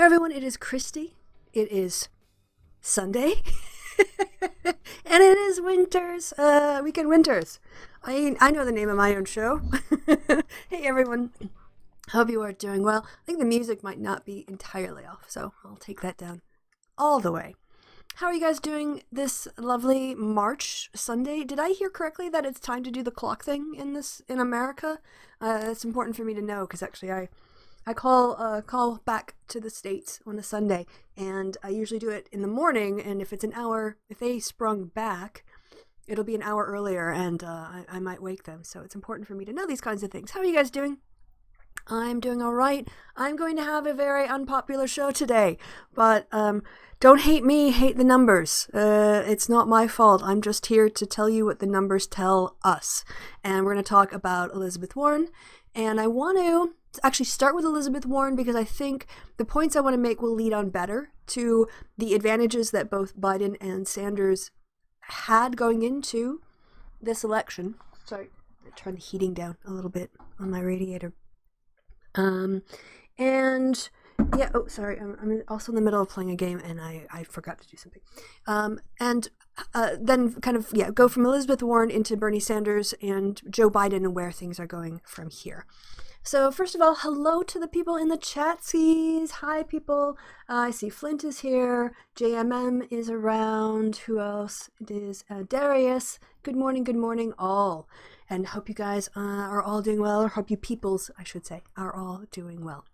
everyone, it is Christy. It is Sunday. And it is Winters, Weekend Winters. I know the name of my own show. Hey everyone, hope you are doing well. I think the music might not be entirely off, so I'll take that down all the way. How are you guys doing this lovely March Sunday? Did I hear correctly that it's time to do the clock thing in America? It's important for me to know because actually I call back to the States on a Sunday, and I usually do it in the morning, and if it's an hour, if they sprung back, it'll be an hour earlier, and I might wake them, so it's important for me to know these kinds of things. How are you guys doing? I'm doing all right. I'm going to have a very unpopular show today, but don't hate me, hate the numbers. It's not my fault. I'm just here to tell you what the numbers tell us, and we're going to talk about Elizabeth Warren, and I want to actually start with Elizabeth Warren because I think the points I want to make will lead on better to the advantages that both Biden and Sanders had going into this election. Sorry, I'm going to turn the heating down a little bit on my radiator. And yeah, oh, sorry, I'm also in the middle of playing a game and I forgot to do something. Then kind of, yeah, go from Elizabeth Warren into Bernie Sanders and Joe Biden and where things are going from here. So first of all, hello to the people in the chatsies. Hi, people. I see Flint is here. JMM is around. Who else? It is Darius. Good morning, all. And hope you guys are all doing well, or hope you peoples, I should say, are all doing well.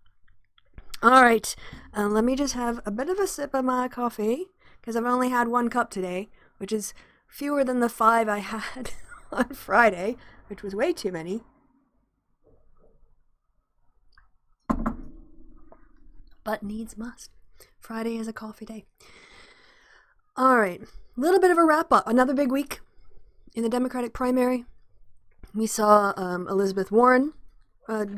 All right. Let me just have a bit of a sip of my coffee, because I've only had 1 cup today, which is fewer than the 5 I had on Friday, which was way too many. But needs must. Friday is a coffee day. All right, a little bit of a wrap up. Another big week in the Democratic primary. We saw Elizabeth Warren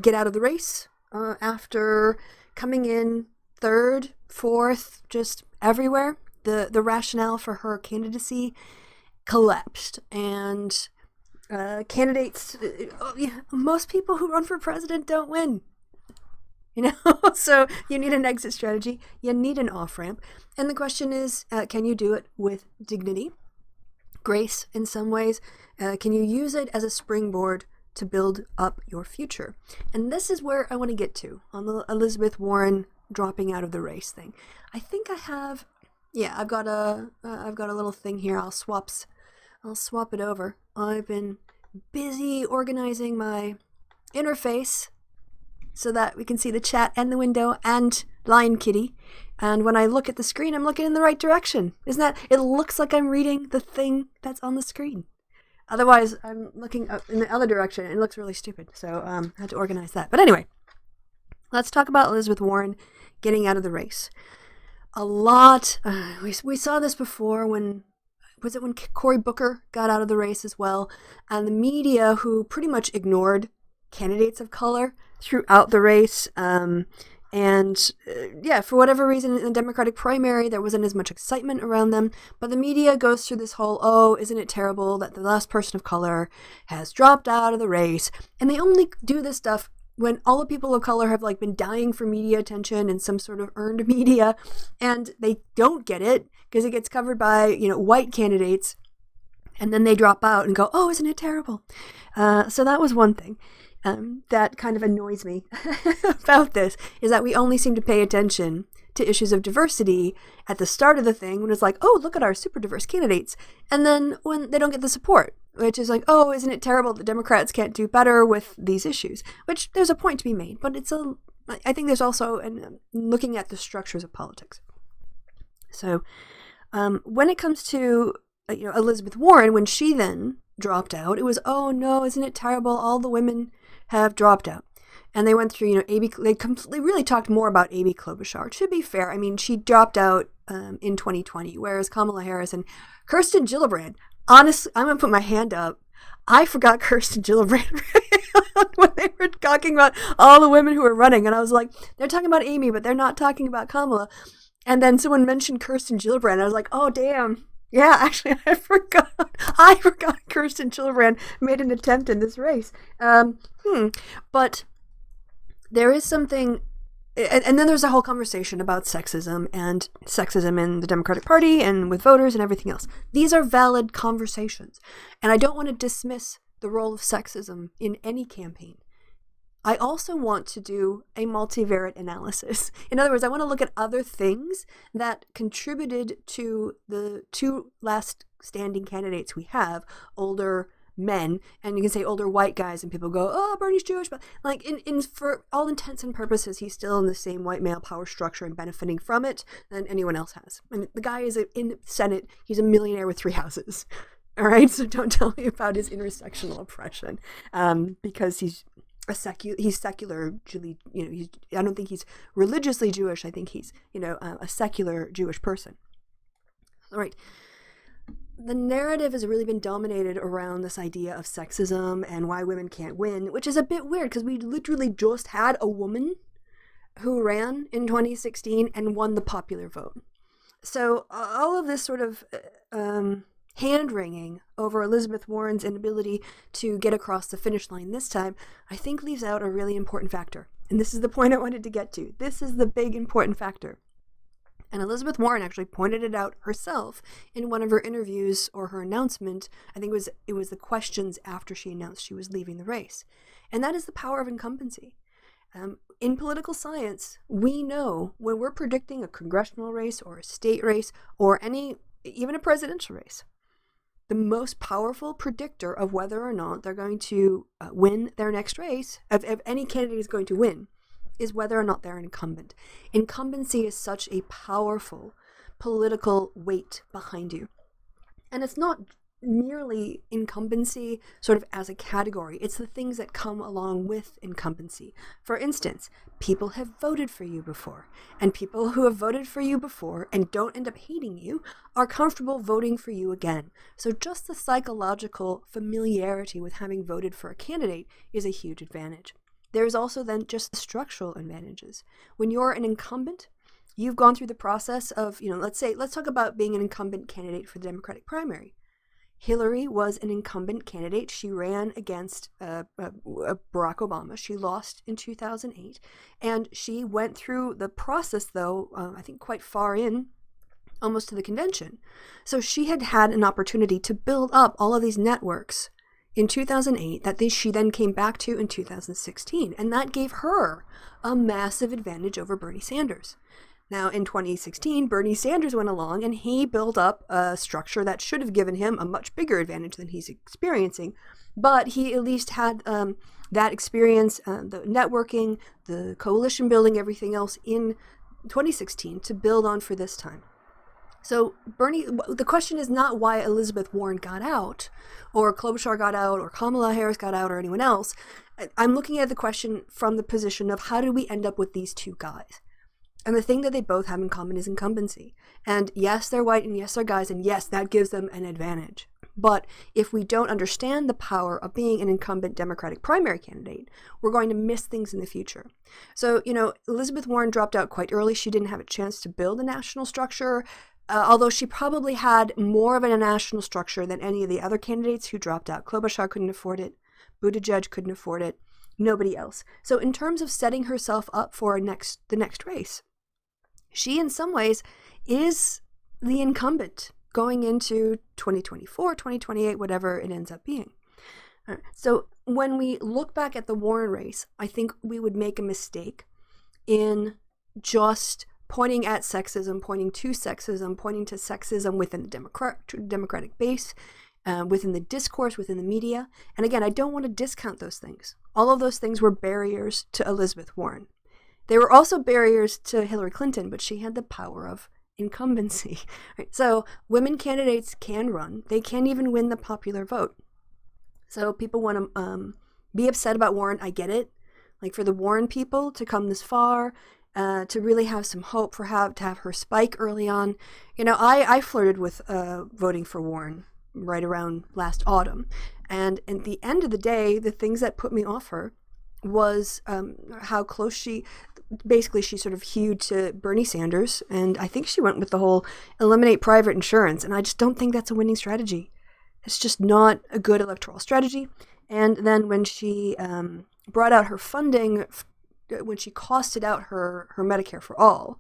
get out of the race after coming in 3rd, 4th, just everywhere. The rationale for her candidacy collapsed, and candidates, most people who run for president don't win. You know, so you need an exit strategy, you need an off-ramp, and the question is, can you do it with dignity, grace in some ways? Can you use it as a springboard to build up your future? And this is where I want to get to on the Elizabeth Warren dropping out of the race thing. I think I have, yeah, I've got a little thing here. I'll swap it over. I've been busy organizing my interface so that we can see the chat and the window and Lion Kitty. And when I look at the screen, I'm looking in the right direction. Isn't that? It looks like I'm reading the thing that's on the screen. Otherwise, I'm looking up in the other direction and it looks really stupid. So I had to organize that. But anyway, let's talk about Elizabeth Warren getting out of the race. A lot, we saw this before when Cory Booker got out of the race as well. And the media, who pretty much ignored candidates of color throughout the race, yeah, for whatever reason in the Democratic primary there wasn't as much excitement around them, but the media goes through this whole, oh, isn't it terrible that the last person of color has dropped out of the race, and they only do this stuff when all the people of color have like been dying for media attention and some sort of earned media, and they don't get it because it gets covered by, you know, white candidates, and then they drop out and go, oh, isn't it terrible? So that was one thing. That kind of annoys me about this, is that we only seem to pay attention to issues of diversity at the start of the thing when it's like, oh, look at our super diverse candidates. And then when they don't get the support, which is like, oh, isn't it terrible that Democrats can't do better with these issues? Which there's a point to be made, but I think there's also looking at the structures of politics. So when it comes to Elizabeth Warren, when she then dropped out, it was, oh no, isn't it terrible? All the women have dropped out. And they went through, they really talked more about Amy Klobuchar. To be fair, I mean, she dropped out in 2020, whereas Kamala Harris and Kirsten Gillibrand, honestly, I'm going to put my hand up. I forgot Kirsten Gillibrand when they were talking about all the women who were running. And I was like, they're talking about Amy, but they're not talking about Kamala. And then someone mentioned Kirsten Gillibrand. I was like, oh, damn. Yeah, actually, I forgot Kirsten Gillibrand made an attempt in this race. But there is something and then there's a whole conversation about sexism in the Democratic Party and with voters and everything else. These are valid conversations. And I don't want to dismiss the role of sexism in any campaign. I also want to do a multivariate analysis. In other words, I want to look at other things that contributed to the two last standing candidates we have, older men, and you can say older white guys, and people go, oh, Bernie's Jewish, but like for all intents and purposes, he's still in the same white male power structure and benefiting from it than anyone else has. I mean, the guy is in the Senate, he's a millionaire with 3 houses. All right, so don't tell me about his intersectional oppression, because he's secular, I don't think he's religiously Jewish. I think he's, a secular Jewish person. All right. The narrative has really been dominated around this idea of sexism and why women can't win, which is a bit weird because we literally just had a woman who ran in 2016 and won the popular vote. So all of this sort of hand-wringing over Elizabeth Warren's inability to get across the finish line this time, I think leaves out a really important factor. And this is the point I wanted to get to. This is the big important factor. And Elizabeth Warren actually pointed it out herself in one of her interviews or her announcement. I think it was the questions after she announced she was leaving the race. And that is the power of incumbency. In political science, we know when we're predicting a congressional race or a state race or even a presidential race, the most powerful predictor of whether or not they're going to win their next race, if any candidate is going to win, is whether or not they're an incumbent. Incumbency is such a powerful political weight behind you. And it's not merely incumbency sort of as a category. It's the things that come along with incumbency. For instance, people have voted for you before. And people who have voted for you before and don't end up hating you are comfortable voting for you again. So just the psychological familiarity with having voted for a candidate is a huge advantage. There's also then just the structural advantages. When you're an incumbent, you've gone through the process of, let's talk about being an incumbent candidate for the Democratic primary. Hillary was an incumbent candidate. She ran against Barack Obama. She lost in 2008. And she went through the process, though, I think quite far in, almost to the convention. So she had an opportunity to build up all of these networks in 2008 that she then came back to in 2016. And that gave her a massive advantage over Bernie Sanders. Now, in 2016, Bernie Sanders went along and he built up a structure that should have given him a much bigger advantage than he's experiencing. But he at least had that experience, the networking, the coalition building, everything else in 2016 to build on for this time. So the question is not why Elizabeth Warren got out, or Klobuchar got out, or Kamala Harris got out, or anyone else. I'm looking at the question from the position of how did we end up with these two guys? And the thing that they both have in common is incumbency. And yes, they're white, and yes, they're guys, and yes, that gives them an advantage. But if we don't understand the power of being an incumbent Democratic primary candidate, we're going to miss things in the future. So, Elizabeth Warren dropped out quite early. She didn't have a chance to build a national structure, although she probably had more of a national structure than any of the other candidates who dropped out. Klobuchar couldn't afford it. Buttigieg couldn't afford it. Nobody else. So in terms of setting herself up for the next race, she in some ways is the incumbent going into 2024, 2028, whatever it ends up being. So when we look back at the Warren race, I think we would make a mistake in just pointing at sexism, pointing to sexism within the Democratic base, within the discourse, within the media. And again, I don't want to discount those things. All of those things were barriers to Elizabeth Warren. They were also barriers to Hillary Clinton, but she had the power of incumbency. Right? So women candidates can run. They can even win the popular vote. So people want to be upset about Warren. I get it. Like for the Warren people to come this far, to really have some hope to have her spike early on. I flirted with voting for Warren right around last autumn. And at the end of the day, the things that put me off her was how close she sort of hewed to Bernie Sanders. And I think she went with the whole eliminate private insurance. And I just don't think that's a winning strategy. It's just not a good electoral strategy. And then when she brought out her funding costed out her Medicare for all,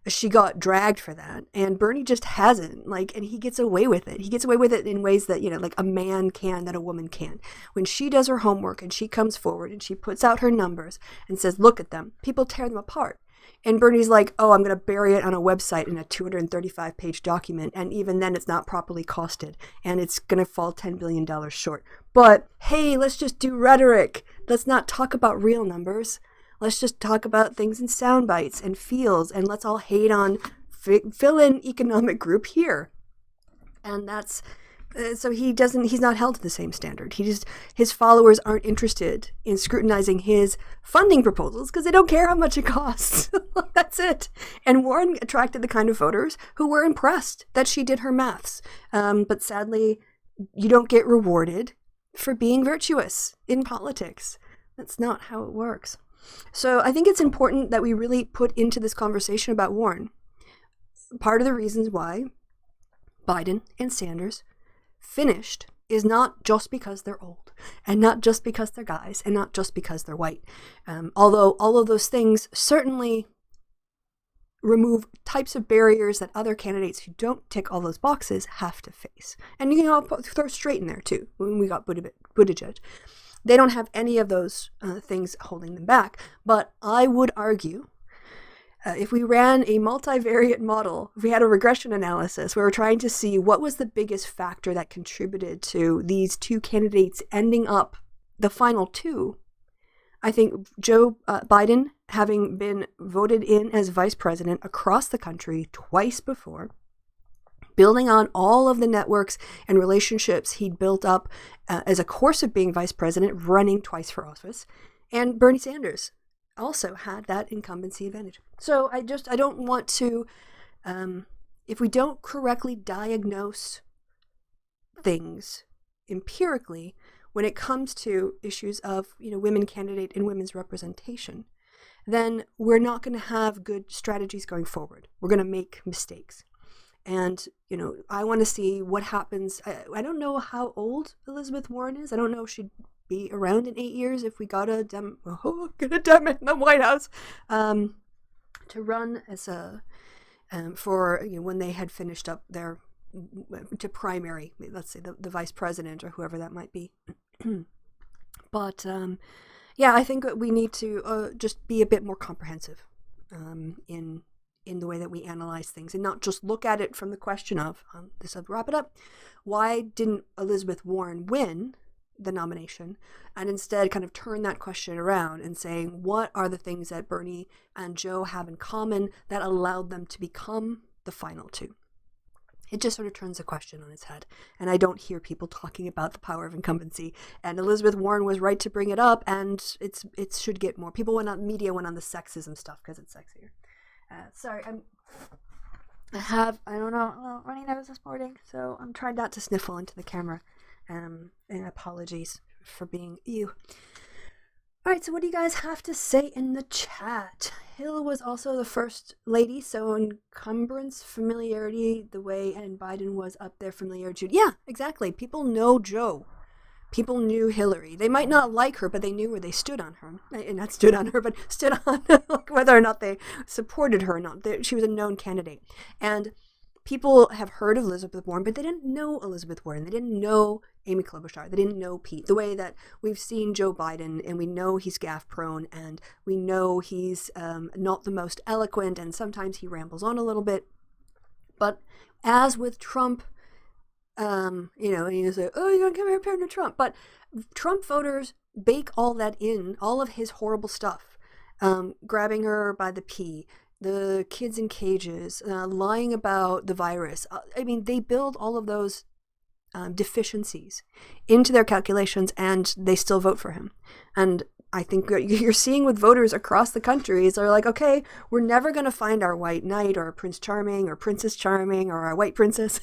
she got dragged for that, and Bernie just hasn't, and he gets away with it. He gets away with it in ways that, like a man can, that a woman can. When she does her homework and she comes forward and she puts out her numbers and says, look at them, people tear them apart. And Bernie's like, oh, I'm going to bury it on a website in a 235-page document, and even then it's not properly costed, and it's going to fall $10 billion short. But, hey, let's just do rhetoric. Let's not talk about real numbers. Let's just talk about things in sound bites and feels, and let's all hate on fill-in economic group here. And that's, so he's not held to the same standard. His followers aren't interested in scrutinizing his funding proposals because they don't care how much it costs. That's it. And Warren attracted the kind of voters who were impressed that she did her maths. But sadly, you don't get rewarded for being virtuous in politics. That's not how it works. So I think it's important that we really put into this conversation about Warren part of the reasons why Biden and Sanders finished is not just because they're old, and not just because they're guys, and not just because they're white. Although all of those things certainly remove types of barriers that other candidates who don't tick all those boxes have to face. And you can all throw straight in there too, when we got Buttigieg. They don't have any of those things holding them back. But I would argue, if we ran a multivariate model, if we had a regression analysis where we're trying to see what was the biggest factor that contributed to these two candidates ending up the final two, I think Joe Biden, having been voted in as vice president across the country twice before, building on all of the networks and relationships he'd built up as a course of being vice president, running twice for office. And Bernie Sanders also had that incumbency advantage. So I don't want to, if we don't correctly diagnose things empirically when it comes to issues of, women candidate and women's representation, then we're not going to have good strategies going forward. We're going to make mistakes. And, I want to see what happens. I don't know how old Elizabeth Warren is. I don't know if she'd be around in 8 years if we got a Dem in the White House to run as for when they had finished up their to primary, let's say the vice president or whoever that might be. But I think that we need to just be a bit more comprehensive in the way that we analyze things, and not just look at it from the question of, this will wrap it up, why didn't Elizabeth Warren win the nomination, and instead kind of turn that question around and saying, what are the things that Bernie and Joe have in common that allowed them to become the final two? It just sort of turns the question on its head, and I don't hear people talking about the power of incumbency, and Elizabeth Warren was right to bring it up, and it should get more. Media went on the sexism stuff because it's sexier. Sorry, I don't know, running nose this morning, so I'm trying not to sniffle into the camera, and apologies for being ew. Alright, so what do you guys have to say in the chat? Hill was also the first lady, so encumbrance, familiarity, the way, and Biden was up there, familiarity. Yeah, exactly. People know Joe. People knew Hillary. They might not like her, but they knew where they stood on her. Not stood on her, but stood on whether or not they supported her or not. She was a known candidate. And people have heard of Elizabeth Warren, but they didn't know Elizabeth Warren. They didn't know Amy Klobuchar. They didn't know Pete. The way that we've seen Joe Biden, and we know he's gaffe prone, and we know he's not the most eloquent, and sometimes he rambles on a little bit. But as with Trump, and you say, oh, you're going to compare him to Trump. But Trump voters bake all that in, all of his horrible stuff. Grabbing her by the pee, the kids in cages, lying about the virus. They build all of those deficiencies into their calculations, and they still vote for him. And I think what you're seeing with voters across the country is they're like, okay, we're never going to find our white knight or Prince Charming or Princess Charming or our white princess,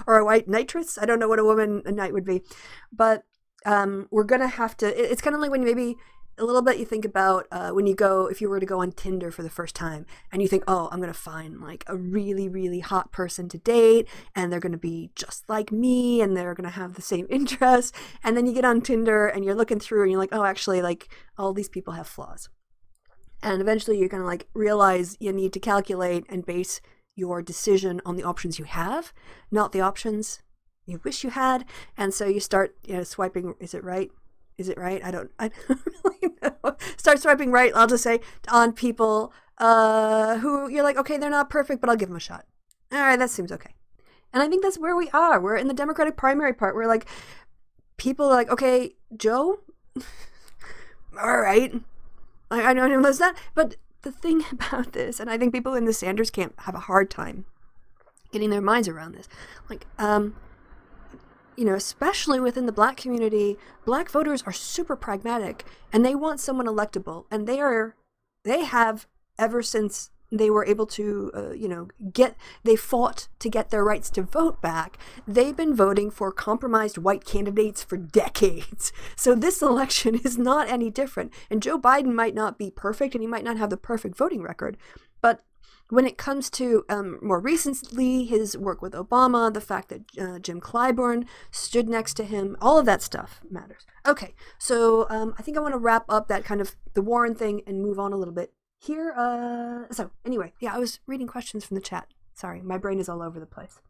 or a white nitress. I don't know what a knight would be, but we're going to have to. It's kind of like when maybe a little bit you think about if you were to go on Tinder for the first time and you think, oh, I'm going to find like a really, really hot person to date and they're going to be just like me and they're going to have the same interests. And then you get on Tinder and you're looking through and you're like, oh, actually, like all these people have flaws. And eventually you're going to like realize you need to calculate and base your decision on the options you have, not the options you wish you had. And so you start, swiping. Is it right? I don't really know. Start swiping right, I'll just say, on people who you're like, okay, they're not perfect, but I'll give them a shot. All right, that seems okay. And I think that's where we are. We're in the Democratic primary part. We're like, people are like, okay, Joe, all right. I know there's that. But the thing about this, and I think people in the Sanders camp have a hard time getting their minds around this. Like, especially within the black community, black voters are super pragmatic and they want someone electable. And they have ever since they were able to, they fought to get their rights to vote back. They've been voting for compromised white candidates for decades. So this election is not any different. And Joe Biden might not be perfect and he might not have the perfect voting record. But when it comes to more recently, his work with Obama, the fact that Jim Clyburn stood next to him, all of that stuff matters. Okay, so I think I want to wrap up that kind of the Warren thing and move on a little bit here. So anyway, I was reading questions from the chat. Sorry, my brain is all over the place.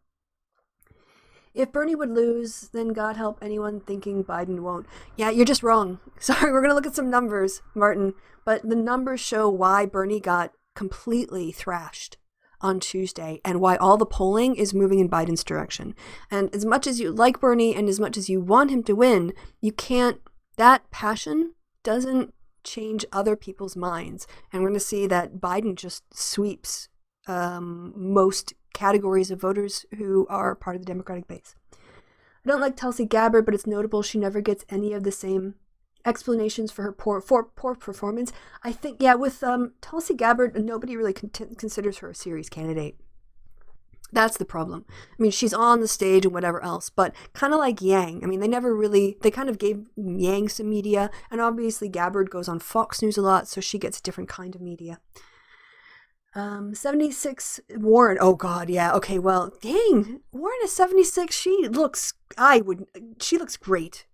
If Bernie would lose, then God help anyone thinking Biden won't. Yeah, you're just wrong. Sorry, we're going to look at some numbers, Martin. But the numbers show why Bernie got completely thrashed on Tuesday and why all the polling is moving in Biden's direction. And as much as you like Bernie and as much as you want him to win, that passion doesn't change other people's minds. And we're going to see that Biden just sweeps most categories of voters who are part of the Democratic base. I don't like Tulsi Gabbard, but it's notable she never gets any of the same explanations for her poor performance. I think, with Tulsi Gabbard, nobody really considers her a serious candidate. That's the problem. I mean, she's on the stage and whatever else, but kind of like Yang. I mean, they kind of gave Yang some media, and obviously Gabbard goes on Fox News a lot, so she gets a different kind of media. 76 Warren. Oh God, yeah. Okay, well, dang, Warren is 76. She looks great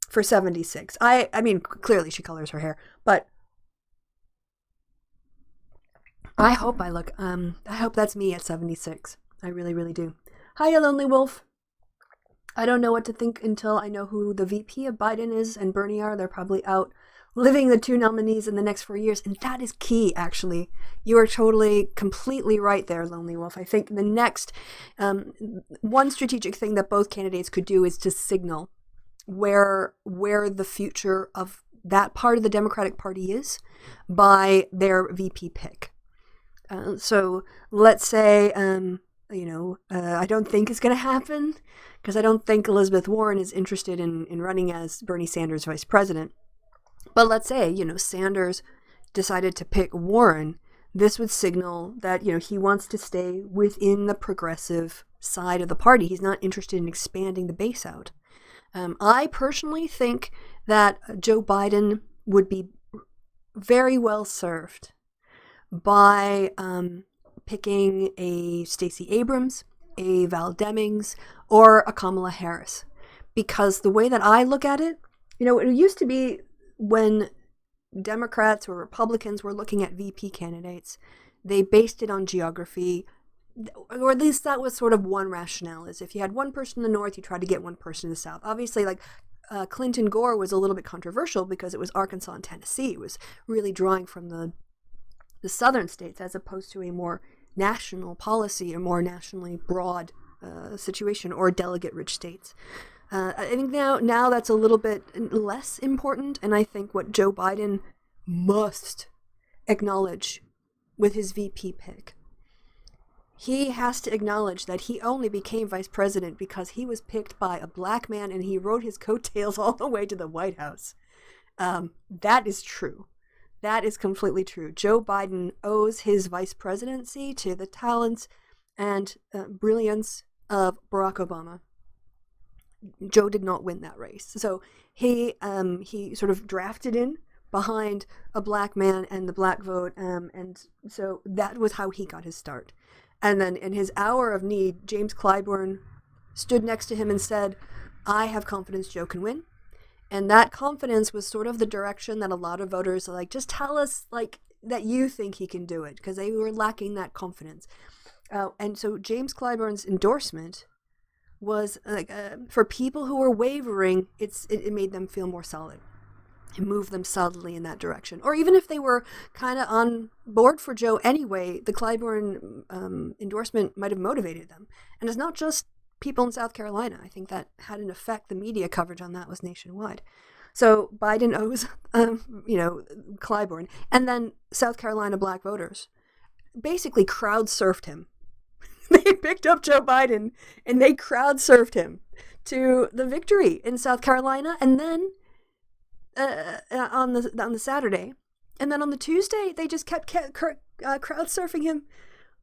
for 76. I mean, clearly she colors her hair, but I hope that's me at 76. I really, really do. Hiya, Lonely Wolf. I don't know what to think until I know who the VP of Biden is and Bernie are. They're probably out living the two nominees in the next 4 years. And that is key, actually. You are completely right there, Lonely Wolf. I think the next, one strategic thing that both candidates could do is to signal where the future of that part of the Democratic Party is by their VP pick. So let's say, I don't think it's going to happen because I don't think Elizabeth Warren is interested in running as Bernie Sanders vice president. But let's say, Sanders decided to pick Warren. This would signal that, he wants to stay within the progressive side of the party. He's not interested in expanding the base out. I personally think that Joe Biden would be very well served by picking a Stacey Abrams, a Val Demings, or a Kamala Harris. Because the way that I look at it, it used to be when Democrats or Republicans were looking at VP candidates, they based it on geography, or at least that was sort of one rationale, is if you had one person in the north, you tried to get one person in the south. Obviously, like Clinton Gore was a little bit controversial because it was Arkansas and Tennessee. It was really drawing from the southern states as opposed to a more national policy, a more nationally broad situation, or delegate-rich states. I think now that's a little bit less important, and I think what Joe Biden must acknowledge with his VP pick, he has to acknowledge that he only became vice president because he was picked by a black man and he rode his coattails all the way to the White House. That is true. That is completely true. Joe Biden owes his vice presidency to the talents and brilliance of Barack Obama. Joe did not win that race. So he sort of drafted in behind a black man and the black vote, and so that was how he got his start. And then in his hour of need, James Clyburn stood next to him and said, I have confidence Joe can win. And that confidence was sort of the direction that a lot of voters are like, just tell us like that you think he can do it, because they were lacking that confidence. And so James Clyburn's endorsement was like for people who were wavering, it made them feel more solid. It moved them solidly in that direction. Or even if they were kind of on board for Joe anyway, the Clyburn endorsement might have motivated them. And it's not just people in South Carolina. I think that had an effect. The media coverage on that was nationwide. So Biden owes, Clyburn. And then South Carolina black voters basically crowd surfed him. They picked up Joe Biden and they crowd surfed him to the victory in South Carolina. And then on the Saturday, and then on the Tuesday, they just kept crowd surfing him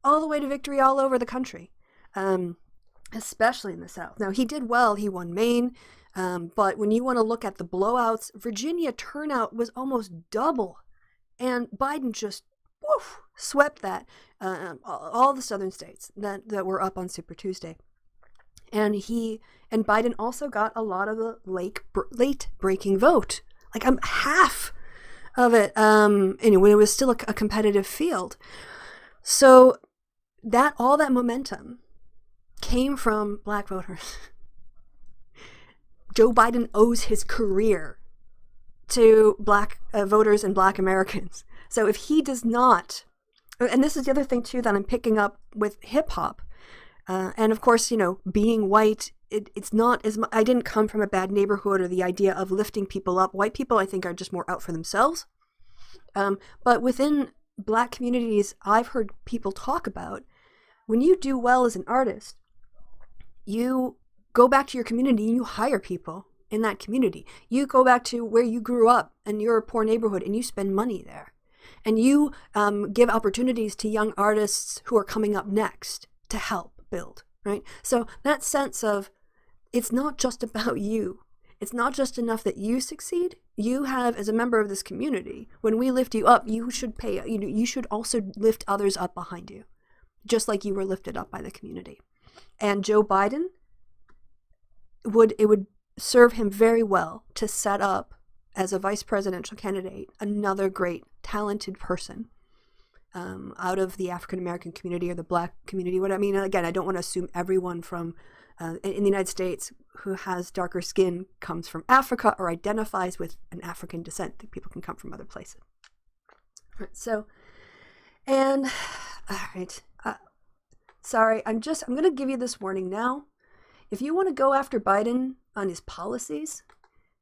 all the way to victory all over the country. Especially in the South. Now, he did well. He won Maine. But when you want to look at the blowouts, Virginia turnout was almost double. And Biden just swept that. All the southern states that were up on Super Tuesday. And Biden also got a lot of the late breaking vote. Like half of it, when it was still a competitive field. So all that momentum came from black voters. Joe Biden owes his career to black voters and black Americans. So if he does not, and this is the other thing too that I'm picking up with hip hop, and of course, being white, it's not as much, I didn't come from a bad neighborhood or the idea of lifting people up. White people, I think, are just more out for themselves. But within black communities, I've heard people talk about when you do well as an artist, you go back to your community and you hire people in that community. You go back to where you grew up and you're a poor neighborhood and you spend money there. And you give opportunities to young artists who are coming up next to help build, right? So that sense of it's not just about you. It's not just enough that you succeed. You have, as a member of this community, when we lift you up, you should you should also lift others up behind you, just like you were lifted up by the community. And Joe Biden, it would serve him very well to set up as a vice presidential candidate another great, talented person out of the African American community or the black community. Again, I don't want to assume everyone from in the United States who has darker skin comes from Africa or identifies with an African descent. That people can come from other places. All right. Sorry, I'm going to give you this warning now. If you want to go after Biden on his policies,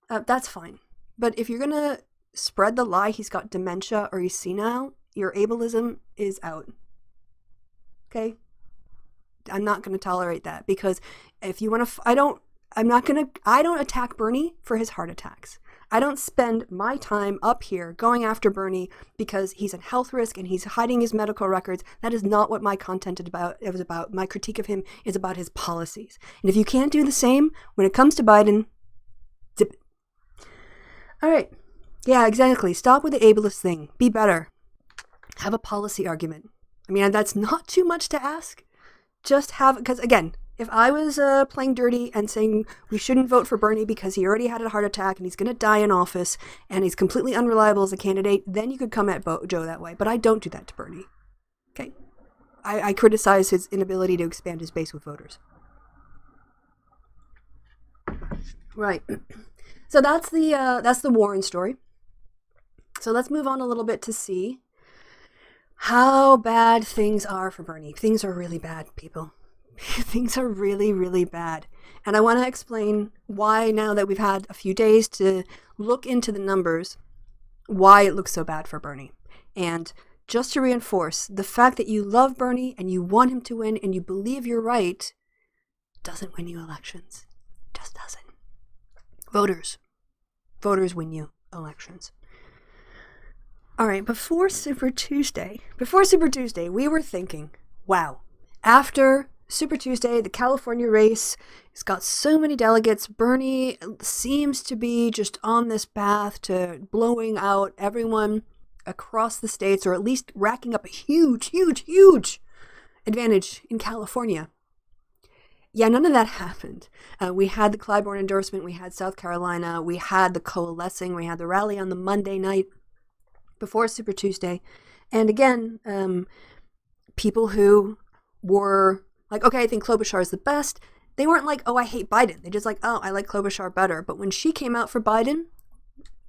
that's fine. But if you're going to spread the lie he's got dementia or he's senile, your ableism is out. Okay? I'm not going to tolerate that, because if you want to, I don't attack Bernie for his heart attacks. I don't spend my time up here going after Bernie because he's a health risk and he's hiding his medical records. That is not what my content was about. My critique of him is about his policies. And if you can't do the same when it comes to Biden, zip it. All right. Yeah, exactly. Stop with the ableist thing. Be better. Have a policy argument. That's not too much to ask. Just have, because again, if I was playing dirty and saying we shouldn't vote for Bernie because he already had a heart attack and he's going to die in office and he's completely unreliable as a candidate, then you could come at Joe that way. But I don't do that to Bernie. Okay? I criticize his inability to expand his base with voters. Right. So that's the Warren story. So let's move on a little bit to see how bad things are for Bernie. Things are really bad, people. Things are really, really bad. And I want to explain why, now that we've had a few days to look into the numbers, why it looks so bad for Bernie. And just to reinforce, the fact that you love Bernie and you want him to win and you believe you're right doesn't win you elections. It just doesn't. Voters win you elections. All right, before Super Tuesday, we were thinking, wow, after Super Tuesday, the California race, it's got so many delegates. Bernie seems to be just on this path to blowing out everyone across the states, or at least racking up a huge, huge, huge advantage in California. Yeah, none of that happened. We had the Clyburn endorsement, we had South Carolina, we had the coalescing, we had the rally on the Monday night before Super Tuesday. And again, people who were like, okay, I think Klobuchar is the best. They weren't like, oh, I hate Biden. They just like, oh, I like Klobuchar better. But when she came out for Biden,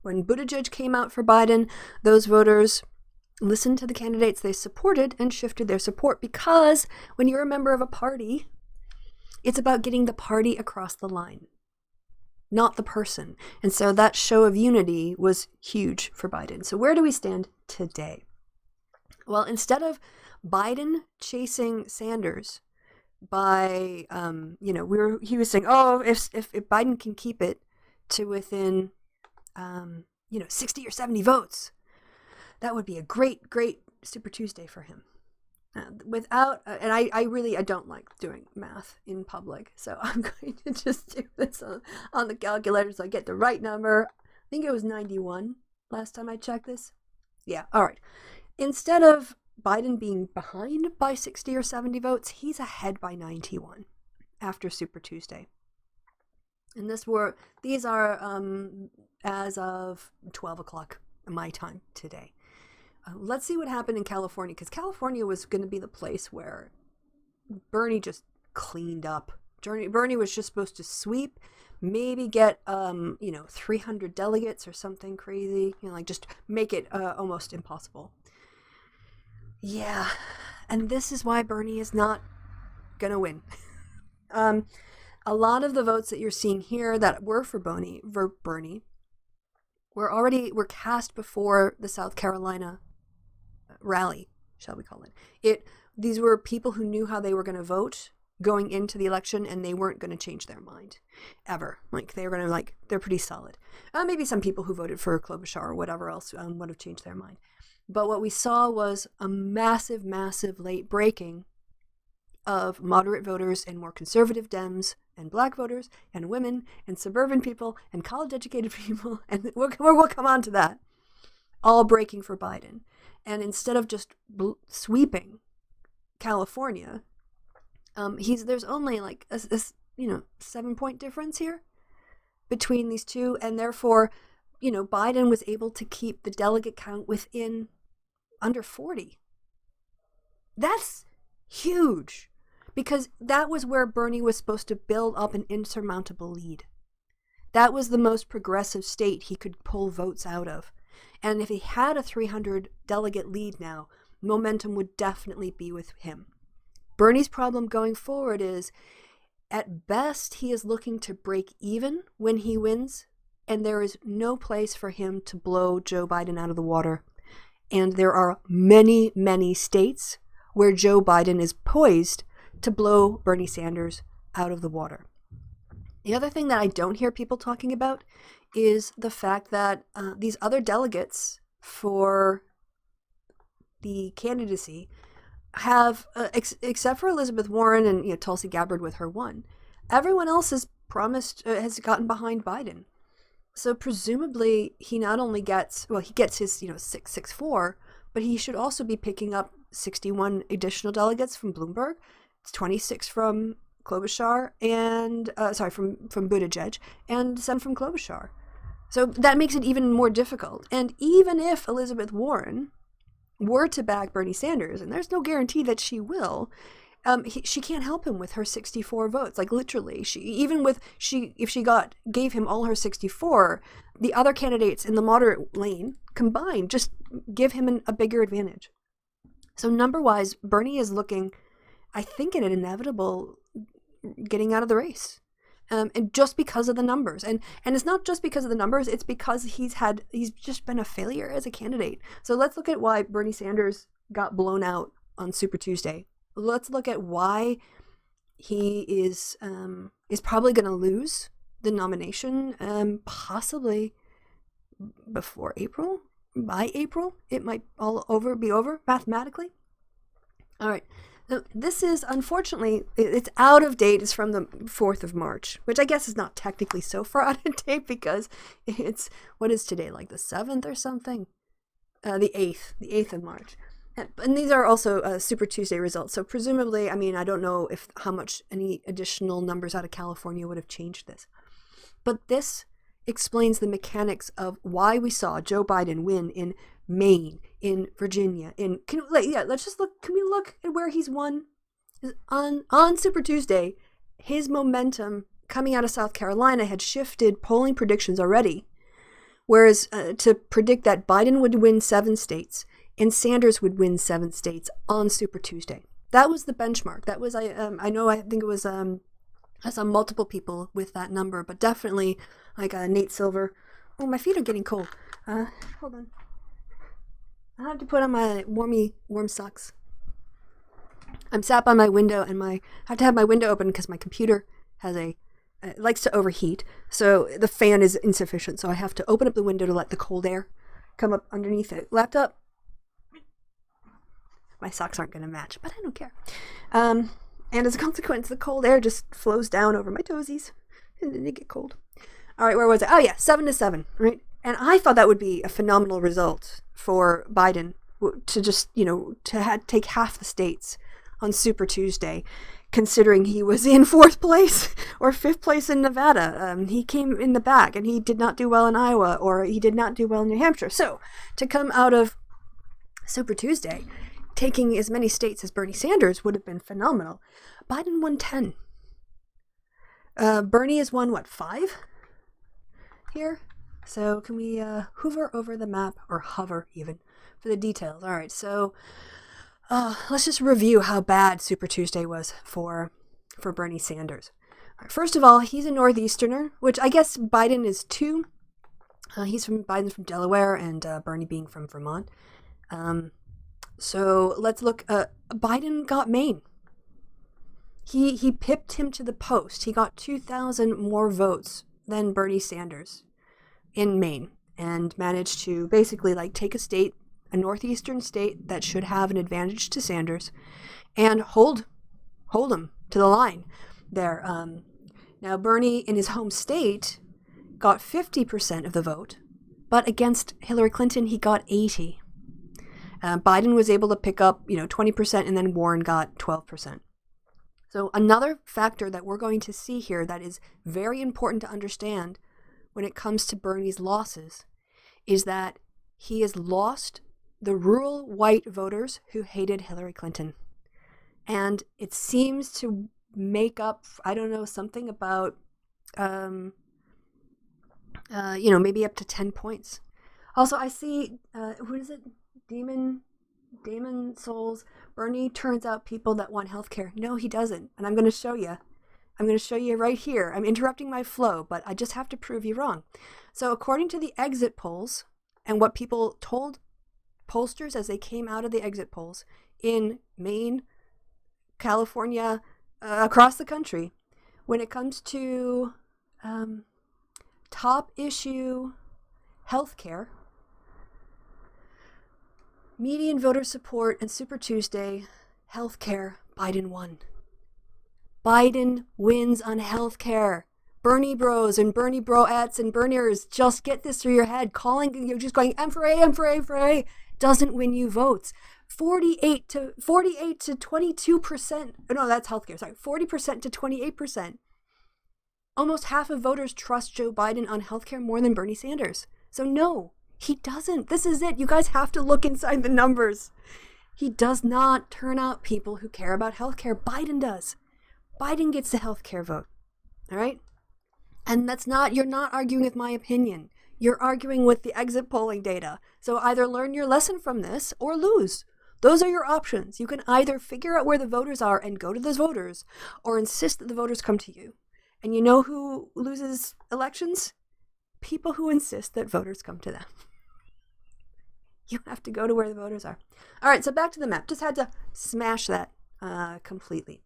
when Buttigieg came out for Biden, those voters listened to the candidates they supported and shifted their support, because when you're a member of a party, it's about getting the party across the line, not the person. And so that show of unity was huge for Biden. So where do we stand today? Well, instead of Biden chasing Sanders by, he was saying, oh, if Biden can keep it to within, 60 or 70 votes, that would be a great, great Super Tuesday for him. I don't like doing math in public, so I'm going to just do this on the calculator so I get the right number. I think it was 91 last time I checked this. Yeah, all right. Instead of Biden being behind by 60 or 70 votes, he's ahead by 91 after Super Tuesday. And these are as of 12 o'clock my time today. Let's see what happened in California, because California was going to be the place where Bernie just cleaned up. Bernie was just supposed to sweep, maybe get 300 delegates or something crazy, just make it almost impossible. Yeah, and this is why Bernie is not going to win. A lot of the votes that you're seeing here that were for Bernie were cast before the South Carolina rally, shall we call it. These were people who knew how they were going to vote going into the election, and they weren't going to change their mind ever. They were going to they're pretty solid. Maybe some people who voted for Klobuchar or whatever else would have changed their mind. But what we saw was a massive, massive late breaking of moderate voters and more conservative Dems and black voters and women and suburban people and college-educated people, and we'll come on to that, all breaking for Biden. And instead of just sweeping California, there's only a 7-point difference here between these two, and therefore, Biden was able to keep the delegate count within under 40. That's huge, because that was where Bernie was supposed to build up an insurmountable lead. That was the most progressive state he could pull votes out of. And if he had a 300 delegate lead now, momentum would definitely be with him. Bernie's problem going forward is, at best, he is looking to break even when he wins, and there is no place for him to blow Joe Biden out of the water. And there are many, many states where Joe Biden is poised to blow Bernie Sanders out of the water. The other thing that I don't hear people talking about is the fact that these other delegates for the candidacy have, except for Elizabeth Warren and Tulsi Gabbard with her one, everyone else has has gotten behind Biden. So presumably he not only gets his 664, but he should also be picking up 61 additional delegates from Bloomberg. It's 26 from Klobuchar and from Buttigieg, and some from Klobuchar. So that makes it even more difficult. And even if Elizabeth Warren were to back Bernie Sanders, and there's no guarantee that she will, she can't help him with her 64 votes. Literally, if she gave him all her 64, the other candidates in the moderate lane combined just give him a bigger advantage. So number-wise, Bernie is looking, I think, at an inevitable getting out of the race. And just because of the numbers. And it's not just because of the numbers, it's because he's just been a failure as a candidate. So let's look at why Bernie Sanders got blown out on Super Tuesday. Let's look at why he is probably going to lose the nomination, possibly before April. By April, it might be over mathematically. All right. This is, unfortunately, it's out of date. It's from the 4th of March, which I guess is not technically so far out of date because it's, what is today, like the 7th or something? The 8th of March. And these are also Super Tuesday results. So presumably, I mean, I don't know how much any additional numbers out of California would have changed this. But this explains the mechanics of why we saw Joe Biden win in Maine, in Virginia, let's just look. Can we look at where he's won? On Super Tuesday, his momentum coming out of South Carolina had shifted polling predictions already. Whereas to predict that Biden would win 7 states and Sanders would win 7 states on Super Tuesday. That was the benchmark. That was, I think it was, I saw multiple people with that number, but definitely like Nate Silver. Oh, my feet are getting cold. Hold on. I have to put on my warm socks. I'm sat by my window and I have to have my window open because my computer has it likes to overheat. So the fan is insufficient. So I have to open up the window to let the cold air come up underneath it. Laptop. My socks aren't going to match, but I don't care. And as a consequence, the cold air just flows down over my toesies and then they get cold. All right, where was I? Oh yeah, 7-7, right? And I thought that would be a phenomenal result for Biden to just, take half the states on Super Tuesday, considering he was in 4th place or 5th place in Nevada. He came in the back and he did not do well in Iowa, or he did not do well in New Hampshire. So to come out of Super Tuesday, taking as many states as Bernie Sanders would have been phenomenal. Biden won 10. Bernie has won, 5 here? So can we hover over the map, or hover even, for the details? All right, so let's just review how bad Super Tuesday was for Bernie Sanders. All right, first of all, he's a Northeasterner, which I guess Biden is too. Biden's from Delaware, and Bernie being from Vermont. So let's look. Biden got Maine. He pipped him to the post. He got 2,000 more votes than Bernie Sanders in Maine, and managed to basically take a northeastern state that should have an advantage to Sanders, and hold him to the line there. Now Bernie in his home state got 50% of the vote, but against Hillary Clinton he got 80%. Biden was able to pick up 20%, and then Warren got 12%. So another factor that we're going to see here that is very important to understand when it comes to Bernie's losses is that he has lost the rural white voters who hated Hillary Clinton. And it seems to make up, something about, maybe up to 10 points. Also, I see, who is it? Damon Souls. Bernie turns out people that want healthcare. No, he doesn't. And I'm going to show you. I'm going to show you right here. I'm interrupting my flow, but I just have to prove you wrong. So according to the exit polls and what people told pollsters as they came out of the exit polls in Maine, California, across the country, when it comes to top issue healthcare, median voter support, and Super Tuesday healthcare, Biden won. Biden wins on healthcare. Bernie bros and Bernie broettes and Berniers, just get this through your head. Just going M for A, doesn't win you votes. 48 to 22%. No, that's healthcare. Sorry, 40% to 28%. Almost half of voters trust Joe Biden on healthcare more than Bernie Sanders. So no, he doesn't. This is it. You guys have to look inside the numbers. He does not turn out people who care about healthcare. Biden does. Biden gets the healthcare vote. All right? And you're not arguing with my opinion. You're arguing with the exit polling data. So either learn your lesson from this or lose. Those are your options. You can either figure out where the voters are and go to those voters, or insist that the voters come to you. And you know who loses elections? People who insist that voters come to them. You have to go to where the voters are. All right, so back to the map. Just had to smash that completely.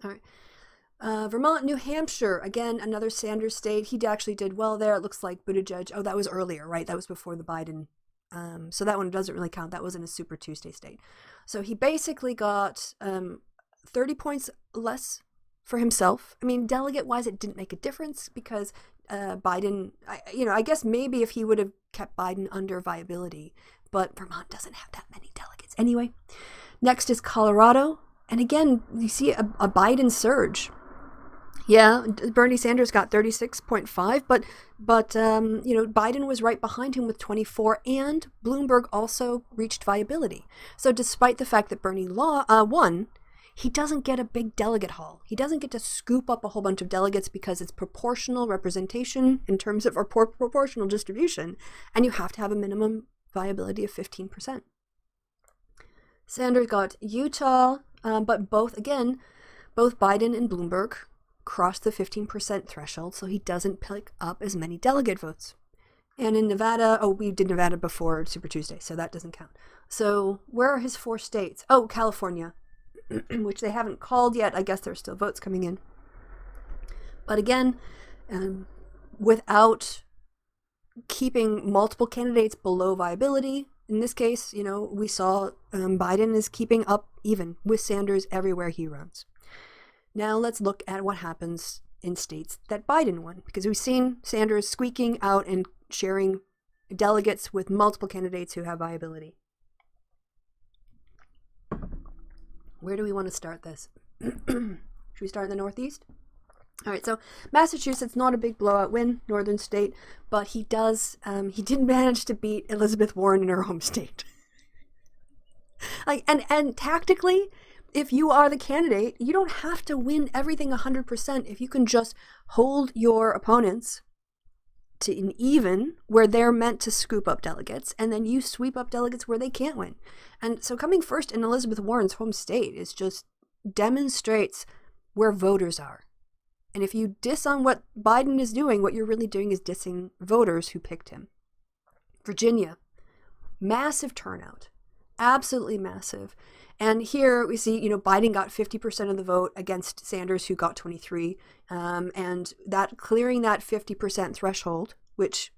All right. Vermont, New Hampshire, again, another Sanders state. He actually did well there. It looks like Buttigieg. Oh, that was earlier, right? That was before the Biden So that one doesn't really count. That was in a Super Tuesday state. So he basically got 30 points less for himself. I mean, delegate-wise, it didn't make a difference because Biden, I guess maybe if he would have kept Biden under viability, but Vermont doesn't have that many delegates. Anyway, next is Colorado. And again, you see a Biden surge. Yeah, Bernie Sanders got 36.5, but Biden was right behind him with 24, and Bloomberg also reached viability. So despite the fact that Bernie won, he doesn't get a big delegate haul. He doesn't get to scoop up a whole bunch of delegates because it's proportional representation in terms of proportional distribution, and you have to have a minimum viability of 15%. Sanders got Utah, but both Biden and Bloomberg crossed the 15% threshold, so he doesn't pick up as many delegate votes. And in Nevada, we did Nevada before Super Tuesday, so that doesn't count. So where are his 4 states? Oh, California, which they haven't called yet. I guess there's still votes coming in. But again, without keeping multiple candidates below viability, in this case, we saw Biden is keeping up even with Sanders everywhere he runs. Now let's look at what happens in states that Biden won, because we've seen Sanders squeaking out and sharing delegates with multiple candidates who have viability. Where do we want to start this? Should we start in the Northeast? All right, so Massachusetts, not a big blowout win, northern state, but he did manage to beat Elizabeth Warren in her home state. And tactically, if you are the candidate, you don't have to win everything 100% if you can just hold your opponents to an even where they're meant to scoop up delegates, and then you sweep up delegates where they can't win. And so coming first in Elizabeth Warren's home state is just demonstrates where voters are. And if you diss on what Biden is doing, what you're really doing is dissing voters who picked him. Virginia, massive turnout, absolutely massive. And here we see, Biden got 50% of the vote against Sanders, who got 23. And that clearing that 50% threshold, which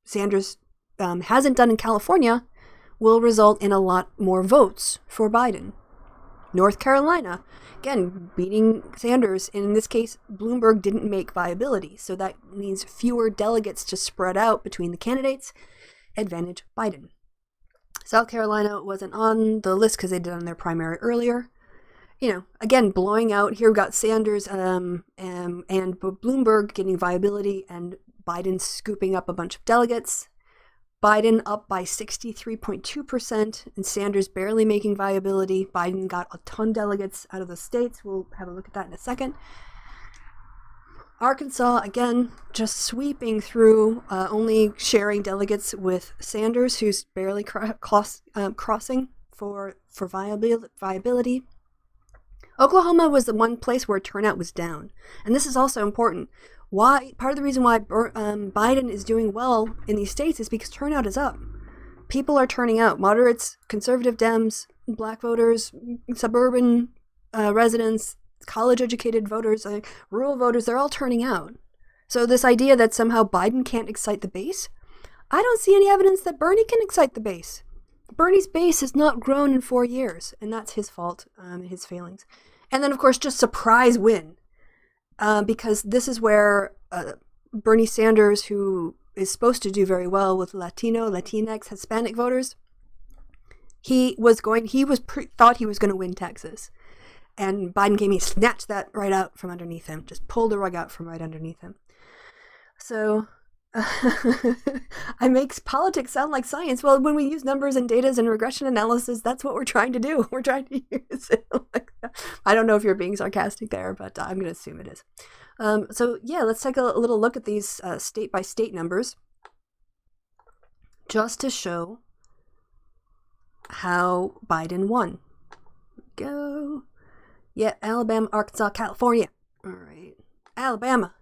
Sanders hasn't done in California, will result in a lot more votes for Biden. North Carolina, again, beating Sanders. And in this case, Bloomberg didn't make viability. So that means fewer delegates to spread out between the candidates. Advantage Biden. South Carolina wasn't on the list because they did on their primary earlier. Again, blowing out. Here we got Sanders and Bloomberg getting viability and Biden scooping up a bunch of delegates. Biden up by 63.2% and Sanders barely making viability. Biden got a ton of delegates out of the states. We'll have a look at that in a second. Arkansas, again, just sweeping through, only sharing delegates with Sanders, who's barely crossing for viability. Oklahoma was the one place where turnout was down. And this is also important. Part of the reason why Biden is doing well in these states is because turnout is up. People are turning out. Moderates, conservative Dems, black voters, suburban residents, college-educated voters, rural voters, they're all turning out. So this idea that somehow Biden can't excite the base, I don't see any evidence that Bernie can excite the base. Bernie's base has not grown in 4 years, and that's his fault, his failings. And then, of course, just surprise win, because this is where Bernie Sanders, who is supposed to do very well with Latino, Latinx, Hispanic voters, thought he was going to win Texas. And Biden came, he snatched that right out from underneath him, just pulled the rug out from right underneath him. So I make politics sound like science. Well, when we use numbers and data and regression analysis, that's what we're trying to do. We're trying to use it like that. I don't know if you're being sarcastic there, but I'm going to assume it is. So yeah, let's take a little look at these state-by-state numbers just to show how Biden won. Go. Yeah, Alabama, Arkansas, California. All right. Alabama.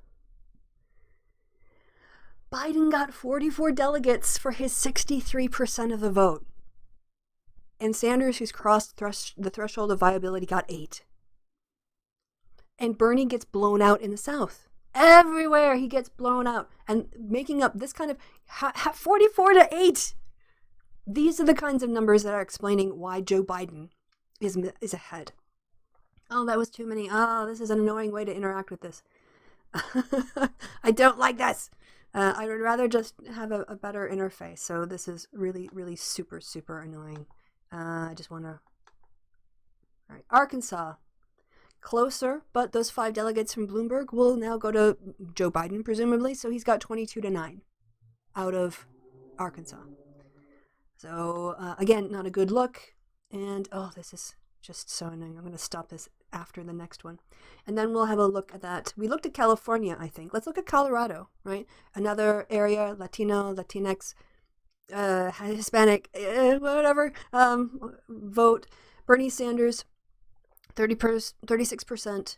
Biden got 44 delegates for his 63% of the vote. And Sanders, who's crossed the threshold of viability, got 8. And Bernie gets blown out in the South. Everywhere he gets blown out. And making up this kind of 44-8. these are the kinds of numbers that are explaining why Joe Biden is ahead. Oh, that was too many. Oh, this is an annoying way to interact with this. I don't like this. I would rather just have a better interface. So this is really, really super, super annoying. I just want to... All right, Arkansas. Closer, but those 5 delegates from Bloomberg will now go to Joe Biden, presumably. So he's got 22-9 out of Arkansas. So, again, not a good look. And, oh, this is just so annoying. I'm going to stop this after the next one. And then we'll have a look at that. We looked at California, I think. Let's look at Colorado, right? Another area, Latino, Latinx, Hispanic, whatever, vote. Bernie Sanders, 36%.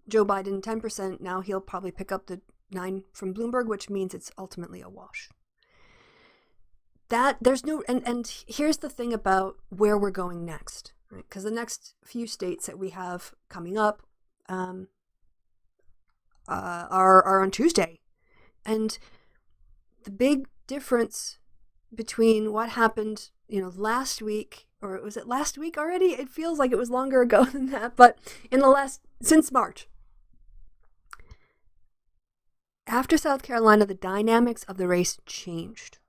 Joe Biden, 10%. Now he'll probably pick up the 9 from Bloomberg, which means it's ultimately a wash. That there's no, and here's the thing about where we're going next, right? Because the next few states that we have coming up are on Tuesday, and the big difference between what happened, last week, or was it last week already? It feels like it was longer ago than that, but since March. After South Carolina, the dynamics of the race changed.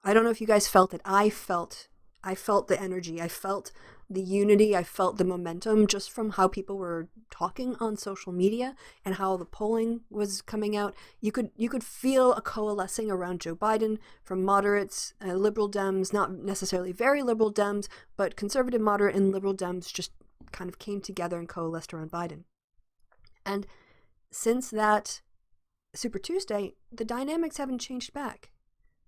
I don't know if you guys felt it. I felt the energy. I felt the unity. I felt the momentum just from how people were talking on social media and how the polling was coming out. You could feel a coalescing around Joe Biden from moderates, liberal Dems, not necessarily very liberal Dems, but conservative, moderate, and liberal Dems just kind of came together and coalesced around Biden. And since that Super Tuesday, the dynamics haven't changed back.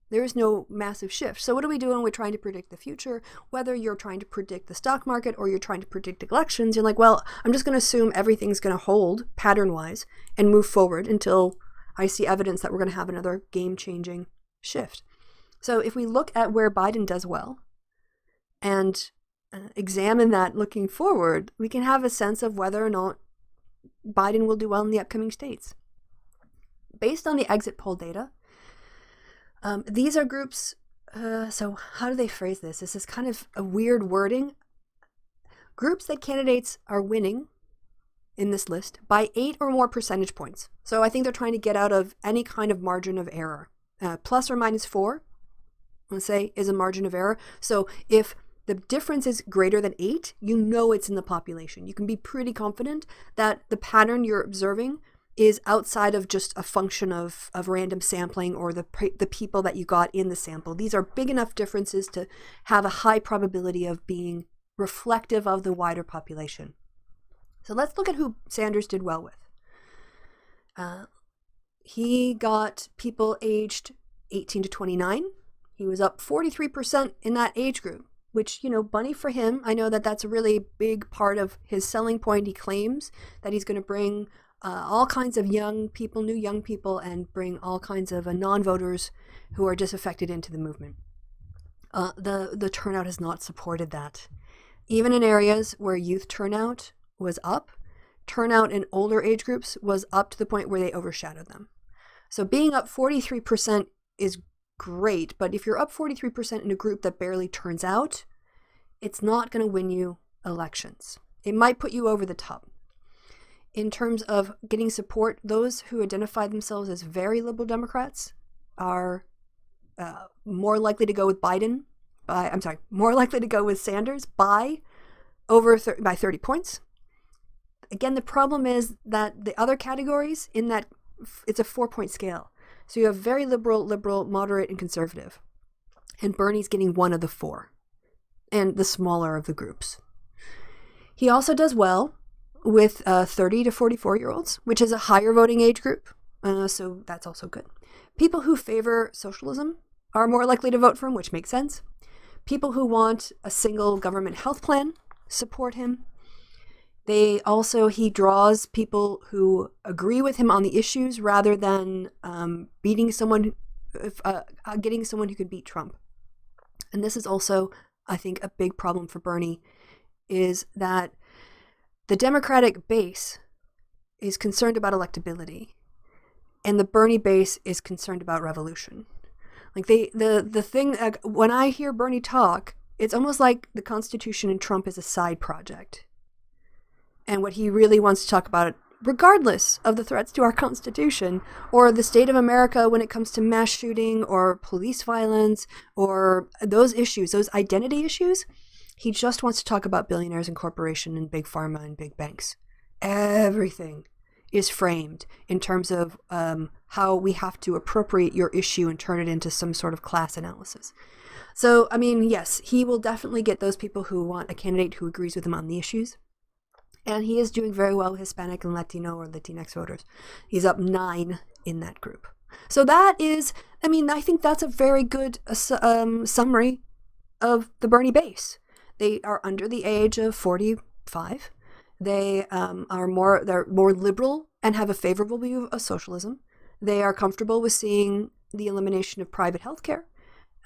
There is no massive shift. So what do we do when we're trying to predict the future? Whether you're trying to predict the stock market or you're trying to predict elections, you're like, well, I'm just going to assume everything's going to hold pattern-wise and move forward until I see evidence that we're going to have another game-changing shift. So if we look at where Biden does well and examine that looking forward, we can have a sense of whether or not Biden will do well in the upcoming states. Based on the exit poll data, these are groups, so how do they phrase this? This is kind of a weird wording. Groups that candidates are winning in this list by 8 or more percentage points. So I think they're trying to get out of any kind of margin of error. Plus or minus 4, let's say, is a margin of error. So if the difference is greater than 8, you know it's in the population. You can be pretty confident that the pattern you're observing is outside of just a function of random sampling or the people that you got in the sample. These are big enough differences to have a high probability of being reflective of the wider population. So let's look at who Sanders did well with. He got people aged 18 to 29. He was up 43% in that age group, which, bunny for him. I know that that's a really big part of his selling point. He claims that he's going to bring all kinds of new young people, and bring all kinds of non-voters who are disaffected into the movement. The turnout has not supported that. Even in areas where youth turnout was up, turnout in older age groups was up to the point where they overshadowed them. So being up 43% is great, but if you're up 43% in a group that barely turns out, it's not going to win you elections. It might put you over the top. In terms of getting support, those who identify themselves as very liberal Democrats are more likely to go with more likely to go with Sanders by 30 points. Again, the problem is that the other categories in that, it's a 4-point scale. So you have very liberal, moderate, and conservative. And Bernie's getting one of the 4, and the smaller of the groups. He also does well with 30 to 44-year-olds, which is a higher voting age group. So that's also good. People who favor socialism are more likely to vote for him, which makes sense. People who want a single government health plan support him. He draws people who agree with him on the issues rather than getting someone who could beat Trump. And this is also, I think, a big problem for Bernie, is that the Democratic base is concerned about electability, and the Bernie base is concerned about revolution. Like the thing, like, when I hear Bernie talk, it's almost like the Constitution and Trump is a side project. And what he really wants to talk about, regardless of the threats to our Constitution or the state of America when it comes to mass shooting or police violence or those issues, those identity issues, he just wants to talk about billionaires and corporations and big pharma and big banks. Everything is framed in terms of how we have to appropriate your issue and turn it into some sort of class analysis. So, I mean, yes, he will definitely get those people who want a candidate who agrees with him on the issues. And he is doing very well with Hispanic and Latino or Latinx voters. He's up 9 in that group. So that is, I mean, I think that's a very good summary of the Bernie base. They are under the age of 45. They're more liberal and have a favorable view of socialism. They are comfortable with seeing the elimination of private health care.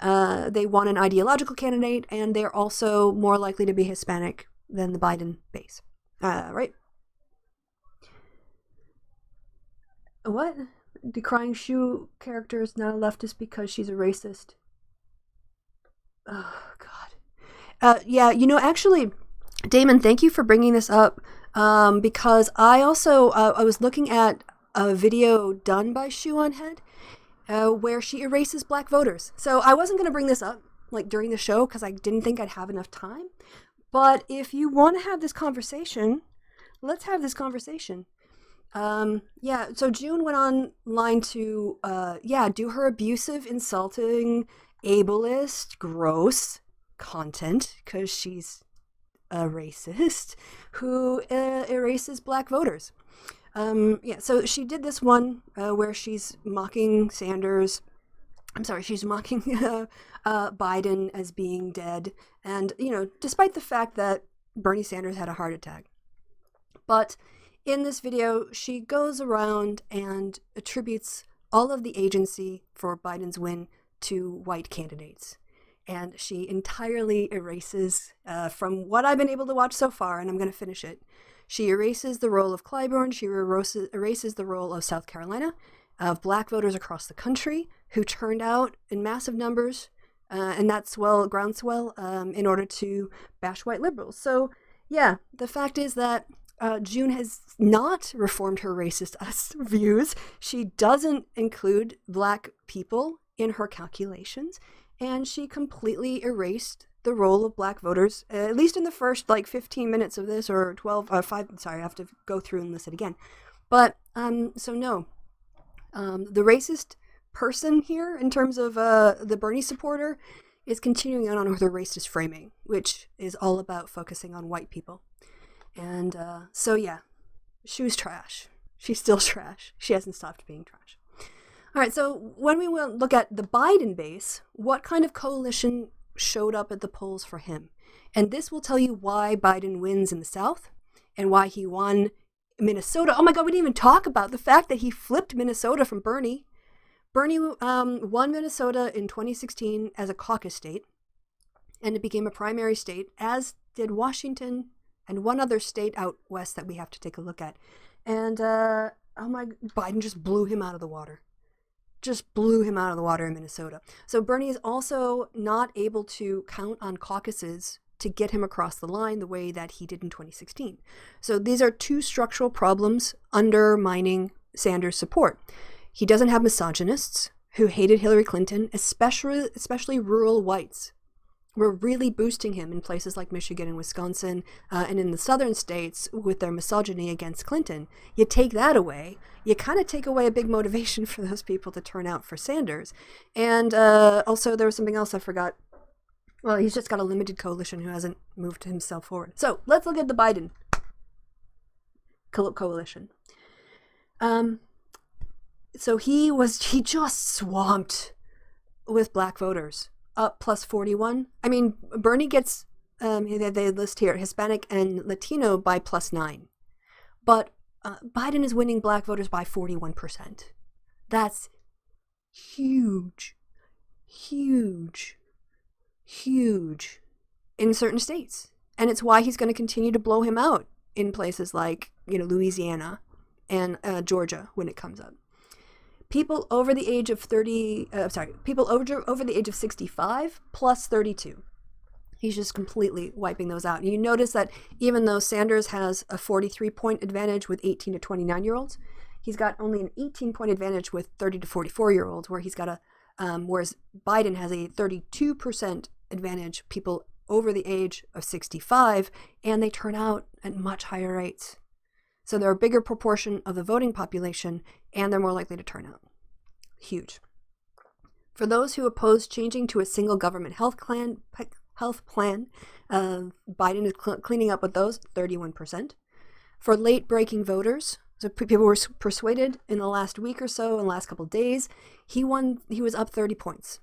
They want an ideological candidate, and they're also more likely to be Hispanic than the Biden base. Right? What? Decrying Shu character is not a leftist because she's a racist. Oh, God. Yeah, actually, Damon, thank you for bringing this up, because I also, I was looking at a video done by Shu on Head, where she erases black voters. So I wasn't going to bring this up, like, during the show, because I didn't think I'd have enough time. But if you want to have this conversation, let's have this conversation. Yeah, so June went online to, do her abusive, insulting, ableist, gross content, because she's a racist who erases black voters. So she did this one where she's mocking Sanders. I'm sorry, she's mocking Biden as being dead. And, despite the fact that Bernie Sanders had a heart attack. But in this video, she goes around and attributes all of the agency for Biden's win to white candidates. And she entirely erases, from what I've been able to watch so far, and I'm going to finish it, she erases the role of Clyburn, she erases the role of South Carolina, of black voters across the country who turned out in massive numbers, and that groundswell, in order to bash white liberals. So, yeah, the fact is that June has not reformed her racist views. She doesn't include black people in her calculations, and she completely erased the role of black voters, at least in the first 15 minutes of this, or 5, sorry, I have to go through and listen again. But, so no, the racist person here, in terms of the Bernie supporter, is continuing on with her racist framing, which is all about focusing on white people. And so yeah, she was trash. She's still trash. She hasn't stopped being trash. All right, so when we look at the Biden base, what kind of coalition showed up at the polls for him? And this will tell you why Biden wins in the South and why he won Minnesota. Oh my God, we didn't even talk about the fact that he flipped Minnesota from Bernie. Bernie won Minnesota in 2016 as a caucus state, and it became a primary state, as did Washington and one other state out west that we have to take a look at. And Biden just blew him out of the water. Just blew him out of the water in Minnesota. So Bernie is also not able to count on caucuses to get him across the line the way that he did in 2016. So these are two structural problems undermining Sanders' support. He doesn't have misogynists who hated Hillary Clinton, especially rural whites. Were really boosting him in places like Michigan and Wisconsin, and in the southern states with their misogyny against Clinton. You take that away, you kind of take away a big motivation for those people to turn out for Sanders. And also there was something else I forgot. Well, he's just got a limited coalition who hasn't moved himself forward. So let's look at the Biden coalition. So he just swamped with black voters. Up plus 41. I mean, Bernie gets, they list here, Hispanic and Latino by plus 9. But Biden is winning black voters by 41%. That's huge, huge, huge in certain states. And it's why he's going to continue to blow him out in places like, Louisiana and Georgia when it comes up. people over the age of people over the age of 65 plus 32. He's just completely wiping those out. And you notice that even though Sanders has a 43-point advantage with 18 to 29-year-olds, he's got only an 18-point advantage with 30 to 44-year-olds, whereas Biden has a 32% advantage, people over the age of 65, and they turn out at much higher rates. So they're a bigger proportion of the voting population, and they're more likely to turn out. Huge. For those who oppose changing to a single government health plan, Biden is cleaning up with those, 31%. For late-breaking voters, so people were persuaded in the last week or so, in the last couple of days, he was up 30 points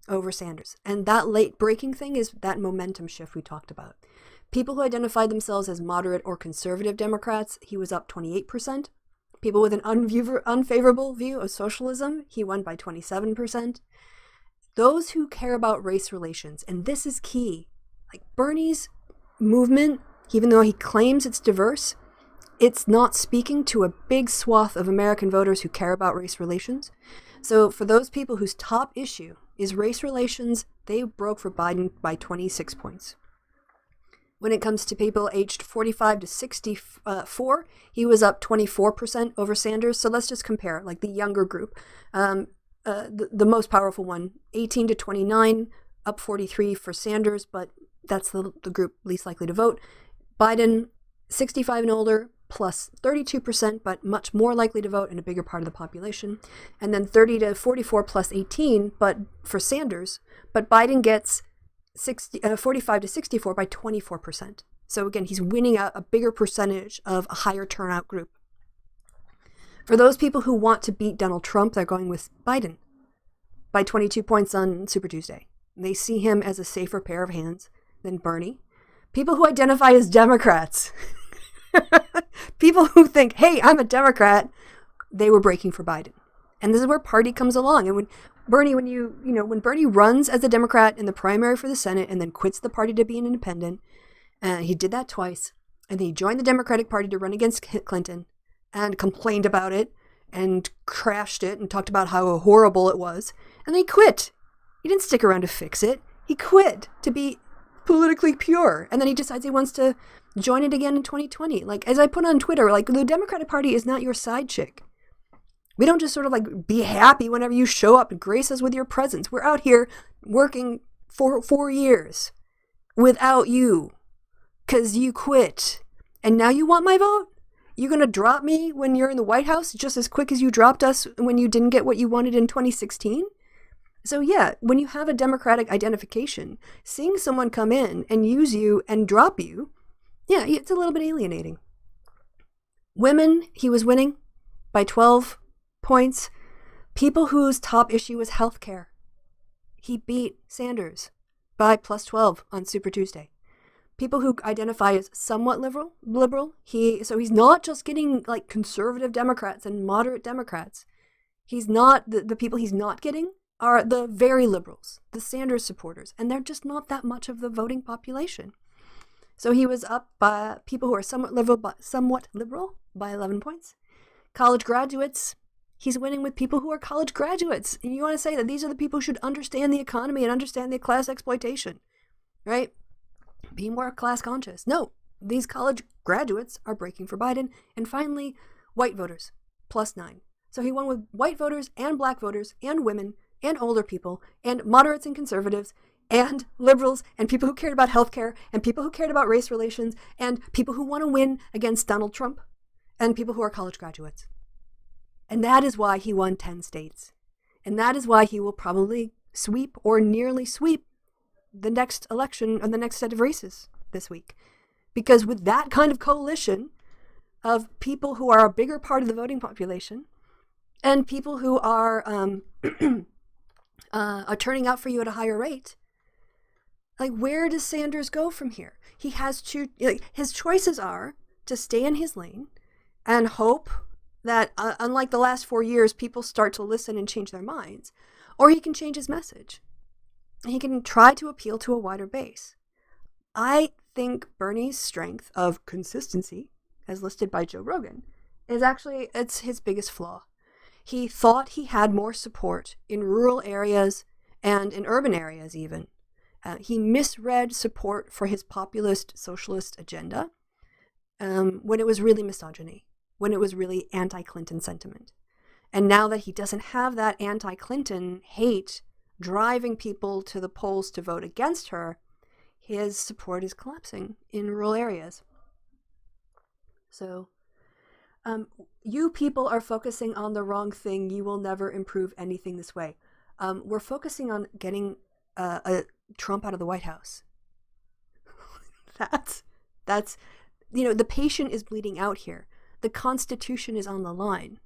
over Sanders. And that late-breaking thing is that momentum shift we talked about. People who identified themselves as moderate or conservative Democrats, he was up 28%. People with an unfavorable view of socialism, he won by 27%. Those who care about race relations, and this is key, like Bernie's movement, even though he claims it's diverse, it's not speaking to a big swath of American voters who care about race relations. So for those people whose top issue is race relations, they broke for Biden by 26 points. When it comes to people aged 45 to 64, he was up 24% over Sanders. So let's just compare, like the younger group. The most powerful one, 18 to 29, up 43 for Sanders, but that's the group least likely to vote. Biden, 65 and older, plus 32%, but much more likely to vote in a bigger part of the population. And then 30 to 44 plus 18, but for Sanders. But Biden gets 45 to 64 by 24%. So again, he's winning out a bigger percentage of a higher turnout group. For those people who want to beat Donald Trump, they're going with Biden by 22 points on Super Tuesday. They see him as a safer pair of hands than Bernie. People who identify as Democrats, people who think, hey, I'm a Democrat, they were breaking for Biden. And this is where party comes along. And when Bernie runs as a Democrat in the primary for the Senate and then quits the party to be an independent, he did that twice. And then he joined the Democratic Party to run against Clinton and complained about it and crashed it and talked about how horrible it was. And then he quit. He didn't stick around to fix it. He quit to be politically pure. And then he decides he wants to join it again in 2020. Like, as I put on Twitter, like, the Democratic Party is not your side chick. We don't just sort of like be happy whenever you show up and grace us with your presence. We're out here working for 4 years without you because you quit. And now you want my vote? You're going to drop me when you're in the White House just as quick as you dropped us when you didn't get what you wanted in 2016? So yeah, when you have a Democratic identification, seeing someone come in and use you and drop you, yeah, it's a little bit alienating. Women, he was winning by 12 points. People whose top issue was healthcare, he beat Sanders by plus 12 on Super Tuesday. People who identify as somewhat liberal, he's not just getting like conservative Democrats and moderate Democrats. He's not, the people he's not getting are the very liberals, the Sanders supporters, and they're just not that much of the voting population. So he was up by people who are somewhat liberal by 11 points. College graduates, he's winning with people who are college graduates. And you want to say that these are the people who should understand the economy and understand the class exploitation, right? Be more class conscious. No, these college graduates are breaking for Biden. And finally, white voters, plus 9. So he won with white voters and black voters and women and older people and moderates and conservatives and liberals and people who cared about healthcare and people who cared about race relations and people who want to win against Donald Trump and people who are college graduates. And that is why he won 10 states. And that is why he will probably sweep or nearly sweep the next election or the next set of races this week. Because with that kind of coalition of people who are a bigger part of the voting population and people who are turning out for you at a higher rate, like, where does Sanders go from here? He has to, his choices are to stay in his lane and hope that, unlike the last 4 years, people start to listen and change their minds, or he can change his message. He can try to appeal to a wider base. I think Bernie's strength of consistency, as listed by Joe Rogan, is actually, it's his biggest flaw. He thought he had more support in rural areas and in urban areas even. He misread support for his populist socialist agenda when it was really misogyny, when it was really anti-Clinton sentiment. And now that he doesn't have that anti-Clinton hate driving people to the polls to vote against her, his support is collapsing in rural areas. So, you people are focusing on the wrong thing. You will never improve anything this way. We're focusing on getting a Trump out of the White House. That's the patient is bleeding out here. The Constitution is on the line.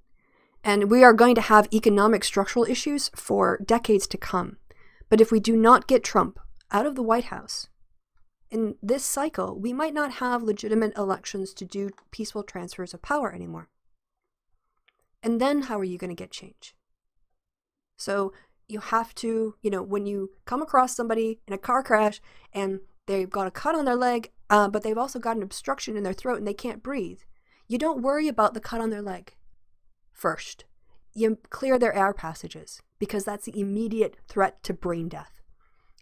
And we are going to have economic structural issues for decades to come. But if we do not get Trump out of the White House in this cycle, we might not have legitimate elections to do peaceful transfers of power anymore. And then how are you going to get change? So you have to, when you come across somebody in a car crash and they've got a cut on their leg, but they've also got an obstruction in their throat and they can't breathe, you don't worry about the cut on their leg first. You clear their air passages because that's the immediate threat to brain death.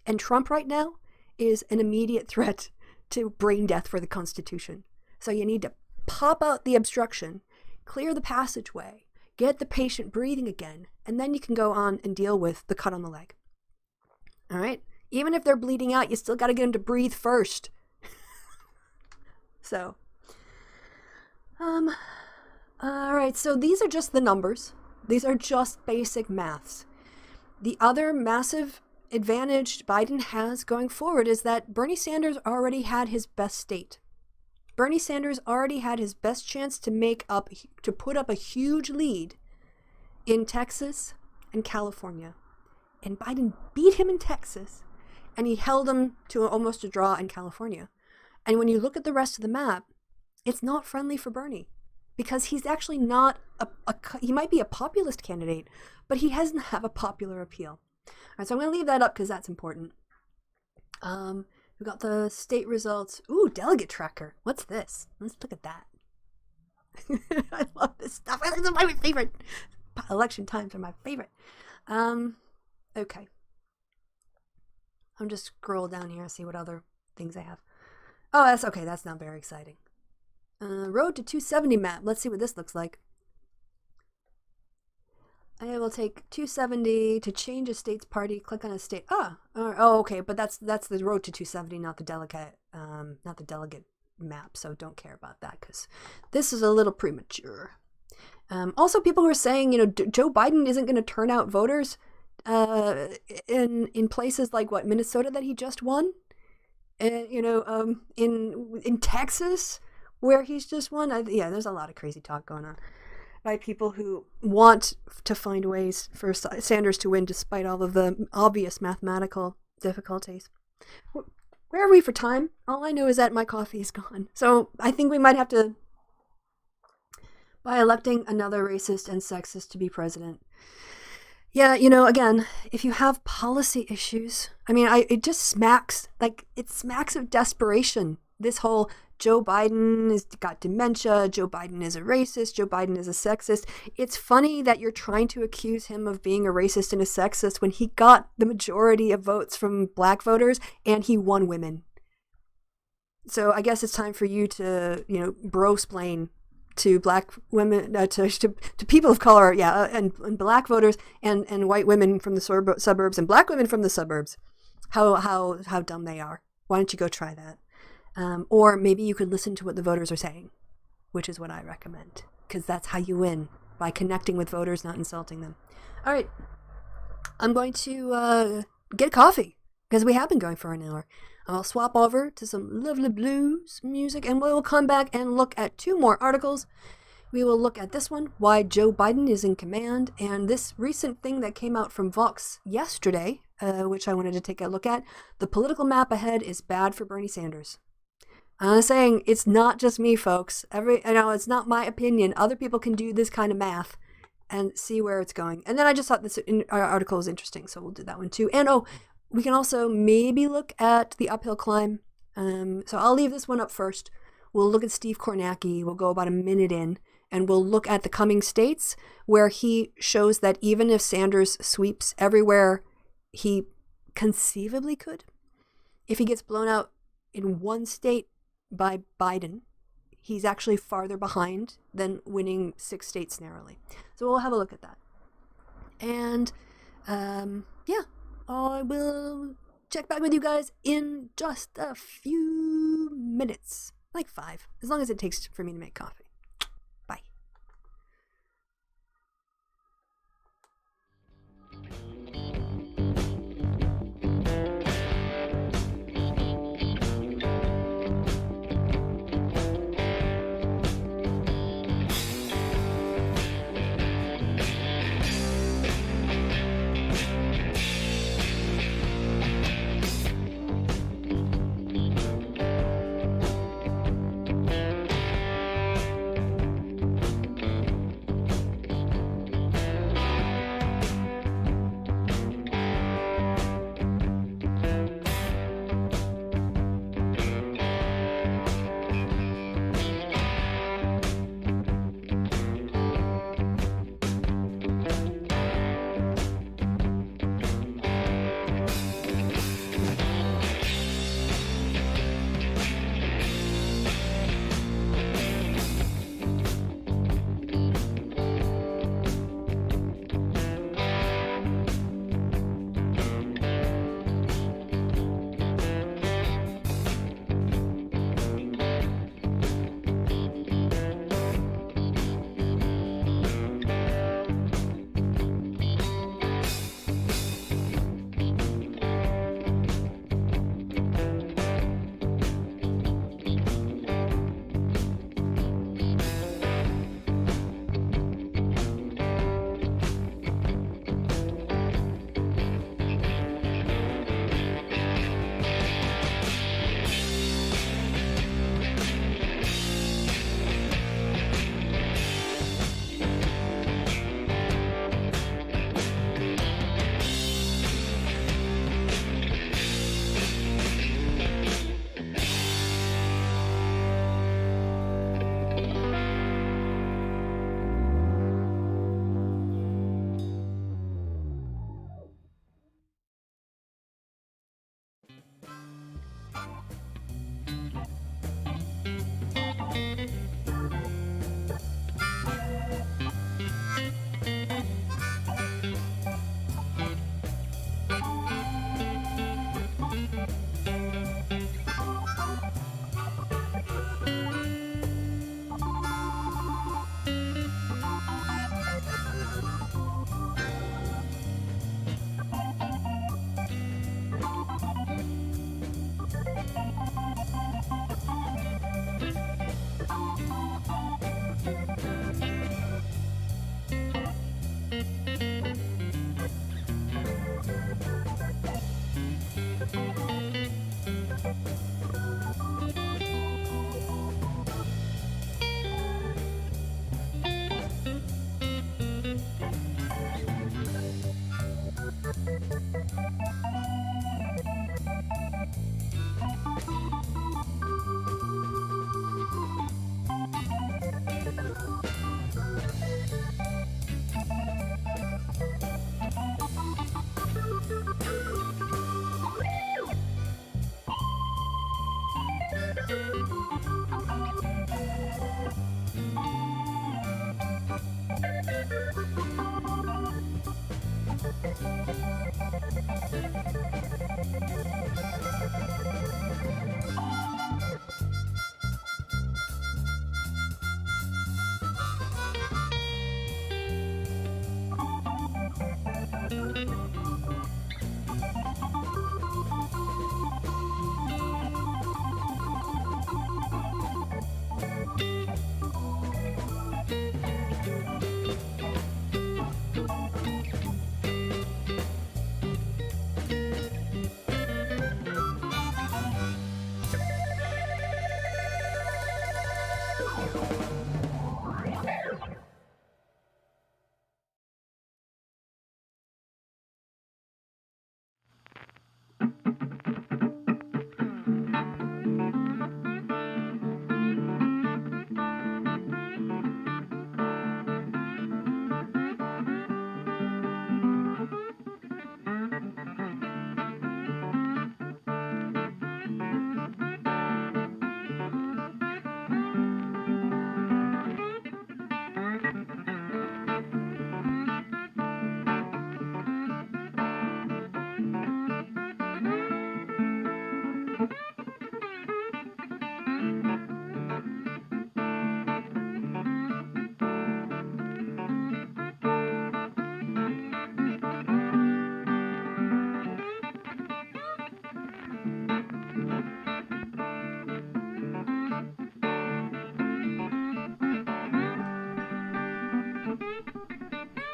And Trump right now is an immediate threat to brain death for the Constitution. So you need to pop out the obstruction, clear the passageway, get the patient breathing again, and then you can go on and deal with the cut on the leg. All right? Even if they're bleeding out, you still got to get them to breathe first. So, all right, so these are just the numbers. These are just basic maths. The other massive advantage Biden has going forward is that Bernie Sanders already had his best state. Bernie Sanders already had his best chance to put up a huge lead in Texas and California. And Biden beat him in Texas, and he held him to almost a draw in California. And when you look at the rest of the map, it's not friendly for Bernie. Because he's actually not he might be a populist candidate, but he doesn't have a popular appeal. All right, so I'm going to leave that up because that's important. We've got the state results. Ooh, delegate tracker. What's this? Let's look at that. I love this stuff. This is my favorite. Election times are my favorite. Okay. I'm just scroll down here and see what other things I have. Oh, that's okay. That's not very exciting. Road to 270 map. Let's see what this looks like. I will take 270 to change a state's party. Click on a state. Okay, but that's the road to 270, not the delegate map. So don't care about that because this is a little premature. Also, people were saying, Joe Biden isn't going to turn out voters in places like Minnesota that he just won, and in Texas, where he's just won. There's a lot of crazy talk going on by people who want to find ways for Sanders to win despite all of the obvious mathematical difficulties. Where are we for time? All I know is that my coffee is gone. So I think we might have to, by electing another racist and sexist to be president. Yeah, again, if you have policy issues, it just smacks of desperation. This whole Joe Biden has got dementia, Joe Biden is a racist, Joe Biden is a sexist. It's funny that you're trying to accuse him of being a racist and a sexist when he got the majority of votes from black voters and he won women. So I guess it's time for you to, bro-splain to black women, to people of color, and black voters and white women from the suburbs and black women from the suburbs, how dumb they are. Why don't you go try that? Or maybe you could listen to what the voters are saying, which is what I recommend, because that's how you win, by connecting with voters, not insulting them. All right, I'm going to get coffee, because we have been going for an hour. I'll swap over to some lovely blues music, and we will come back and look at 2 more articles. We will look at this one, Why Joe Biden is in Command, and this recent thing that came out from Vox yesterday, which I wanted to take a look at. The political map ahead is bad for Bernie Sanders. I'm saying it's not just me, folks. It's not my opinion. Other people can do this kind of math and see where it's going. And then I just thought this article was interesting, so we'll do that one too. And we can also maybe look at the uphill climb. So I'll leave this one up first. We'll look at Steve Kornacki. We'll go about a minute in, And we'll look at the coming states where he shows that even if Sanders sweeps everywhere he conceivably could, if he gets blown out in one state by Biden, he's actually farther behind than winning 6 states narrowly. So we'll have a look at that. And yeah, I will check back with you guys in just a few minutes. Like 5, as long as it takes for me to make coffee. Bye.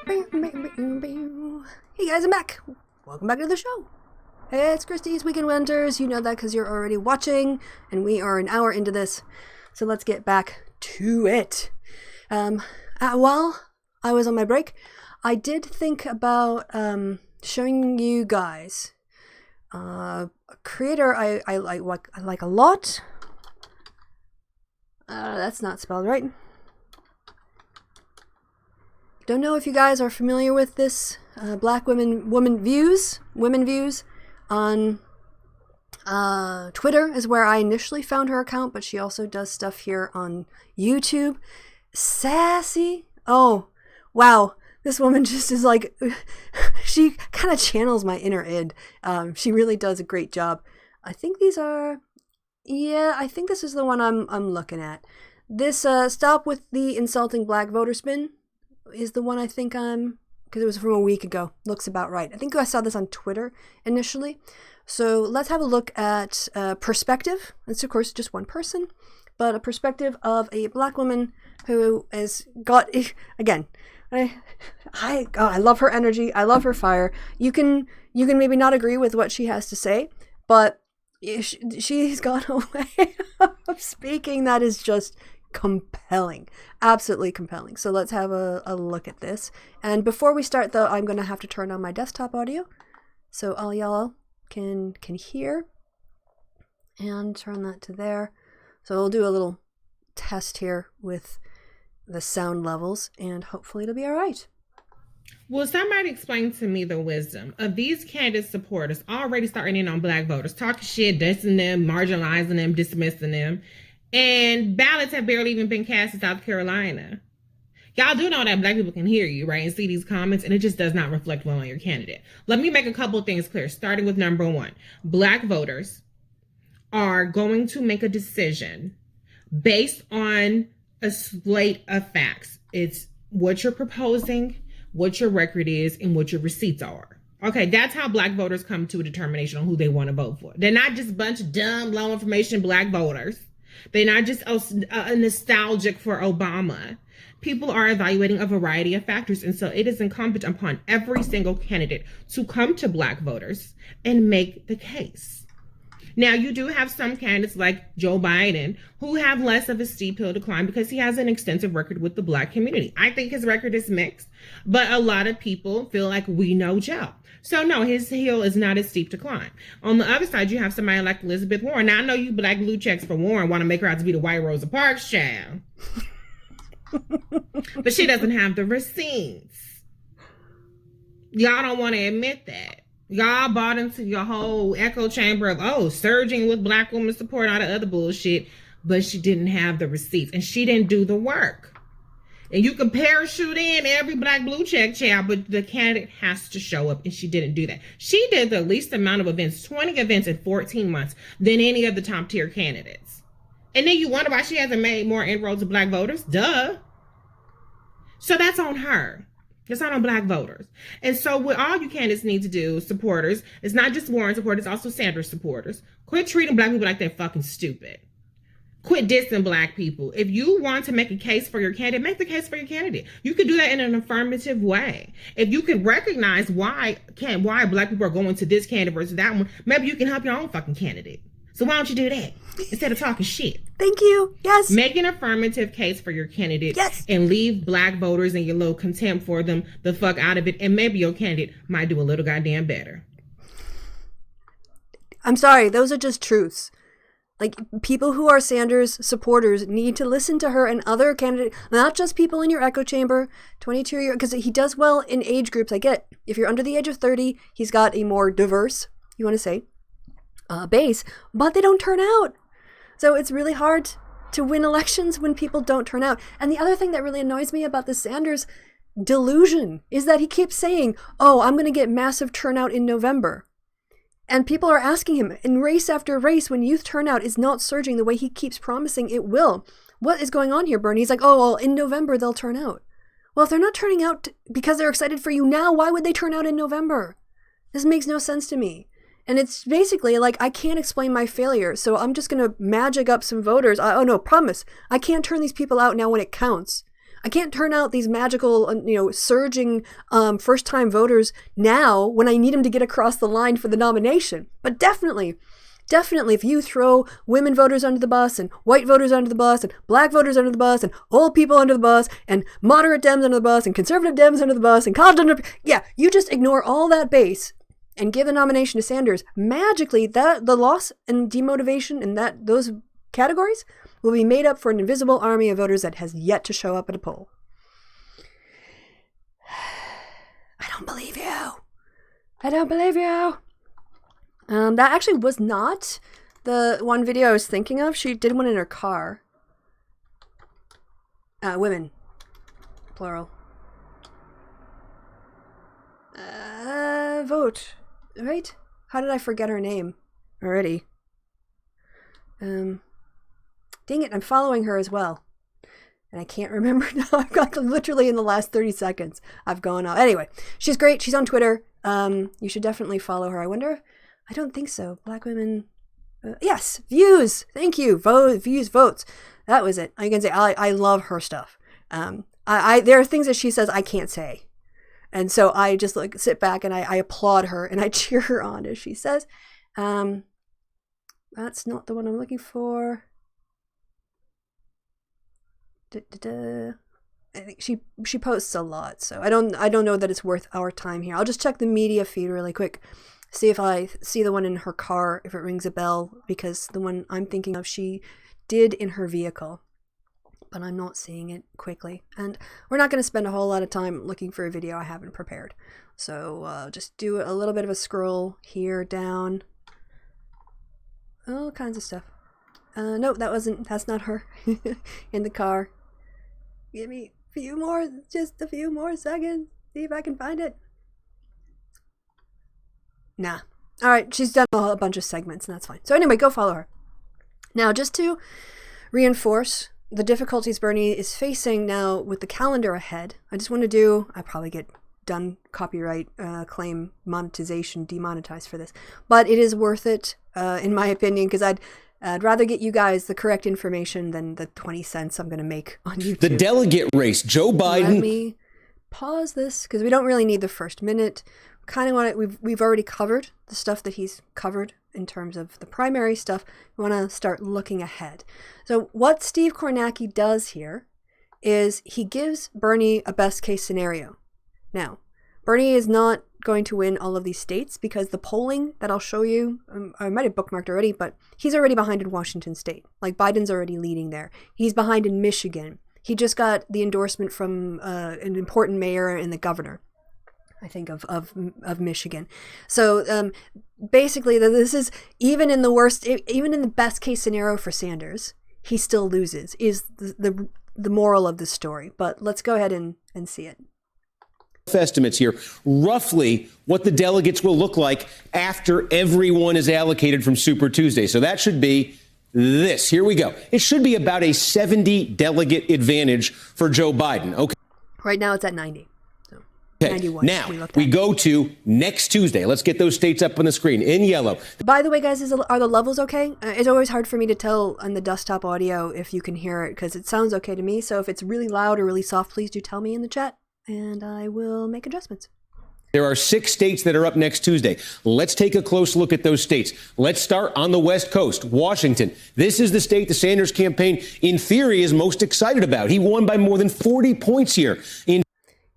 Hey guys, I'm back. Welcome back to the show. Hey, it's Christy's Weekend Winters. You know that because you're already watching, and we are an hour into this. So let's get back to it. While I was on my break, I did think about showing you guys a creator I like a lot. That's not spelled right. Don't know if you guys are familiar with this Black women views on Twitter is where I initially found her account, but she also does stuff here on YouTube. Sassy. Oh, wow. This woman just is like, she kind of channels my inner id. She really does a great job. I think these are, I think this is the one I'm looking at. This Stop with the Insulting Black Voter Spin is the one I think because it was from a week ago. Looks about right. I think I saw this on Twitter initially. So let's have a look at perspective. It's of course just one person, but a perspective of a Black woman who has got, again, I love her energy. I love her fire. You can maybe not agree with what she has to say, but she's got a way of speaking that is just compelling, absolutely compelling. So let's have a look at this. And before we start, though, I'm going to have to turn on my desktop audio so all y'all can hear, and turn that to there. So we'll do a little test here with the sound levels, and hopefully it'll be all right. Will somebody explain to me the wisdom of these candidate supporters already starting in on Black voters, talking shit, dissing them, marginalizing them, dismissing them, and ballots have barely even been cast in South Carolina? Y'all do know that Black people can hear you, right, and see these comments, and it just does not reflect well on your candidate. Let me make a couple things clear, starting with number one. Black voters are going to make a decision based on a slate of facts. It's what you're proposing, what your record is, and what your receipts are. Okay, that's how Black voters come to a determination on who they want to vote for. They're not just a bunch of dumb, low information Black voters. They're not just nostalgic for Obama. People are evaluating a variety of factors, and so it is incumbent upon every single candidate to come to Black voters and make the case. Now, you do have some candidates like Joe Biden who have less of a steep hill to climb because he has an extensive record with the Black community. I think his record is mixed, but a lot of people feel like we know Joe. So no, his hill is not as steep to climb. On the other side, you have somebody like Elizabeth Warren. Now, I know you Black blue checks for Warren want to make her out to be the white Rosa Parks child. But she doesn't have the receipts. Y'all don't want to admit that. Y'all bought into your whole echo chamber of, surging with Black women support, all the other bullshit, but she didn't have the receipts and she didn't do the work. And you can parachute in every Black blue check child, but the candidate has to show up, and she didn't do that. She did the least amount of events, 20 events in 14 months, than any of the top tier candidates. And then you wonder why she hasn't made more inroads with Black voters? Duh. So that's on her. It's not on Black voters. And so what all you candidates need to do, supporters, it's not just Warren supporters, it's also Sanders supporters. Quit treating Black people like they're fucking stupid. Quit dissing Black people. If you want to make a case for your candidate, make the case for your candidate. You could do that in an affirmative way. If you could recognize why Black people are going to this candidate versus that one, maybe you can help your own fucking candidate. So why don't you do that instead of talking shit? Thank you. Yes. Make an affirmative case for your candidate. Yes. And leave Black voters and your little contempt for them the fuck out of it. And maybe your candidate might do a little goddamn better. I'm sorry. Those are just truths. Like, people who are Sanders supporters need to listen to her and other candidates, not just people in your echo chamber, 22 year, because he does well in age groups. I get, if you're under the age of 30, he's got a more diverse, you want to say, base, but they don't turn out. So it's really hard to win elections when people don't turn out. And the other thing that really annoys me about the Sanders delusion is that he keeps saying, I'm going to get massive turnout in November. And people are asking him in race after race when youth turnout is not surging the way he keeps promising it will. What is going on here, Bernie? He's like, in November they'll turn out. Well, if they're not turning out because they're excited for you now, why would they turn out in November? This makes no sense to me. And it's basically like, I can't explain my failure, so I'm just going to magic up some voters. Promise. I can't turn these people out now when it counts. I can't turn out these magical, surging first-time voters now when I need them to get across the line for the nomination. But definitely, if you throw women voters under the bus and white voters under the bus and black voters under the bus and old people under the bus and moderate Dems under the bus and conservative Dems under the bus and college you just ignore all that base and give the nomination to Sanders, magically the loss and demotivation in those categories will be made up for an invisible army of voters that has yet to show up at a poll. I don't believe you. That actually was not the one video I was thinking of. She did one in her car. Women. Plural. Vote. Right? How did I forget her name already? Dang it, I'm following her as well. And I can't remember now. I've got literally in the last 30 seconds I've gone off. Anyway, she's great. She's on Twitter. You should definitely follow her. I wonder. I don't think so. Black women. Yes, views. Thank you. Views, votes. That was it. I can say I love her stuff. There are things that she says I can't say. And so I just sit back and I applaud her and I cheer her on as she says. That's not the one I'm looking for. I think she posts a lot, so I don't know that it's worth our time here. I'll just check the media feed really quick, see if I see the one in her car, if it rings a bell, because the one I'm thinking of she did in her vehicle, but I'm not seeing it quickly. And we're not going to spend a whole lot of time looking for a video I haven't prepared. So just do a little bit of a scroll here, down. All kinds of stuff. No, that's not her in the car. Give me just a few more seconds. See if I can find it. Nah. All right, she's done a bunch of segments, and that's fine. So anyway, go follow her. Now, just to reinforce the difficulties Bernie is facing now with the calendar ahead, I just want to I probably get done copyright claim monetization demonetized for this, but it is worth it, in my opinion, because I'd rather get you guys the correct information than the 20 cents I'm going to make on YouTube. The delegate race, Joe Biden. Let me pause this because we don't really need the first minute. Kind of want it. We've already covered the stuff that he's covered in terms of the primary stuff. We want to start looking ahead. So what Steve Kornacki does here is he gives Bernie a best case scenario. Now, Bernie is not going to win all of these states because the polling that I'll show you, I might have bookmarked already, but he's already behind in Washington state. Like Biden's already leading there. He's behind in Michigan. He just got the endorsement from an important mayor and the governor, I think, of Michigan. So basically, this is even in the best case scenario for Sanders, he still loses, is the moral of the story. But let's go ahead and see it. Estimates here, roughly what the delegates will look like after everyone is allocated from Super Tuesday. So that should be this. Here we go. It should be about a 70 delegate advantage for Joe Biden. Okay. Right now it's at 90. So okay. 91. Now we go to next Tuesday. Let's get those states up on the screen in yellow. By the way, guys, are the levels okay? It's always hard for me to tell on the desktop audio if you can hear it because it sounds okay to me. So if it's really loud or really soft, please do tell me in the chat, and I will make adjustments. There are 6 states that are up next Tuesday. Let's take a close look at those states. Let's start on the West Coast, Washington. This is the state the Sanders campaign, in theory, is most excited about. He won by more than 40 points here. And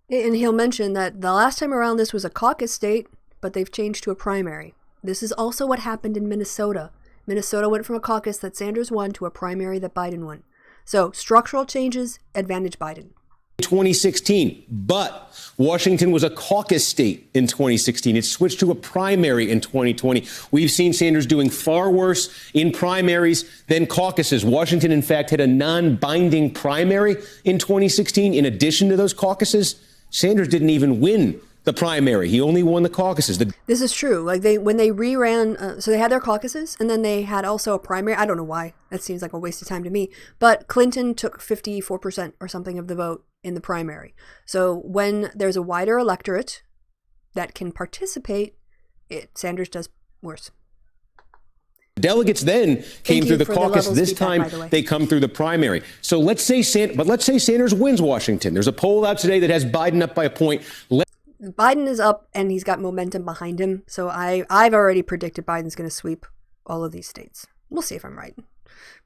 he'll mention that the last time around this was a caucus state, but they've changed to a primary. This is also what happened in Minnesota. Minnesota went from a caucus that Sanders won to a primary that Biden won. So structural changes advantage Biden. 2016, but Washington was a caucus state in 2016. It switched to a primary in 2020. We've seen Sanders doing far worse in primaries than caucuses. Washington, in fact, had a non-binding primary in 2016. In addition to those caucuses, Sanders didn't even win the primary. He only won the caucuses. This is true. Like when they reran, so they had their caucuses and then they had also a primary. I don't know why. That seems like a waste of time to me. But Clinton took 54% or something of the vote in the primary. So when there's a wider electorate that can participate, Sanders does worse. Delegates then came through the caucus. This time they come through the primary. So let's say Sanders wins Washington. There's a poll out today that has Biden up by a point. Biden is up and he's got momentum behind him. So I've already predicted Biden's going to sweep all of these states. We'll see if I'm right.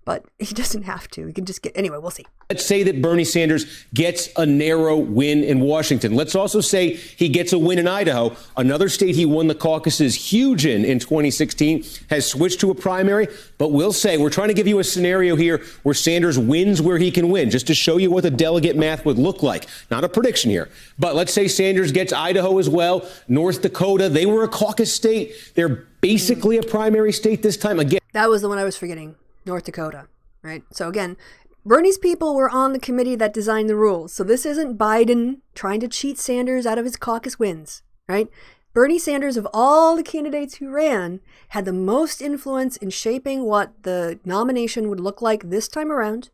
But he doesn't have to. He can just anyway, we'll see. Let's say that Bernie Sanders gets a narrow win in Washington. Let's also say he gets a win in Idaho, another state he won the caucuses huge in 2016, has switched to a primary. But we'll say, we're trying to give you a scenario here where Sanders wins where he can win, just to show you what the delegate math would look like. Not a prediction here. But let's say Sanders gets Idaho as well, North Dakota. They were a caucus state. They're basically a primary state this time. Again, that was the one I was forgetting. North Dakota, right? So again, Bernie's people were on the committee that designed the rules. So this isn't Biden trying to cheat Sanders out of his caucus wins, right? Bernie Sanders, of all the candidates who ran, had the most influence in shaping what the nomination would look like this time around.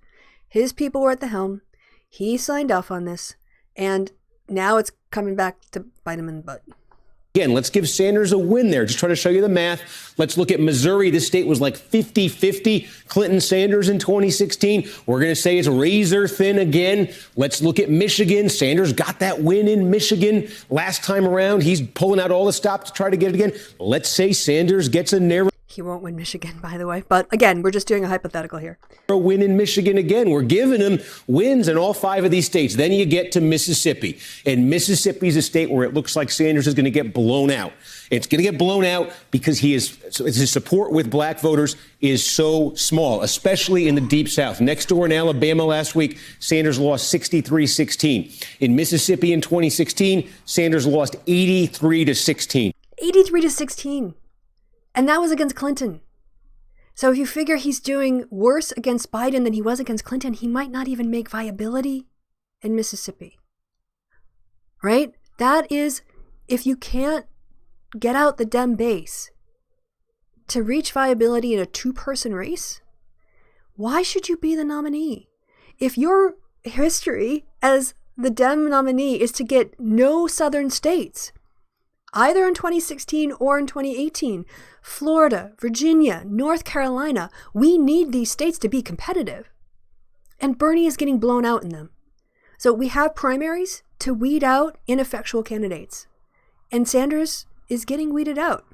His people were at the helm. He signed off on this. And now it's coming back to bite him in the butt. Again, let's give Sanders a win there. Just trying to show you the math. Let's look at Missouri. This state was like 50-50. Clinton-Sanders in 2016. We're going to say it's razor thin again. Let's look at Michigan. Sanders got that win in Michigan last time around. He's pulling out all the stops to try to get it again. Let's say Sanders gets a narrow. He won't win Michigan, by the way. But again, we're just doing a hypothetical here. A win in Michigan again. We're giving him wins in all 5 of these states. Then you get to Mississippi. And Mississippi is a state where it looks like Sanders is going to get blown out. It's going to get blown out because his support with black voters is so small, especially in the Deep South. Next door in Alabama last week, Sanders lost 63-16. In Mississippi in 2016, Sanders lost 83-16. 83-16. And that was against Clinton. So if you figure he's doing worse against Biden than he was against Clinton, he might not even make viability in Mississippi. Right? That is, if you can't get out the Dem base to reach viability in a 2-person race, why should you be the nominee? If your history as the Dem nominee is to get no southern states, either in 2016 or in 2018, Florida, Virginia, North Carolina, we need these states to be competitive. And Bernie is getting blown out in them. So we have primaries to weed out ineffectual candidates. And Sanders is getting weeded out.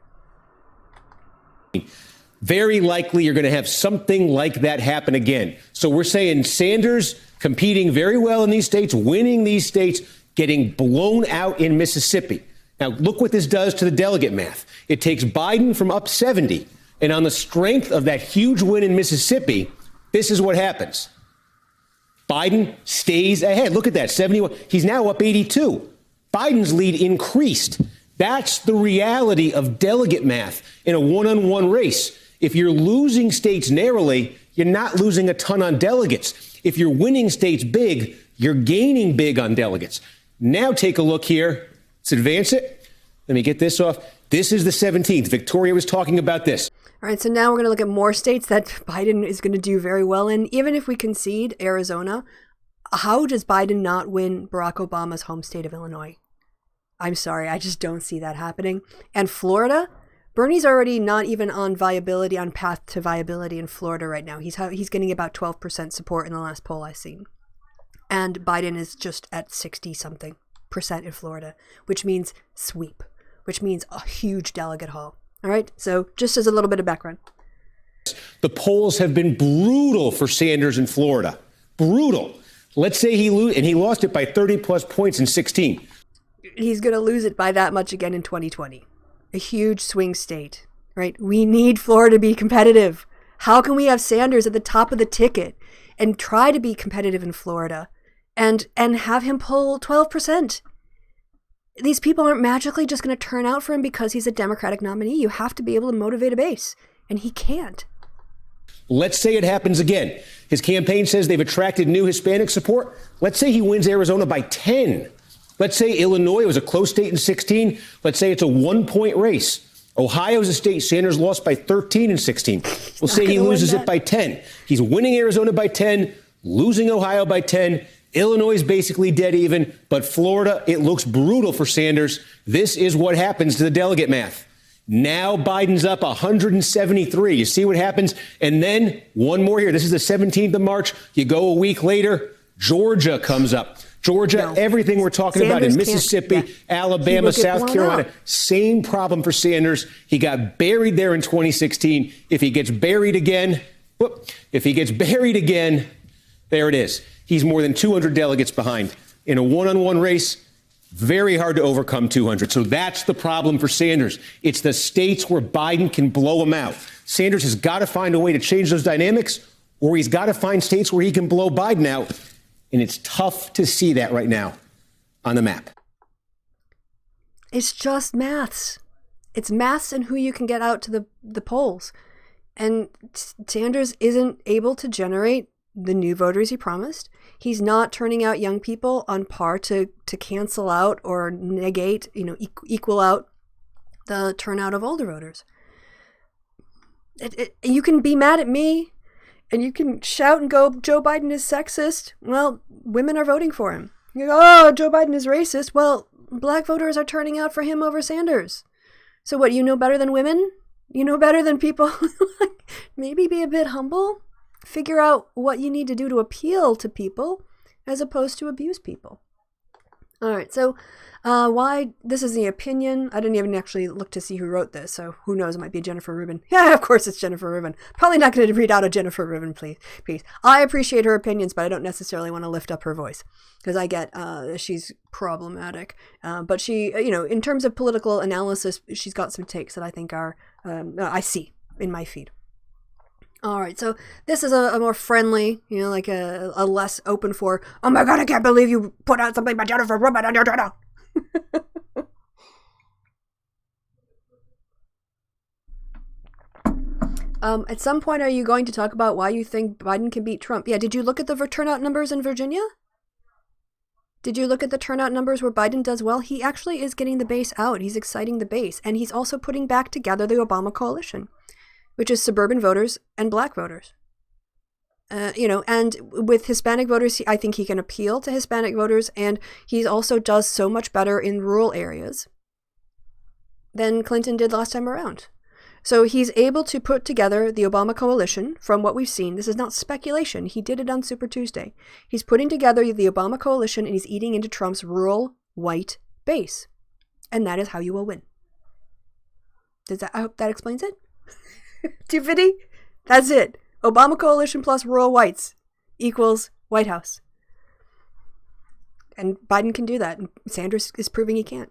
Very likely you're going to have something like that happen again. So we're saying Sanders competing very well in these states, winning these states, getting blown out in Mississippi. Now, look what this does to the delegate math. It takes Biden from up 70. And on the strength of that huge win in Mississippi, this is what happens. Biden stays ahead. Look at that, 71. He's now up 82. Biden's lead increased. That's the reality of delegate math in a one-on-one race. If you're losing states narrowly, you're not losing a ton on delegates. If you're winning states big, you're gaining big on delegates. Now take a look here. Let's advance it. Let me get this off. This is the 17th. Victoria was talking about this. All right, so now we're going to look at more states that Biden is going to do very well in. Even if we concede Arizona, how does Biden not win Barack Obama's home state of Illinois? I'm sorry, I just don't see that happening. And Florida, Bernie's already not even on path to viability in Florida right now. He's getting about 12% support in the last poll I've seen. And Biden is just at 60-something% in Florida, which means sweep, which means a huge delegate haul. All right, so just as a little bit of background. The polls have been brutal for Sanders in Florida. Brutal. Let's say he lost it by 30-plus points in 16. He's going to lose it by that much again in 2020. A huge swing state, right? We need Florida to be competitive. How can we have Sanders at the top of the ticket and try to be competitive in Florida and have him pull 12%? These people aren't magically just going to turn out for him because he's a Democratic nominee. You have to be able to motivate a base, and he can't. Let's say it happens again. His campaign says they've attracted new Hispanic support. Let's say he wins Arizona by 10. Let's say Illinois was a close state in 16. Let's say it's a 1-point race. Ohio is a state Sanders lost by 13 in 16. We'll say he loses it by 10. He's winning Arizona by 10, losing Ohio by 10. Illinois is basically dead even, but Florida, it looks brutal for Sanders. This is what happens to the delegate math. Now Biden's up 173. You see what happens? And then one more here. This is the 17th of March. You go a week later, Georgia comes up. Georgia, everything we're talking about in Mississippi, Alabama, South Carolina, same problem for Sanders. He got buried there in 2016. If he gets buried again, there it is. He's more than 200 delegates behind. In a one-on-one race, very hard to overcome 200. So that's the problem for Sanders. It's the states where Biden can blow him out. Sanders has got to find a way to change those dynamics, or he's got to find states where he can blow Biden out. And it's tough to see that right now on the map. It's just maths. It's maths and who you can get out to the polls. And Sanders isn't able to generate the new voters he promised. He's not turning out young people on par to cancel out or negate, equal out the turnout of older voters. You can be mad at me and you can shout and go, Joe Biden is sexist. Well, women are voting for him. You go, oh, Joe Biden is racist. Well, black voters are turning out for him over Sanders. So what, you know better than women? You know better than people? Maybe be a bit humble. Figure out what you need to do to appeal to people as opposed to abuse people. All right, so why this is the opinion. I didn't even actually look to see who wrote this, so who knows, it might be Jennifer Rubin. Yeah, of course it's Jennifer Rubin. Probably not going to read out a Jennifer Rubin piece. I appreciate her opinions, but I don't necessarily want to lift up her voice because I get she's problematic. But she, in terms of political analysis, she's got some takes that I think are, I see in my feed. All right, so this is a more friendly, like a less open for, oh my God, I can't believe you put out something by Jennifer Rubin on your Twitter. At some point, are you going to talk about why you think Biden can beat Trump? Yeah, did you look at the turnout numbers in Virginia? Did you look at the turnout numbers where Biden does well? He actually is getting the base out. He's exciting the base. And he's also putting back together the Obama coalition, which is suburban voters and black voters. And with Hispanic voters, I think he can appeal to Hispanic voters, and he also does so much better in rural areas than Clinton did last time around. So he's able to put together the Obama coalition from what we've seen. This is not speculation. He did it on Super Tuesday. He's putting together the Obama coalition, and he's eating into Trump's rural white base. And that is how you will win. I hope that explains it. 250? That's it. Obama coalition plus rural whites equals White House. And Biden can do that. And Sanders is proving he can't.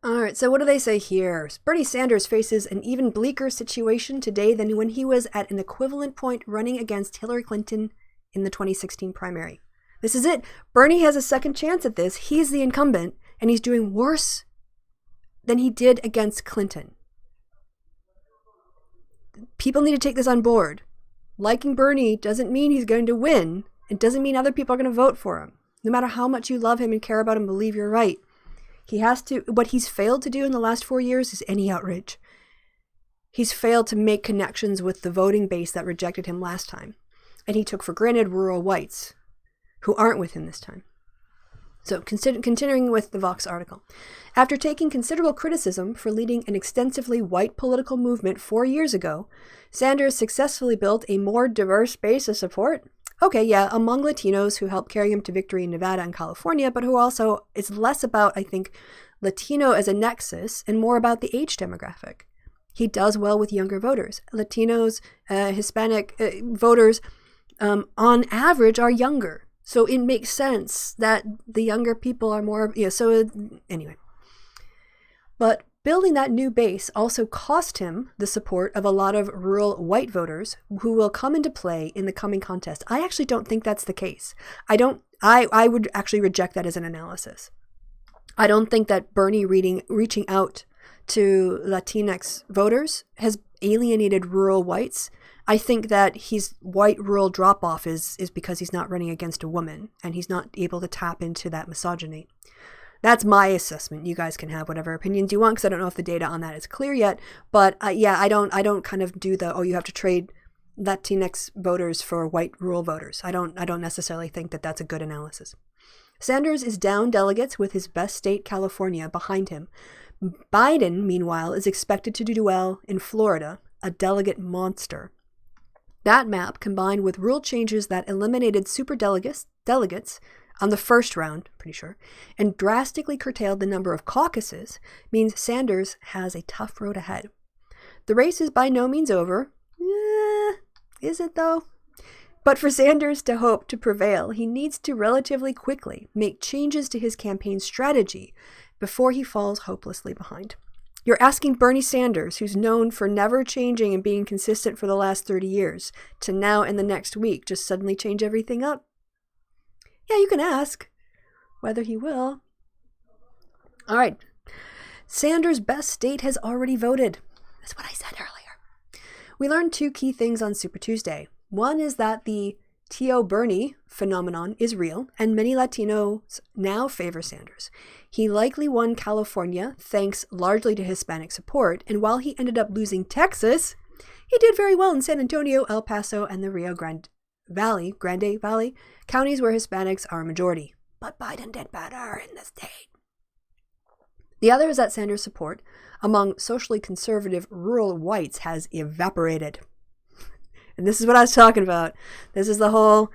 All right, so what do they say here? Bernie Sanders faces an even bleaker situation today than when he was at an equivalent point running against Hillary Clinton in the 2016 primary. This is it. Bernie has a second chance at this. He's the incumbent, and he's doing worse than he did against Clinton. People need to take this on board. Liking Bernie doesn't mean he's going to win. It doesn't mean other people are going to vote for him. No matter how much you love him and care about him, believe you're right. What he's failed to do in the last 4 years is any outrage. He's failed to make connections with the voting base that rejected him last time. And he took for granted rural whites who aren't with him this time. So continuing with the Vox article. After taking considerable criticism for leading an extensively white political movement 4 years ago, Sanders successfully built a more diverse base of support. Okay, yeah, among Latinos who helped carry him to victory in Nevada and California, but who also is less about, I think, Latino as a nexus and more about the age demographic. He does well with younger voters. Latinos, Hispanic voters, on average, are younger. So it makes sense that the younger people are more, anyway. But building that new base also cost him the support of a lot of rural white voters who will come into play in the coming contest. I actually don't think that's the case. I would actually reject that as an analysis. I don't think that Bernie reaching out to Latinx voters has alienated rural whites. I think that his white rural drop-off is because he's not running against a woman and he's not able to tap into that misogyny. That's my assessment. You guys can have whatever opinions you want because I don't know if the data on that is clear yet. But I don't kind of do you have to trade Latinx voters for white rural voters. I don't necessarily think that that's a good analysis. Sanders is down delegates with his best state, California, behind him, Biden, meanwhile, is expected to do well in Florida, a delegate monster. That map, combined with rule changes that eliminated superdelegates on the first round, pretty sure, and drastically curtailed the number of caucuses, means Sanders has a tough road ahead. The race is by no means over. Is it though? But for Sanders to hope to prevail, he needs to relatively quickly make changes to his campaign strategy before he falls hopelessly behind. You're asking Bernie Sanders, who's known for never changing and being consistent for the last 30 years, to now in the next week just suddenly change everything up? Yeah, you can ask whether he will. All right. Sanders' best state has already voted. That's what I said earlier. We learned 2 key things on Super Tuesday. One is that the Tio Bernie phenomenon is real, and many Latinos now favor Sanders. He likely won California thanks largely to Hispanic support, and while he ended up losing Texas, he did very well in San Antonio, El Paso, and the Rio Grande Valley, counties where Hispanics are a majority. But Biden did better in the state. The other is that Sanders' support among socially conservative rural whites has evaporated. And this is what I was talking about. This is the whole,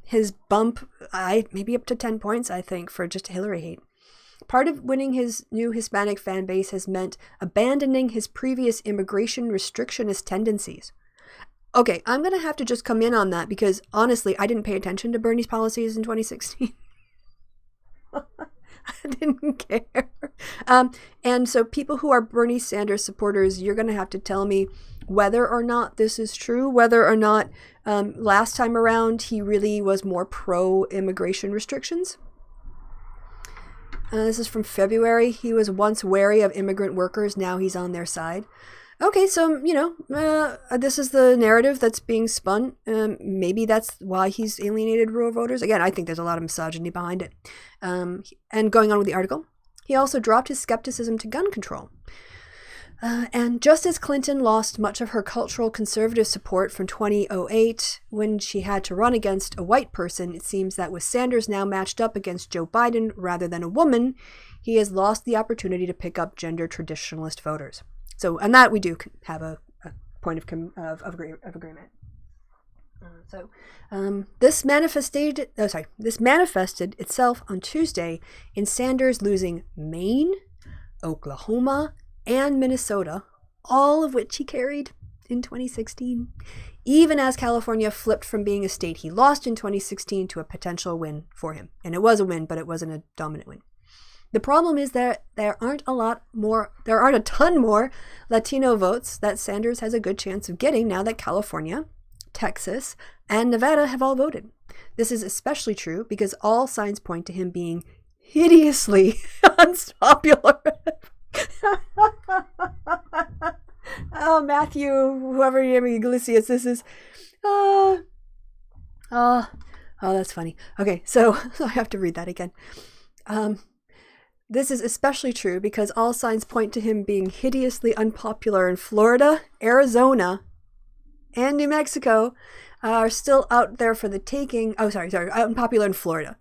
his bump, maybe up to 10 points, I think, for just Hillary hate. Part of winning his new Hispanic fan base has meant abandoning his previous immigration restrictionist tendencies. Okay, I'm going to have to just come in on that because, honestly, I didn't pay attention to Bernie's policies in 2016. I didn't care. And so people who are Bernie Sanders supporters, you're going to have to tell me whether or not this is true, whether or not last time around he really was more pro-immigration restrictions. This is from February. He was once wary of immigrant workers. Now he's on their side. Okay, so, this is the narrative that's being spun. Maybe that's why he's alienated rural voters. Again, I think there's a lot of misogyny behind it. And going on with the article, he also dropped his skepticism to gun control. And just as Clinton lost much of her cultural conservative support from 2008 when she had to run against a white person, it seems that with Sanders now matched up against Joe Biden rather than a woman, he has lost the opportunity to pick up gender traditionalist voters. So, and that we do have a point of agreement. This manifested itself on Tuesday in Sanders losing Maine, Oklahoma, and Minnesota, all of which he carried in 2016, even as California flipped from being a state he lost in 2016 to a potential win for him. And it was a win, but it wasn't a dominant win. The problem is that there aren't a ton more Latino votes that Sanders has a good chance of getting now that California, Texas, and Nevada have all voted. This is especially true because all signs point to him being hideously unpopular. Oh, Matthew, whoever you name, Iglesias, this is, oh, that's funny. Okay, so I have to read that again. This is especially true because all signs point to him being hideously unpopular in Florida, Arizona, and New Mexico are still out there for the taking. Oh, sorry, unpopular in Florida.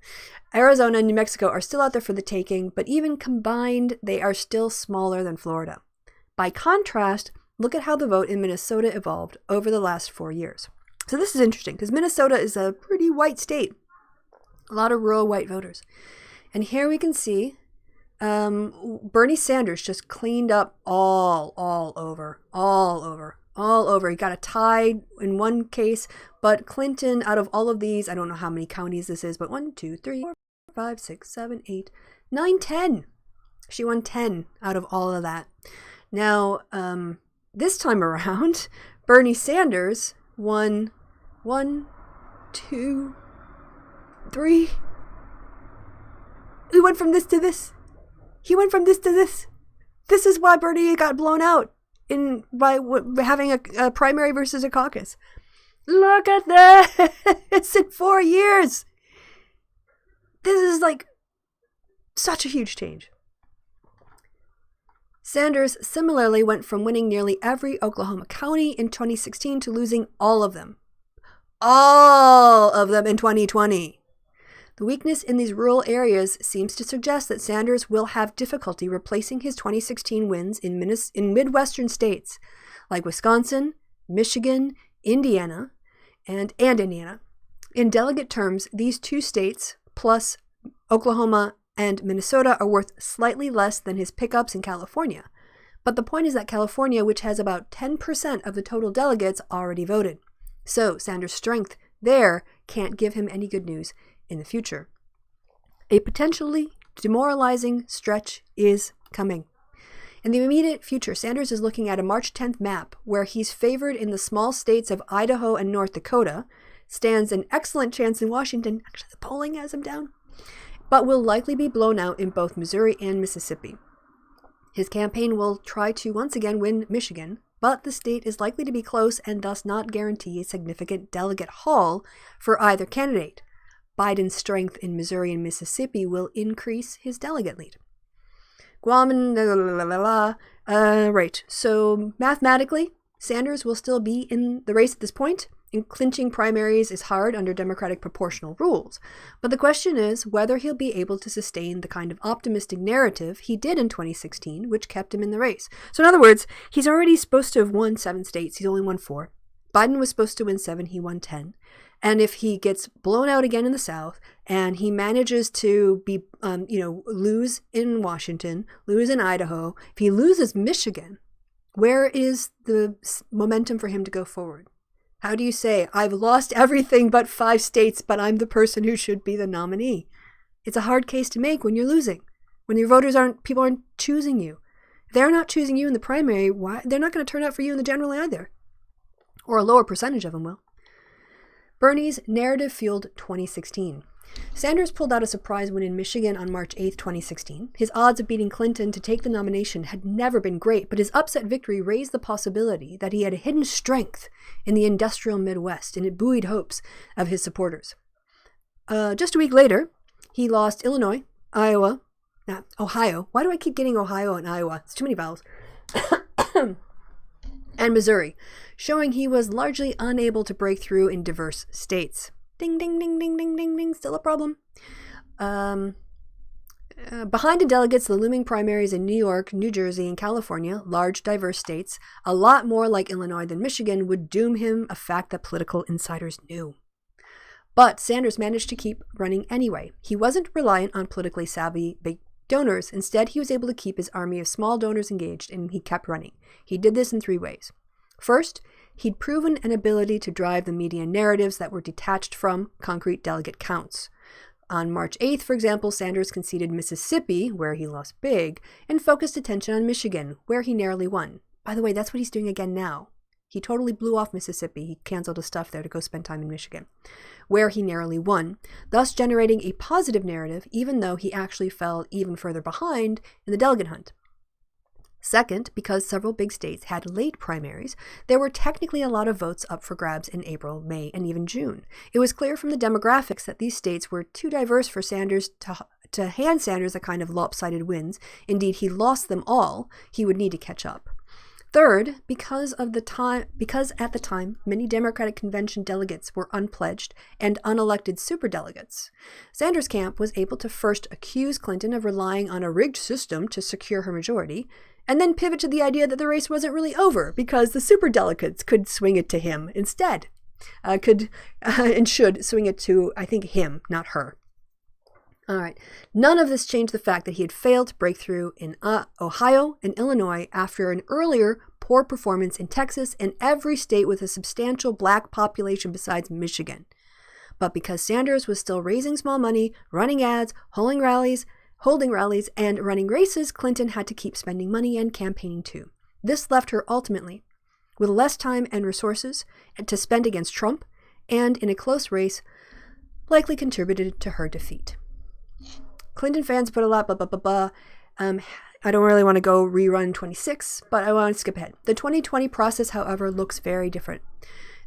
Arizona and New Mexico are still out there for the taking, but even combined, they are still smaller than Florida. By contrast, look at how the vote in Minnesota evolved over the last 4 years. So this is interesting because Minnesota is a pretty white state. A lot of rural white voters. And here we can see Bernie Sanders just cleaned up all over. He got a tie in one case, but Clinton, out of all of these, I don't know how many counties this is, but 1, 2, 3, 4, 5, 6, 7, 8, 9, 10. She won 10 out of all of that. Now, this time around, Bernie Sanders won 1, 2, 3. We went from this to this. He went from this to this. This is why Bernie got blown out by having a primary versus a caucus. Look at this in 4 years. This is like such a huge change. Sanders similarly went from winning nearly every Oklahoma county in 2016 to losing all of them. All of them in 2020. The weakness in these rural areas seems to suggest that Sanders will have difficulty replacing his 2016 wins in Midwestern states like Wisconsin, Michigan, Indiana, and Indiana. In delegate terms, these two states, plus Oklahoma and Minnesota, are worth slightly less than his pickups in California. But the point is that California, which has about 10% of the total delegates, already voted. So Sanders' strength there can't give him any good news in the future. A potentially demoralizing stretch is coming. In the immediate future, Sanders is looking at a March 10th map where he's favored in the small states of Idaho and North Dakota, stands an excellent chance in Washington, actually the polling has him down, but will likely be blown out in both Missouri and Mississippi. His campaign will try to once again win Michigan, but the state is likely to be close and thus not guarantee a significant delegate haul for either candidate. Biden's strength in Missouri and Mississippi will increase his delegate lead. Guam and right. So mathematically, Sanders will still be in the race at this point, and clinching primaries is hard under Democratic proportional rules. But the question is whether he'll be able to sustain the kind of optimistic narrative he did in 2016, which kept him in the race. So in other words, he's already supposed to have won 7 states. He's only won 4. Biden was supposed to win 7. He won 10. And if he gets blown out again in the South and he manages to be, lose in Washington, lose in Idaho, if he loses Michigan, where is the momentum for him to go forward? How do you say, I've lost everything but 5 states, but I'm the person who should be the nominee? It's a hard case to make when you're losing, when your people aren't choosing you. If they're not choosing you in the primary, they're not going to turn out for you in the general either. Or a lower percentage of them will. Bernie's narrative-fueled 2016. Sanders pulled out a surprise win in Michigan on March 8, 2016. His odds of beating Clinton to take the nomination had never been great, but his upset victory raised the possibility that he had a hidden strength in the industrial Midwest, and it buoyed hopes of his supporters. Just a week later, he lost Illinois, Ohio. Why do I keep getting Ohio and Iowa? It's too many vowels. And Missouri, showing he was largely unable to break through in diverse states. Ding, ding, ding, ding, ding, ding, ding, still a problem. Behind the delegates, the looming primaries in New York, New Jersey, and California, large, diverse states, a lot more like Illinois than Michigan, would doom him, a fact that political insiders knew. But Sanders managed to keep running anyway. He wasn't reliant on politically savvy big donors. Instead, he was able to keep his army of small donors engaged, and he kept running. He did this in 3 ways. First, he'd proven an ability to drive the media narratives that were detached from concrete delegate counts. On March 8th, for example, Sanders conceded Mississippi, where he lost big, and focused attention on Michigan, where he narrowly won. By the way, that's what he's doing again now. He totally blew off Mississippi. He canceled his stuff there to go spend time in Michigan, where he narrowly won, thus generating a positive narrative, even though he actually fell even further behind in the delegate hunt. Second, because several big states had late primaries, there were technically a lot of votes up for grabs in April, May, and even June. It was clear from the demographics that these states were too diverse for Sanders to hand Sanders a kind of lopsided wins. Indeed, he lost them all. He would need to catch up. Third, because at the time many Democratic convention delegates were unpledged and unelected superdelegates, Sanders' camp was able to first accuse Clinton of relying on a rigged system to secure her majority, and then pivot to the idea that the race wasn't really over because the superdelegates could swing it to him instead. And should swing it to, I think, him, not her. All right. None of this changed the fact that he had failed to break through in Ohio and Illinois after an earlier poor performance in Texas and every state with a substantial black population besides Michigan. But because Sanders was still raising small money, running ads, holding rallies, and running races, Clinton had to keep spending money and campaigning too. This left her ultimately with less time and resources to spend against Trump, and in a close race, likely contributed to her defeat. Clinton fans put a lot, I don't really want to go rerun 26, but I want to skip ahead. The 2020 process, however, looks very different.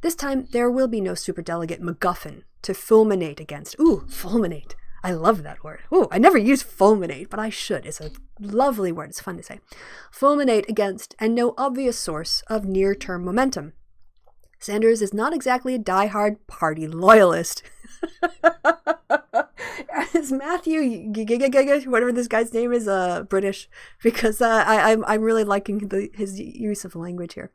This time, there will be no superdelegate MacGuffin to fulminate against. Ooh, fulminate. I love that word. Ooh, I never use fulminate, but I should. It's a lovely word. It's fun to say. Fulminate against, and no obvious source of near-term momentum. Sanders is not exactly a die-hard party loyalist. is Matthew, whatever this guy's name is, British? Because I'm really liking his use of language here.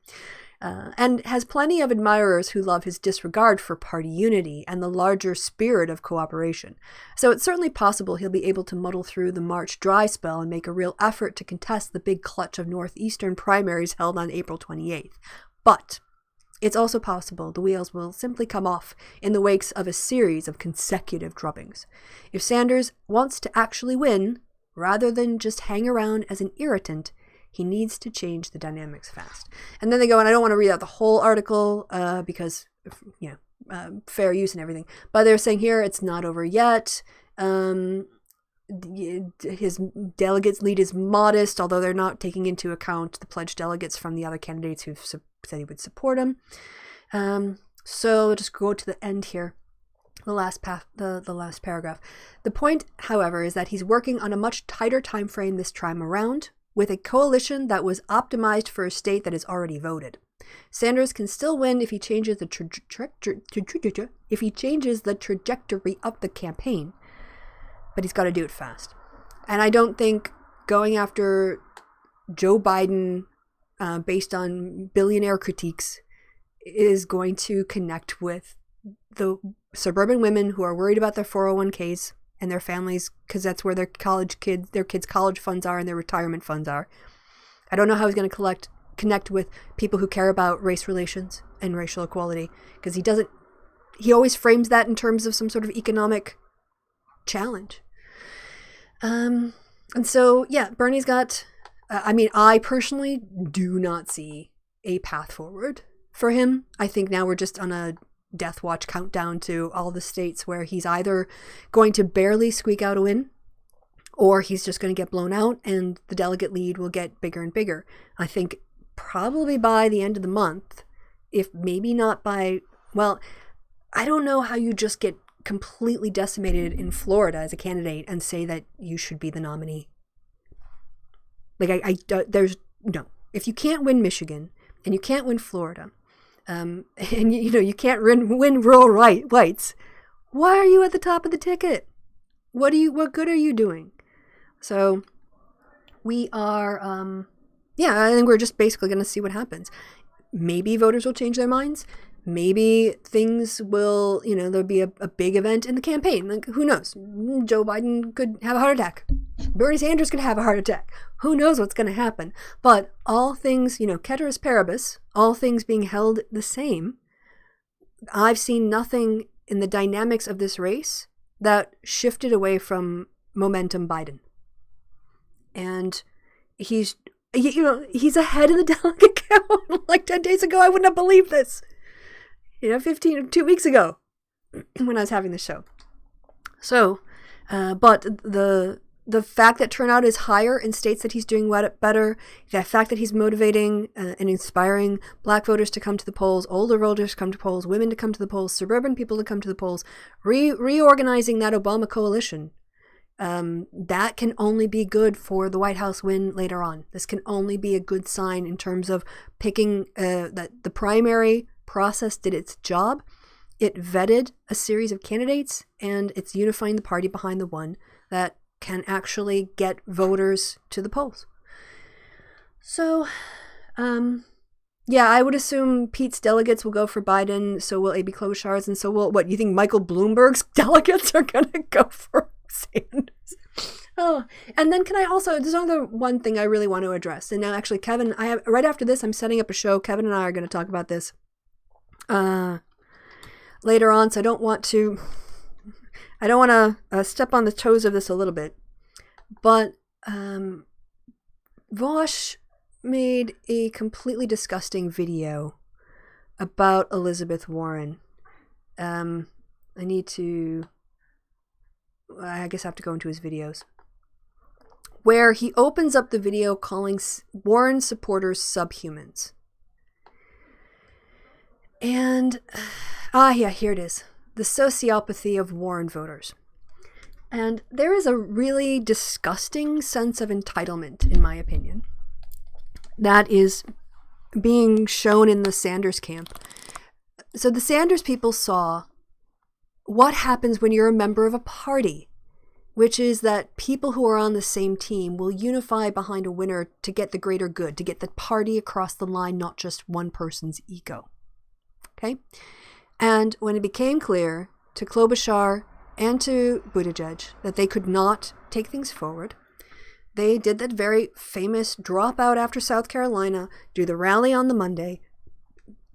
And has plenty of admirers who love his disregard for party unity and the larger spirit of cooperation. So it's certainly possible he'll be able to muddle through the March dry spell and make a real effort to contest the big clutch of Northeastern primaries held on April 28th. But it's also possible the wheels will simply come off in the wakes of a series of consecutive drubbings. If Sanders wants to actually win, rather than just hang around as an irritant, he needs to change the dynamics fast. And then they go, and I don't want to read out the whole article because, fair use and everything. But they're saying here it's not over yet. His delegates lead is modest, although they're not taking into account the pledged delegates from the other candidates who've said he would support him. So just go to the end here. The last paragraph. The point, however, is that he's working on a much tighter time frame this time around, with a coalition that was optimized for a state that is already voted. Sanders can still win if he changes the trajectory of the campaign, but he's got to do it fast. And I don't think going after Joe Biden based on billionaire critiques is going to connect with the suburban women who are worried about their 401ks and their families, because that's where their kids' college funds are and their retirement funds are. I don't know how he's going to connect with people who care about race relations and racial equality, because he always frames that in terms of some sort of economic challenge. And so, yeah, Bernie's got, I personally do not see a path forward for him. I think now we're just on a death watch countdown to all the states where he's either going to barely squeak out a win, or he's just going to get blown out and the delegate lead will get bigger and bigger. I think probably by the end of the month, if maybe not by, well, I don't know how you just get completely decimated in Florida as a candidate and say that you should be the nominee. Like, there's no. If you can't win Michigan and you can't win Florida, and you can't win rural whites, why are you at the top of the ticket? What good are you doing? So we are, I think we're just basically going to see what happens. Maybe voters will change their minds. Maybe things will, there'll be a big event in the campaign. Like, who knows? Joe Biden could have a heart attack. Bernie Sanders could have a heart attack. Who knows what's going to happen? But all things, ceteris paribus, all things being held the same, I've seen nothing in the dynamics of this race that shifted away from momentum Biden. And he's ahead of the delegate count. Like 10 days ago, I wouldn't have believed this. 2 weeks ago when I was having the show. So, but the fact that turnout is higher in states that he's doing better, the fact that he's motivating and inspiring Black voters to come to the polls, older voters to come to polls, women to come to the polls, suburban people to come to the polls, reorganizing that Obama coalition, that can only be good for the White House win later on. This can only be a good sign in terms of picking that the primary process did its job. It vetted a series of candidates, and it's unifying the party behind the one that can actually get voters to the polls. So, I would assume Pete's delegates will go for Biden, so will A.B. Klobuchar's, and so will, what, you think Michael Bloomberg's delegates are going to go for Sanders? Oh, and then there's another one thing I really want to address. And now, actually, Kevin, right after this, I'm setting up a show. Kevin and I are going to talk about this later on, so I don't want to step on the toes of this a little bit, but Vosh made a completely disgusting video about Elizabeth Warren. I guess I have to go into his videos, where he opens up the video calling Warren supporters subhumans. And, here it is. The sociopathy of Warren voters. And there is a really disgusting sense of entitlement, in my opinion, that is being shown in the Sanders camp. So the Sanders people saw what happens when you're a member of a party which is that people who are on the same team will unify behind a winner to get the greater good, to get the party across the line, not just one person's ego. Okay? And when it became clear to Klobuchar and to Buttigieg that they could not take things forward, they did that very famous drop out after South Carolina, do the rally on the Monday.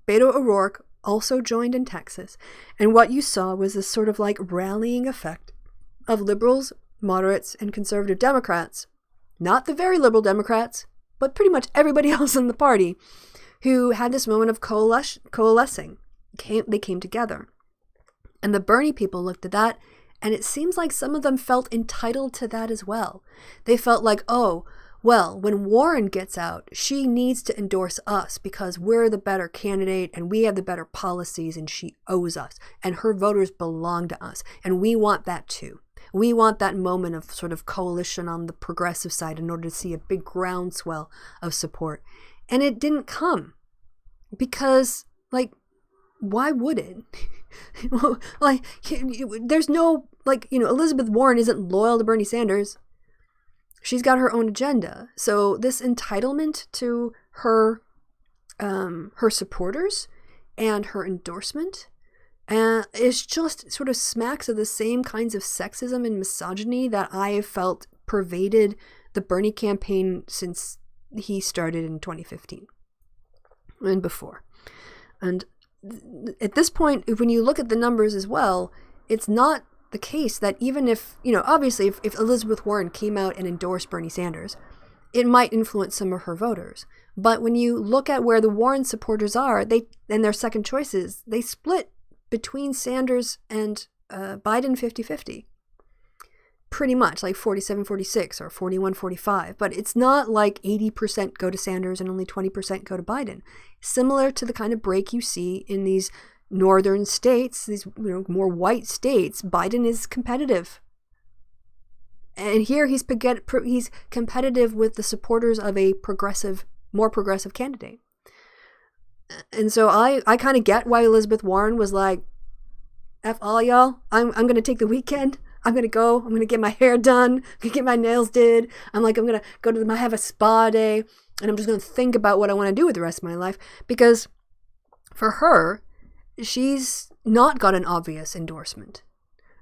Beto O'Rourke also joined in Texas. And what you saw was this sort of like rallying effect of liberals, moderates, and conservative Democrats, not the very liberal Democrats, but pretty much everybody else in the party, who had this moment of coalescing. They came together. And the Bernie people looked at that, and it seems like some of them felt entitled to that as well. They felt like, oh, well, when Warren gets out, she needs to endorse us because we're the better candidate and we have the better policies and she owes us and her voters belong to us. And we want that too. We want that moment of sort of coalition on the progressive side in order to see a big groundswell of support. And it didn't come because, like, why would it? Like, there's no, like, you know, Elizabeth Warren isn't loyal to Bernie Sanders. She's got her own agenda. So this entitlement to her supporters and her endorsement is just sort of smacks of the same kinds of sexism and misogyny that I have felt pervaded the Bernie campaign since he started in 2015 and before. And at this point, when you look at the numbers as well, it's not the case that even if, you know, obviously if Elizabeth Warren came out and endorsed Bernie Sanders, it might influence some of her voters. But when you look at where the Warren supporters are, and their second choices, they split between Sanders and Biden 50-50. Pretty much, like 47-46 or 41-45. But it's not like 80% go to Sanders and only 20% go to Biden. Similar to the kind of break you see in these northern states, these, you know, more white states. Biden is competitive. And here he's competitive with the supporters of a more progressive candidate. And so I kind of get why Elizabeth Warren was like, F all y'all, I'm going to take the weekend. I'm going to get my hair done. I'm going to get my nails did. I'm going to go to have a spa day. And I'm just going to think about what I want to do with the rest of my life. Because for her, she's not got an obvious endorsement,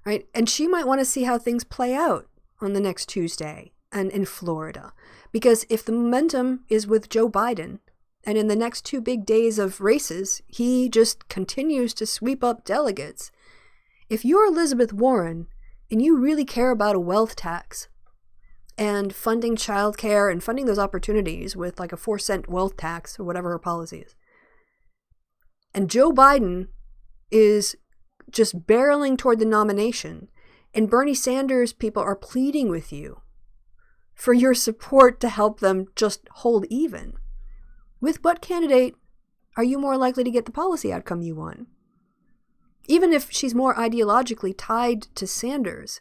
right? And she might want to see how things play out on the next Tuesday and in Florida. Because if the momentum is with Joe Biden, and in the next 2 big days of races, he just continues to sweep up delegates. If you're Elizabeth Warren and you really care about a wealth tax and funding childcare and funding those opportunities with like a 4-cent wealth tax or whatever her policy is, and Joe Biden is just barreling toward the nomination, and Bernie Sanders people are pleading with you for your support to help them just hold even, with what candidate are you more likely to get the policy outcome you want? Even if she's more ideologically tied to Sanders,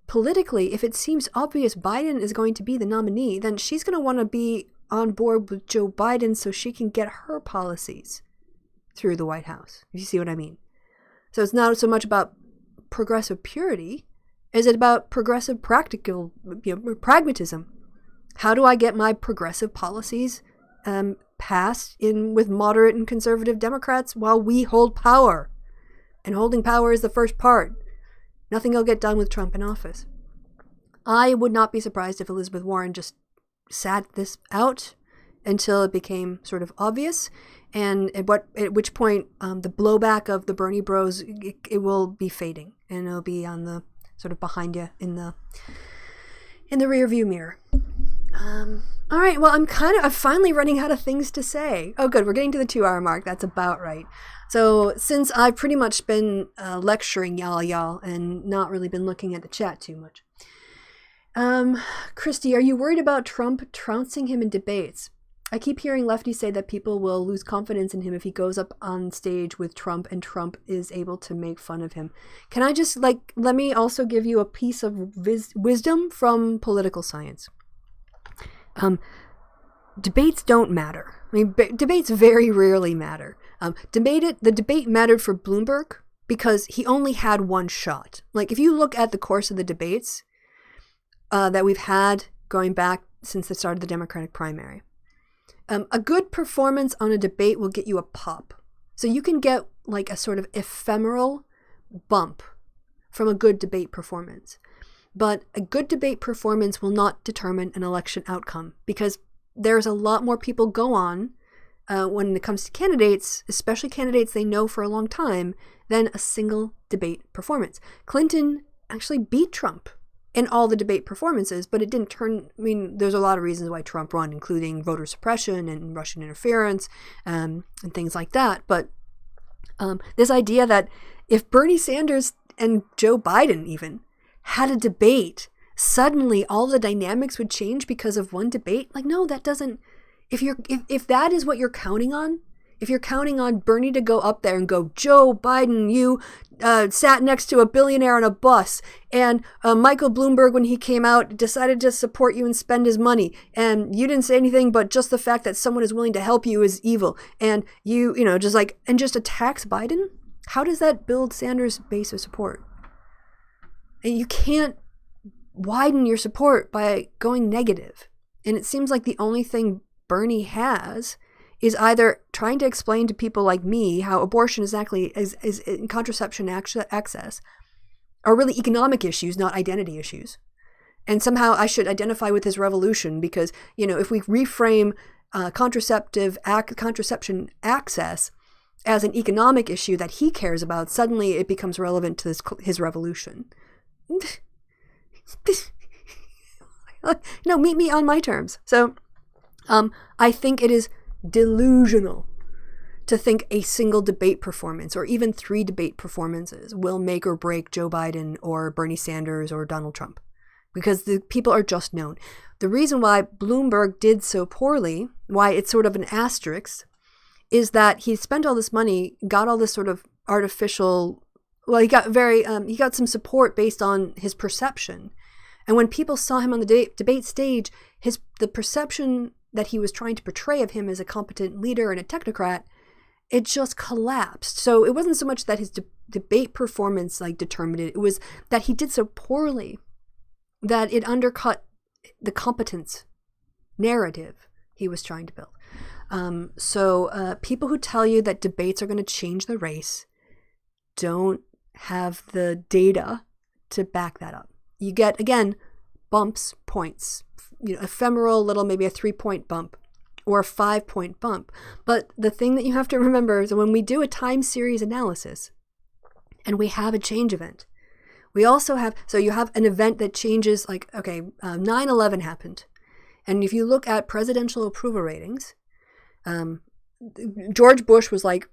politically, if it seems obvious Biden is going to be the nominee, then she's going to want to be on board with Joe Biden so she can get her policies through the White House, if you see what I mean. So it's not so much about progressive purity as it about progressive pragmatism. How do I get my progressive policies passed in with moderate and conservative Democrats while we hold power? And holding power is the first part. Nothing will get done with Trump in office. I would not be surprised if Elizabeth Warren just sat this out until it became sort of obvious, and at which point the blowback of the Bernie bros, it will be fading, and it'll be on the sort of behind you in the rear view mirror. All right, well, I'm finally running out of things to say. Oh, good, we're getting to the 2-hour mark. That's about right. So since I've pretty much been lecturing y'all, and not really been looking at the chat too much. Christy, are you worried about Trump trouncing him in debates? I keep hearing lefties say that people will lose confidence in him if he goes up on stage with Trump and Trump is able to make fun of him. Can I just, let me also give you a piece of wisdom from political science. Debates don't matter. I mean, debates very rarely matter. The debate mattered for Bloomberg because he only had one shot. Like, if you look at the course of the debates, that we've had going back since the start of the Democratic primary. A good performance on a debate will get you a pop. So you can get like a sort of ephemeral bump from a good debate performance. But a good debate performance will not determine an election outcome, because there's a lot more people go on when it comes to candidates, especially candidates they know for a long time, than a single debate performance. Clinton actually beat Trump in all the debate performances, but it didn't turn, I mean, there's a lot of reasons why Trump won, including voter suppression and Russian interference and things like that. But this idea that if Bernie Sanders and Joe Biden even had a debate, suddenly all the dynamics would change because of one debate. Like, no, that doesn't, if that is what you're counting on, if you're counting on Bernie to go up there and go, Joe Biden, you sat next to a billionaire on a bus, and Michael Bloomberg, when he came out, decided to support you and spend his money, and you didn't say anything, but just the fact that someone is willing to help you is evil, and you know, just like, and just attacks Biden? How does that build Sanders' base of support? And you can't widen your support by going negative. And it seems like the only thing Bernie has is either trying to explain to people like me how abortion is contraception access are really economic issues, not identity issues. And somehow I should identify with his revolution because, you know, if we reframe contraception access as an economic issue that he cares about, suddenly it becomes relevant to his revolution. No, meet me on my terms. So I think it is delusional to think a single debate performance or even 3 debate performances will make or break Joe Biden or Bernie Sanders or Donald Trump, because the people are just known. The reason why Bloomberg did so poorly, why it's sort of an asterisk, is that he spent all this money, got all this sort of artificial, well, he got some support based on his perception. And when people saw him on the debate stage, the perception that he was trying to portray of him as a competent leader and a technocrat, it just collapsed. So it wasn't so much that his debate performance like determined it. It was that he did so poorly that it undercut the competence narrative he was trying to build. So people who tell you that debates are going to change the race don't have the data to back that up. You get, again, bumps, points, you know, ephemeral little, maybe a 3-point bump or a 5-point bump. But the thing that you have to remember is that when we do a time series analysis and we have a change event, we also have, so you have an event that changes, like, okay, 9/11 happened. And if you look at presidential approval ratings, George Bush was like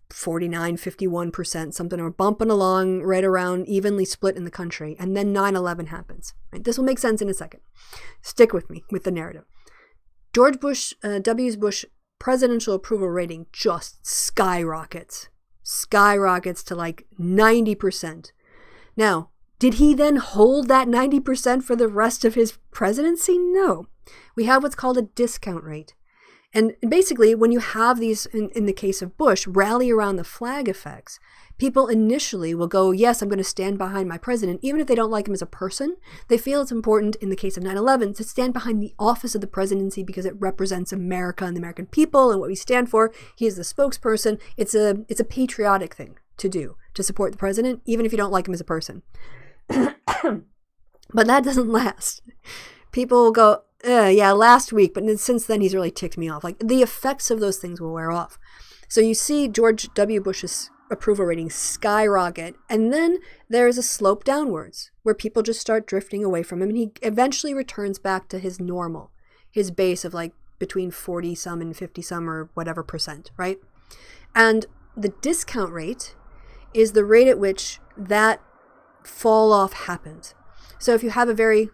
49, 51%, something, or bumping along right around evenly split in the country. And then 9/11 happens. Right? This will make sense in a second. Stick with me with the narrative. George Bush, W. Bush presidential approval rating just skyrockets to like 90%. Now, did he then hold that 90% for the rest of his presidency? No. We have what's called a discount rate. And basically, when you have these, in the case of Bush, rally around the flag effects, people initially will go, yes, I'm going to stand behind my president, even if they don't like him as a person. They feel it's important, in the case of 9/11, to stand behind the office of the presidency because it represents America and the American people and what we stand for. He is the spokesperson. It's a patriotic thing to do, to support the president, even if you don't like him as a person. But that doesn't last. People will go, yeah, last week, but since then he's really ticked me off. Like, the effects of those things will wear off. So you see George W. Bush's approval rating skyrocket, and then there is a slope downwards where people just start drifting away from him, and he eventually returns back to his normal, his base of like between 40 some and 50 some or whatever percent, right? And the discount rate is the rate at which that fall off happens. So if you have a very,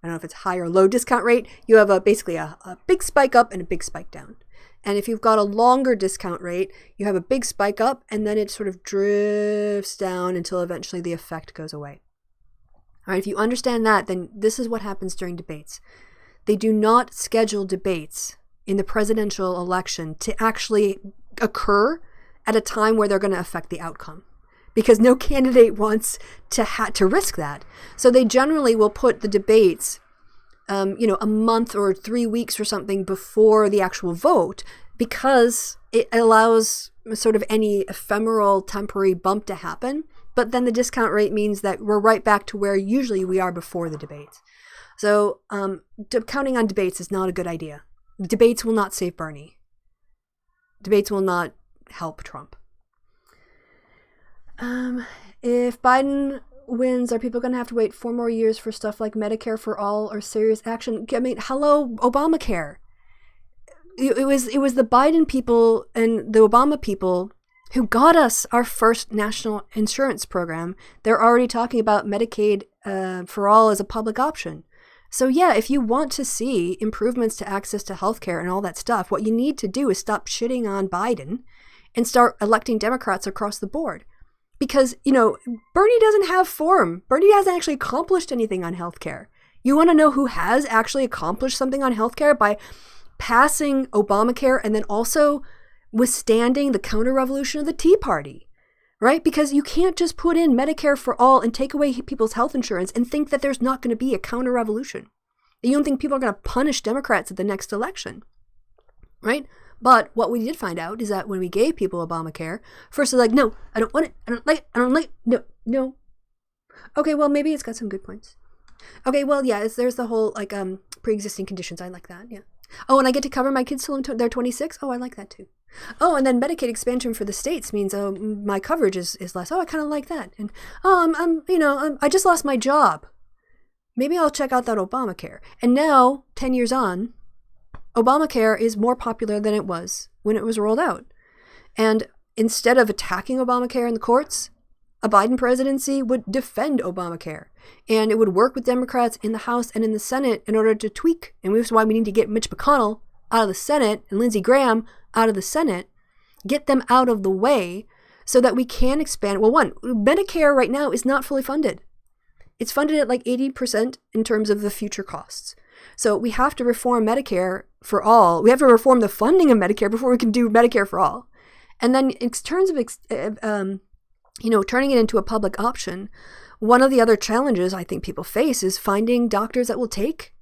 I don't know if it's high or low discount rate, you have basically a big spike up and a big spike down. And if you've got a longer discount rate, you have a big spike up and then it sort of drifts down until eventually the effect goes away. All right, if you understand that, then this is what happens during debates. They do not schedule debates in the presidential election to actually occur at a time where they're going to affect the outcome. because no candidate wants to risk that. So they generally will put the debates, a month or 3 weeks or something before the actual vote, because it allows sort of any ephemeral temporary bump to happen. But then the discount rate means that we're right back to where usually we are before the debates. So counting on debates is not a good idea. Debates will not save Bernie. Debates will not help Trump. If Biden wins, are people going to have to wait 4 more years for stuff like Medicare for all or serious action? I mean, hello, Obamacare. It was the Biden people and the Obama people who got us our first national insurance program. They're already talking about Medicaid for all as a public option. So yeah, if you want to see improvements to access to healthcare and all that stuff, what you need to do is stop shitting on Biden and start electing Democrats across the board. Because, Bernie doesn't have form. Bernie hasn't actually accomplished anything on healthcare. You want to know who has actually accomplished something on healthcare? By passing Obamacare and then also withstanding the counter-revolution of the Tea Party, right? Because you can't just put in Medicare for all and take away people's health insurance and think that there's not going to be a counter-revolution. You don't think people are going to punish Democrats at the next election, right? But what we did find out is that when we gave people Obamacare, first they're like, no, I don't want it, I don't like it, I don't like it, no. Okay, well, maybe it's got some good points. Okay, well, yeah, there's the whole, pre-existing conditions. I like that, yeah. Oh, and I get to cover my kids till they're 26? Oh, I like that too. Oh, and then Medicaid expansion for the states means my coverage is less. Oh, I kind of like that. And I just lost my job. Maybe I'll check out that Obamacare. And now, 10 years on, Obamacare is more popular than it was when it was rolled out. And instead of attacking Obamacare in the courts, a Biden presidency would defend Obamacare. And it would work with Democrats in the House and in the Senate in order to tweak. And that's why we need to get Mitch McConnell out of the Senate and Lindsey Graham out of the Senate, get them out of the way so that we can expand. Well, one, Medicare right now is not fully funded. It's funded at 80% in terms of the future costs. So we have to reform Medicare for all. We have to reform the funding of Medicare before we can do Medicare for all. And then in terms of, turning it into a public option, one of the other challenges I think people face is finding doctors that will take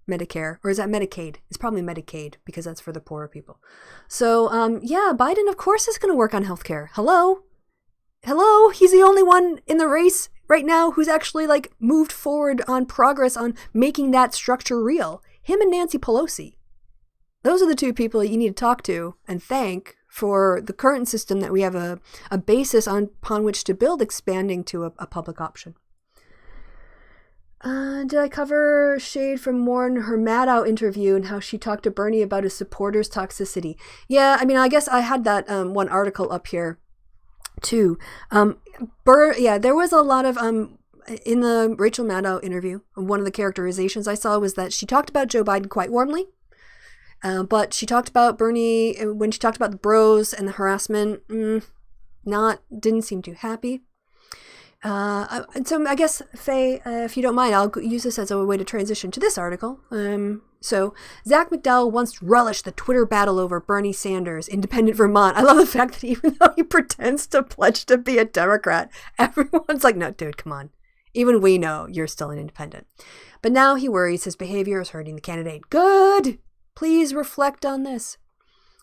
Medicare, or is that Medicaid? It's probably Medicaid because that's for the poorer people. So, Biden, of course, is going to work on healthcare. Hello? He's the only one in the race right now who's actually moved forward on progress on making that structure real. Him and Nancy Pelosi. Those are the two people you need to talk to and thank for the current system that we have a basis upon which to build, expanding to a public option. Did I cover shade from Warren, her Maddow interview and how she talked to Bernie about his supporters' toxicity? Yeah, I mean, I guess I had that one article up here too. There was a lot of in the Rachel Maddow interview. One of the characterizations I saw was that she talked about Joe Biden quite warmly, but she talked about Bernie when she talked about the bros and the harassment. Didn't seem too happy. And so I guess, Faye, if you don't mind, I'll use this as a way to transition to this article. So Zach McDowell once relished the Twitter battle over Bernie Sanders, independent Vermont. I love the fact that even though he pretends to pledge to be a Democrat, everyone's like, no, dude, come on. Even we know you're still an independent. But now he worries his behavior is hurting the candidate. Good! Please reflect on this.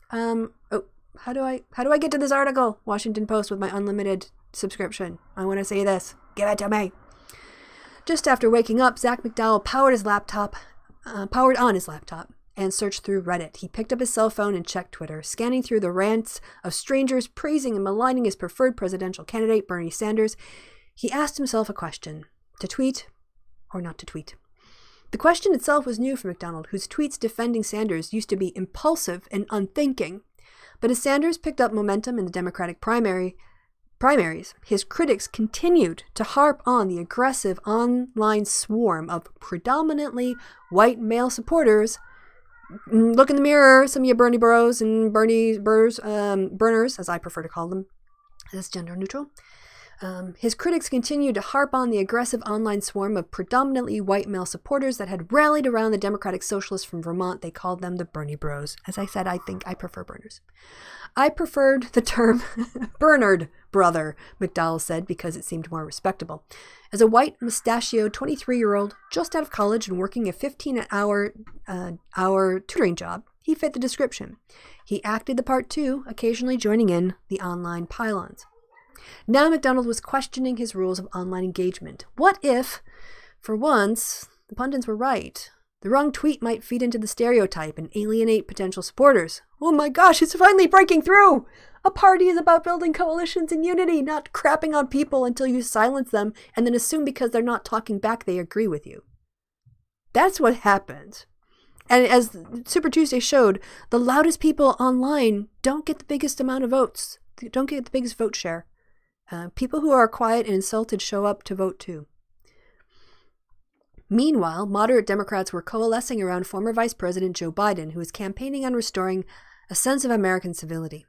How do I get to this article? Washington Post with my unlimited subscription. I want to say this. Give it to me. Just after waking up, Zach McDowell powered on his laptop and searched through Reddit. He picked up his cell phone and checked Twitter, scanning through the rants of strangers praising and maligning his preferred presidential candidate, Bernie Sanders. He asked himself a question: to tweet or not to tweet? The question itself was new for McDonald, whose tweets defending Sanders used to be impulsive and unthinking. But as Sanders picked up momentum in the Democratic primaries, his critics continued to harp on the aggressive online swarm of predominantly white male supporters. Look in the mirror, some of you Bernie bros and Bernie burners, as I prefer to call them. That's gender neutral. His critics continued to harp on the aggressive online swarm of predominantly white male supporters that had rallied around the Democratic Socialists from Vermont. They called them the Bernie Bros. As I said, I think I prefer burners. I preferred the term Bernard brother, McDowell said, because it seemed more respectable. As a white, mustachioed 23-year-old, just out of college and working a 15-hour tutoring job, he fit the description. He acted the part too, occasionally joining in the online pylons. Now McDonald was questioning his rules of online engagement. What if, for once, the pundits were right? The wrong tweet might feed into the stereotype and alienate potential supporters. Oh my gosh, it's finally breaking through! A party is about building coalitions and unity, not crapping on people until you silence them and then assume because they're not talking back they agree with you. That's what happens. And as Super Tuesday showed, the loudest people online don't get the biggest amount of votes. They don't get the biggest vote share. People who are quiet and insulted show up to vote too. Meanwhile, moderate Democrats were coalescing around former Vice President Joe Biden, who is campaigning on restoring a sense of American civility.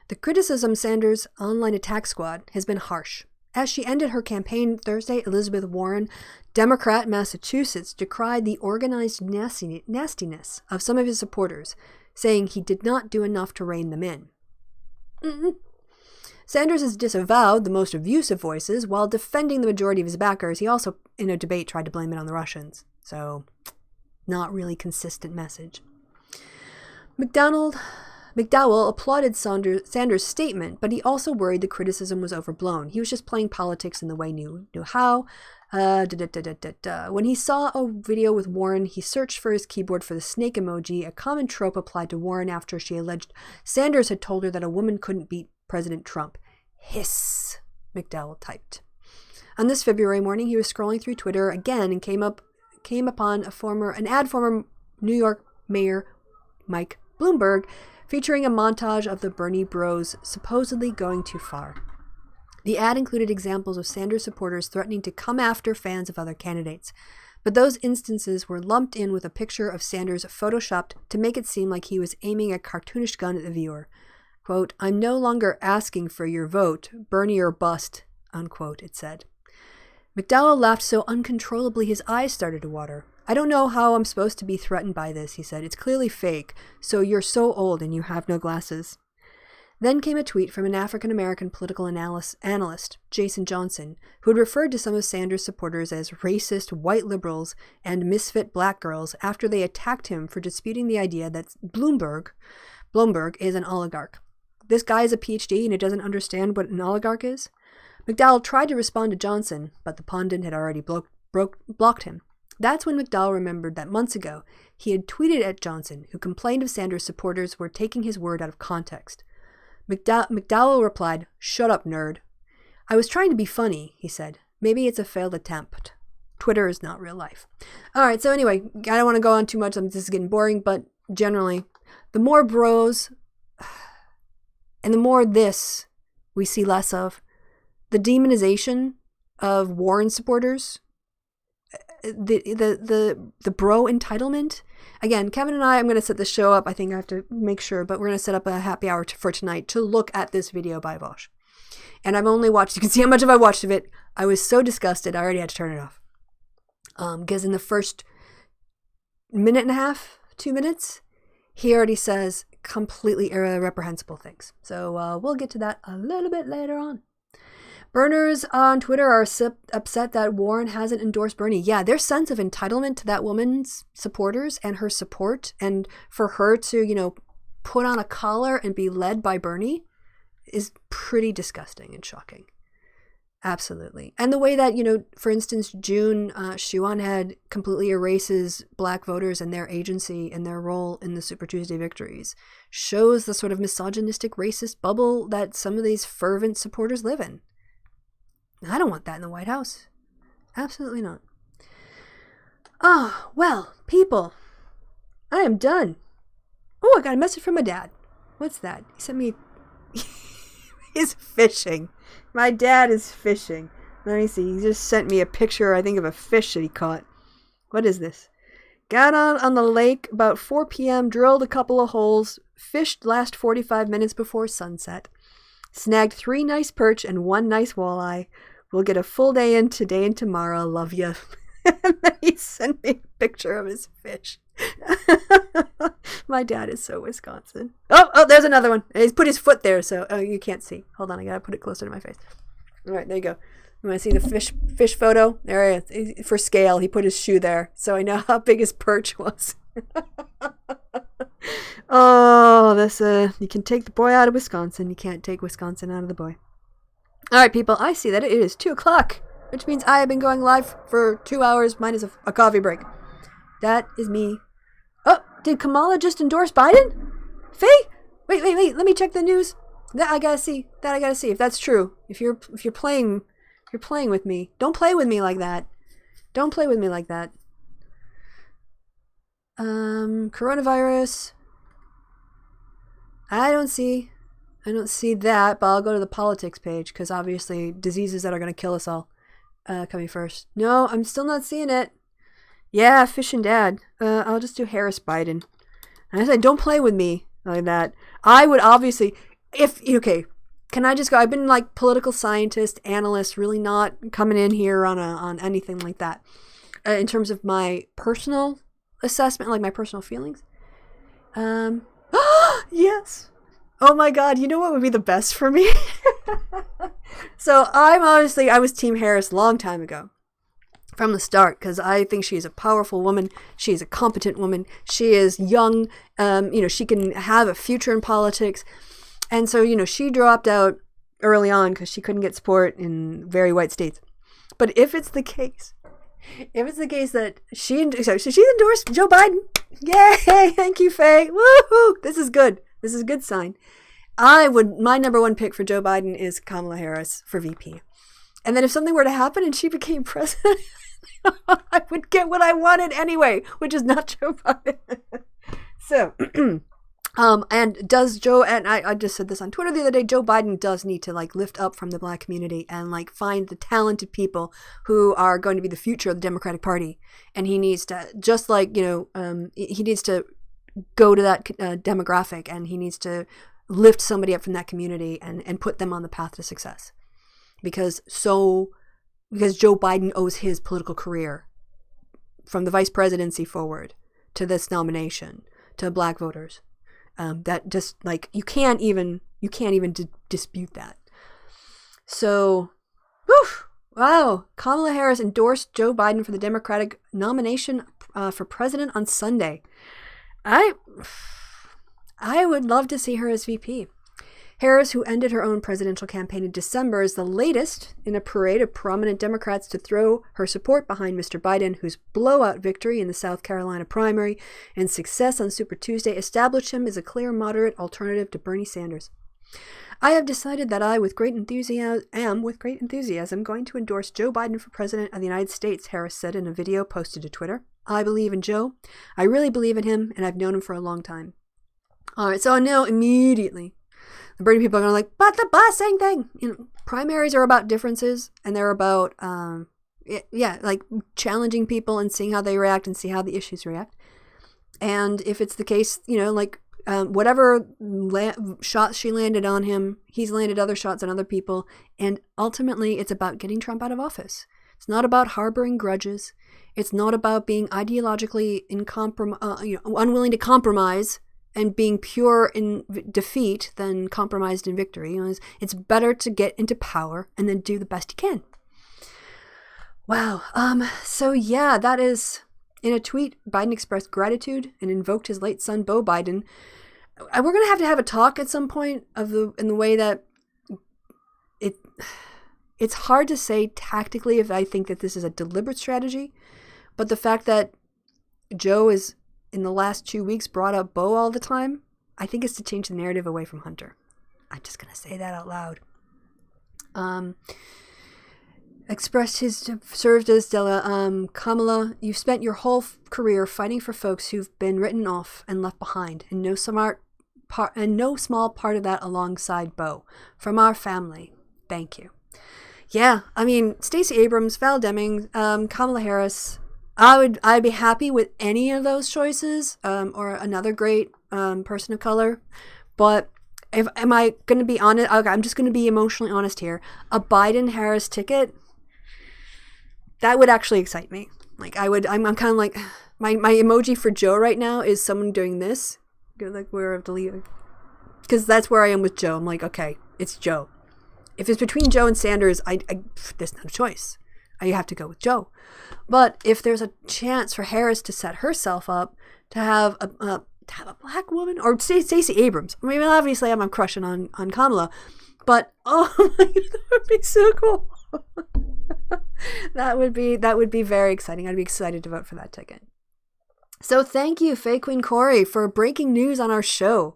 The criticism Sanders' online attack squad has been harsh. As she ended her campaign Thursday, Elizabeth Warren, Democrat Massachusetts, decried the organized nastiness of some of his supporters, saying he did not do enough to rein them in. Sanders has disavowed the most abusive voices while defending the majority of his backers. He also, in a debate, tried to blame it on the Russians. So, not really consistent message. McDowell applauded Sanders' statement, but he also worried the criticism was overblown. He was just playing politics in the way he knew how. When he saw a video with Warren, he searched for his keyboard for the snake emoji, a common trope applied to Warren after she alleged Sanders had told her that a woman couldn't beat President Trump. Hiss, McDowell typed. On this February morning, he was scrolling through Twitter again and came upon an ad former New York Mayor Mike Bloomberg featuring a montage of the Bernie bros supposedly going too far. The ad included examples of Sanders supporters threatening to come after fans of other candidates, but those instances were lumped in with a picture of Sanders photoshopped to make it seem like he was aiming a cartoonish gun at the viewer. Quote, "I'm no longer asking for your vote, Bernie or bust," unquote, it said. McDowell laughed so uncontrollably his eyes started to water. "I don't know how I'm supposed to be threatened by this," he said. "It's clearly fake, so you're so old and you have no glasses." Then came a tweet from an African-American political analyst, Jason Johnson, who had referred to some of Sanders' supporters as racist white liberals and misfit black girls after they attacked him for disputing the idea that Bloomberg is an oligarch. This guy is a PhD and he doesn't understand what an oligarch is? McDowell tried to respond to Johnson, but the pundit had already blocked him. That's when McDowell remembered that months ago he had tweeted at Johnson, who complained of Sanders' supporters were taking his word out of context. McDowell replied, "Shut up, nerd." "I was trying to be funny," he said. "Maybe it's a failed attempt. Twitter is not real life." All right, so anyway, I don't want to go on too much. This is getting boring, but generally, the more bros and the more this we see less of, the demonization of Warren supporters, the bro entitlement. Again, Kevin and I'm going to set the show up. I think I have to make sure, but we're going to set up a happy hour for tonight to look at this video by Vosh. And I've only watched, you can see how much I watched of it. I was so disgusted, I already had to turn it off. Because in the first minute and a half, 2 minutes, he already says completely reprehensible things. So we'll get to that a little bit later on. Burners on Twitter are upset that Warren hasn't endorsed Bernie. Yeah, their sense of entitlement to that woman's supporters and her support, and for her to, put on a collar and be led by Bernie is pretty disgusting and shocking. Absolutely. And the way that, for instance, June Schuann completely erases black voters and their agency and their role in the Super Tuesday victories shows the sort of misogynistic, racist bubble that some of these fervent supporters live in. I don't want that in the White House. Absolutely not. Oh, well, people, I am done. Oh, I got a message from my dad. What's that? He sent me... He's fishing. My dad is fishing. Let me see. He just sent me a picture, I think, of a fish that he caught. What is this? Got on the lake about 4 p.m., drilled a couple of holes, fished last 45 minutes before sunset. Snagged 3 nice perch and 1 nice walleye. We'll get a full day in today and tomorrow. Love ya. And then he sent me a picture of his fish. My dad is so Wisconsin. Oh, there's another one. He's put his foot there, so you can't see. Hold on, I gotta put it closer to my face. All right, there you go. You want to see the fish photo? There it is. For scale, he put his shoe there, so I know how big his perch was. Oh, this you can take the boy out of Wisconsin. You can't take Wisconsin out of the boy. All right, people. I see that it is 2:00, which means I have been going live for 2 hours minus a coffee break. That is me. Oh, did Kamala just endorse Biden? Faye? Wait. Let me check the news. That I gotta see. If that's true. If you're playing with me. Don't play with me like that. Coronavirus. I don't see that, but I'll go to the politics page because obviously diseases that are going to kill us all coming first. No, I'm still not seeing it. Yeah, fish and dad. I'll just do Harris Biden. And I said, don't play with me like that. I would obviously, can I just go? I've been like political scientist, analyst, really not coming in here on anything like that. In terms of my personal assessment, like my personal feelings. Yes. Oh my God. You know what would be the best for me? So I was Team Harris a long time ago. From the start, because I think she is a powerful woman. She is a competent woman. She is young. She can have a future in politics. And so, she dropped out early on because she couldn't get support in very white states. But if it's the case that she's endorsed Joe Biden, yay! Thank you, Faye. Woohoo! This is good. This is a good sign. My number one pick for Joe Biden is Kamala Harris for VP. And then if something were to happen and she became president, I would get what I wanted anyway, which is not Joe Biden. So, and I just said this on Twitter the other day, Joe Biden does need to lift up from the Black community and find the talented people who are going to be the future of the Democratic Party. And he needs to, he needs to go to that demographic, and he needs to lift somebody up from that community and put them on the path to success. Because Joe Biden owes his political career from the vice presidency forward to this nomination to Black voters. That just you can't even dispute that. So, wow, Kamala Harris endorsed Joe Biden for the Democratic nomination for president on Sunday. I would love to see her as VP. Harris, who ended her own presidential campaign in December, is the latest in a parade of prominent Democrats to throw her support behind Mr. Biden, whose blowout victory in the South Carolina primary and success on Super Tuesday established him as a clear moderate alternative to Bernie Sanders. I have decided that I, am with great enthusiasm, going to endorse Joe Biden for president of the United States, Harris said in a video posted to Twitter. I believe in Joe. I really believe in him, and I've known him for a long time. All right, so I know immediately the Bernie people are going to but the same thing. Primaries are about differences, and they're about, challenging people and seeing how they react and see how the issues react. And if it's the case, whatever shots she landed on him, he's landed other shots on other people. And ultimately, it's about getting Trump out of office. It's not about harboring grudges. It's not about being ideologically unwilling to compromise and being pure in defeat than compromised in victory. It's better to get into power and then do the best you can. Wow. So yeah, that is, in a tweet, Biden expressed gratitude and invoked his late son, Beau Biden. We're going to have a talk at some point in the way that it's hard to say tactically if I think that this is a deliberate strategy, but the fact that Joe is, in the last 2 weeks, brought up Beau all the time, I think it's to change the narrative away from Hunter. I'm just going to say that out loud. Served as Kamala, you've spent your whole career fighting for folks who've been written off and left behind, and no small part of that alongside Beau. From our family, thank you. Yeah, Stacey Abrams, Val Deming, Kamala Harris, I'd be happy with any of those choices, or another great person of color. But am I going to be honest? Okay, I'm just going to be emotionally honest here. A Biden-Harris ticket, that would actually excite me. I'm kind of My emoji for Joe right now is someone doing this. Like, where I've deleted. Because that's where I am with Joe. I'm like, okay, it's Joe. If it's between Joe and Sanders, there's not a choice. I have to go with Joe. But if there's a chance for Harris to set herself up to have a black woman, or Stacey Abrams. I mean, obviously I'm crushing on Kamala, but oh my God, that would be so cool. That would be very exciting. I'd be excited to vote for that ticket. So thank you, Faye Queen Corey, for breaking news on our show.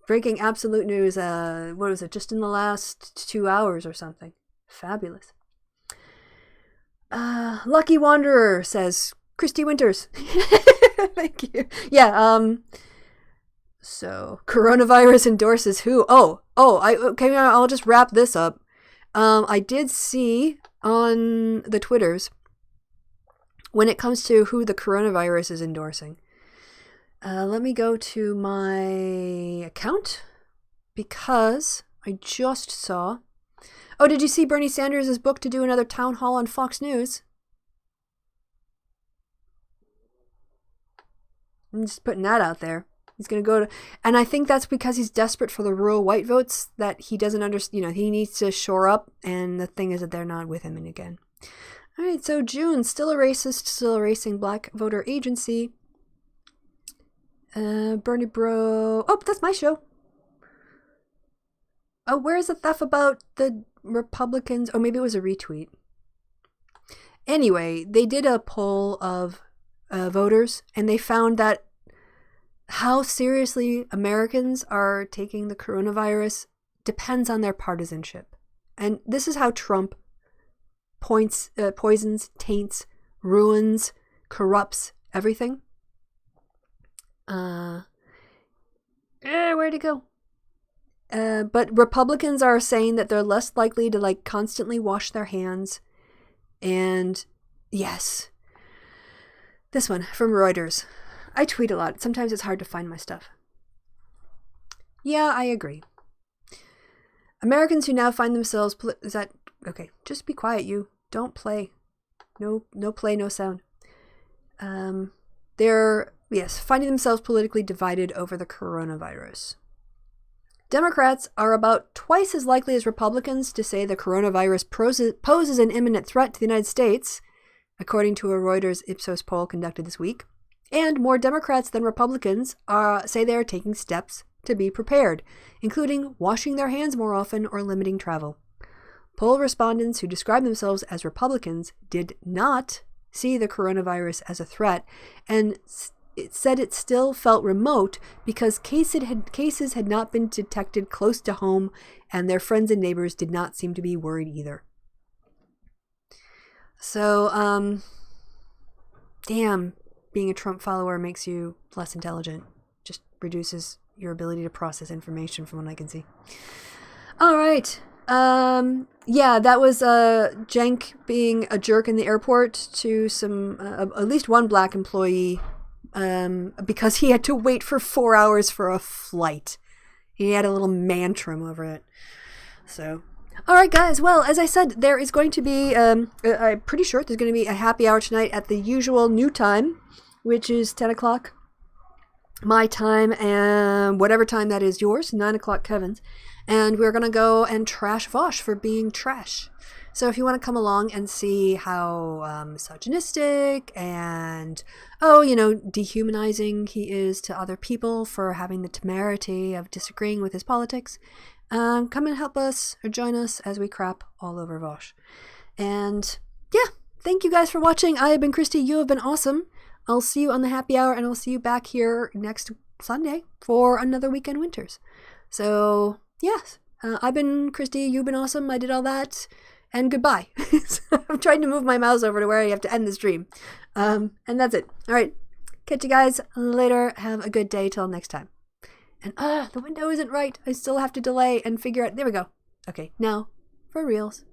Breaking absolute news. What was it? Just in the last 2 hours or something. Fabulous. Lucky Wanderer says, Christy Winters. Thank you. Yeah, so coronavirus endorses who? Okay, I'll just wrap this up. I did see on the Twitters when it comes to who the coronavirus is endorsing. Let me go to my account because I just saw. Oh, did you see Bernie Sanders' book to do another town hall on Fox News? I'm just putting that out there. He's going to go to, and I think that's because he's desperate for the rural white votes that he doesn't understand. He needs to shore up, and the thing is that they're not with him again. All right, so June, still a racist, still erasing black voter agency. Bernie Bro. Oh, that's my show. Oh, where is the stuff about the Republicans? Oh, maybe it was a retweet. Anyway, they did a poll of voters, and they found that how seriously Americans are taking the coronavirus depends on their partisanship. And this is how Trump poisons, taints, ruins, corrupts everything. Where'd it go? But Republicans are saying that they're less likely to constantly wash their hands. And yes, this one from Reuters. I tweet a lot. Sometimes it's hard to find my stuff. Yeah, I agree. Americans who now find themselves... Is that... Okay, just be quiet, you. Don't play. No play, no sound. They're, finding themselves politically divided over the coronavirus. Democrats are about twice as likely as Republicans to say the coronavirus poses an imminent threat to the United States, according to a Reuters Ipsos poll conducted this week. And more Democrats than Republicans say they are taking steps to be prepared, including washing their hands more often or limiting travel. Poll respondents who describe themselves as Republicans did not see the coronavirus as a threat, and it said it still felt remote because cases had not been detected close to home, and their friends and neighbors did not seem to be worried either. So, damn, being a Trump follower makes you less intelligent. Just reduces your ability to process information from what I can see. All right. That was Cenk being a jerk in the airport to some, at least one black employee, because he had to wait for 4 hours for a flight. He had a little mantrum over it. So, all right, guys. Well, as I said, there is going to be, I'm pretty sure there's going to be a happy hour tonight at the usual new time, which is 10 o'clock my time and whatever time that is yours, 9 o'clock Kevin's. And we're going to go and trash Vosh for being trash. So if you want to come along and see how misogynistic and, dehumanizing he is to other people for having the temerity of disagreeing with his politics, come and help us or join us as we crap all over Vosh. And thank you guys for watching. I have been Christy. You have been awesome. I'll see you on the happy hour, and I'll see you back here next Sunday for another Weekend Winters. So, yes, I've been Christy. You've been awesome. I did all that. And goodbye. I'm trying to move my mouse over to where I have to end the stream. And that's it. All right. Catch you guys later. Have a good day till next time. And the window isn't right. I still have to delay and figure out. There we go. Okay, now for reals.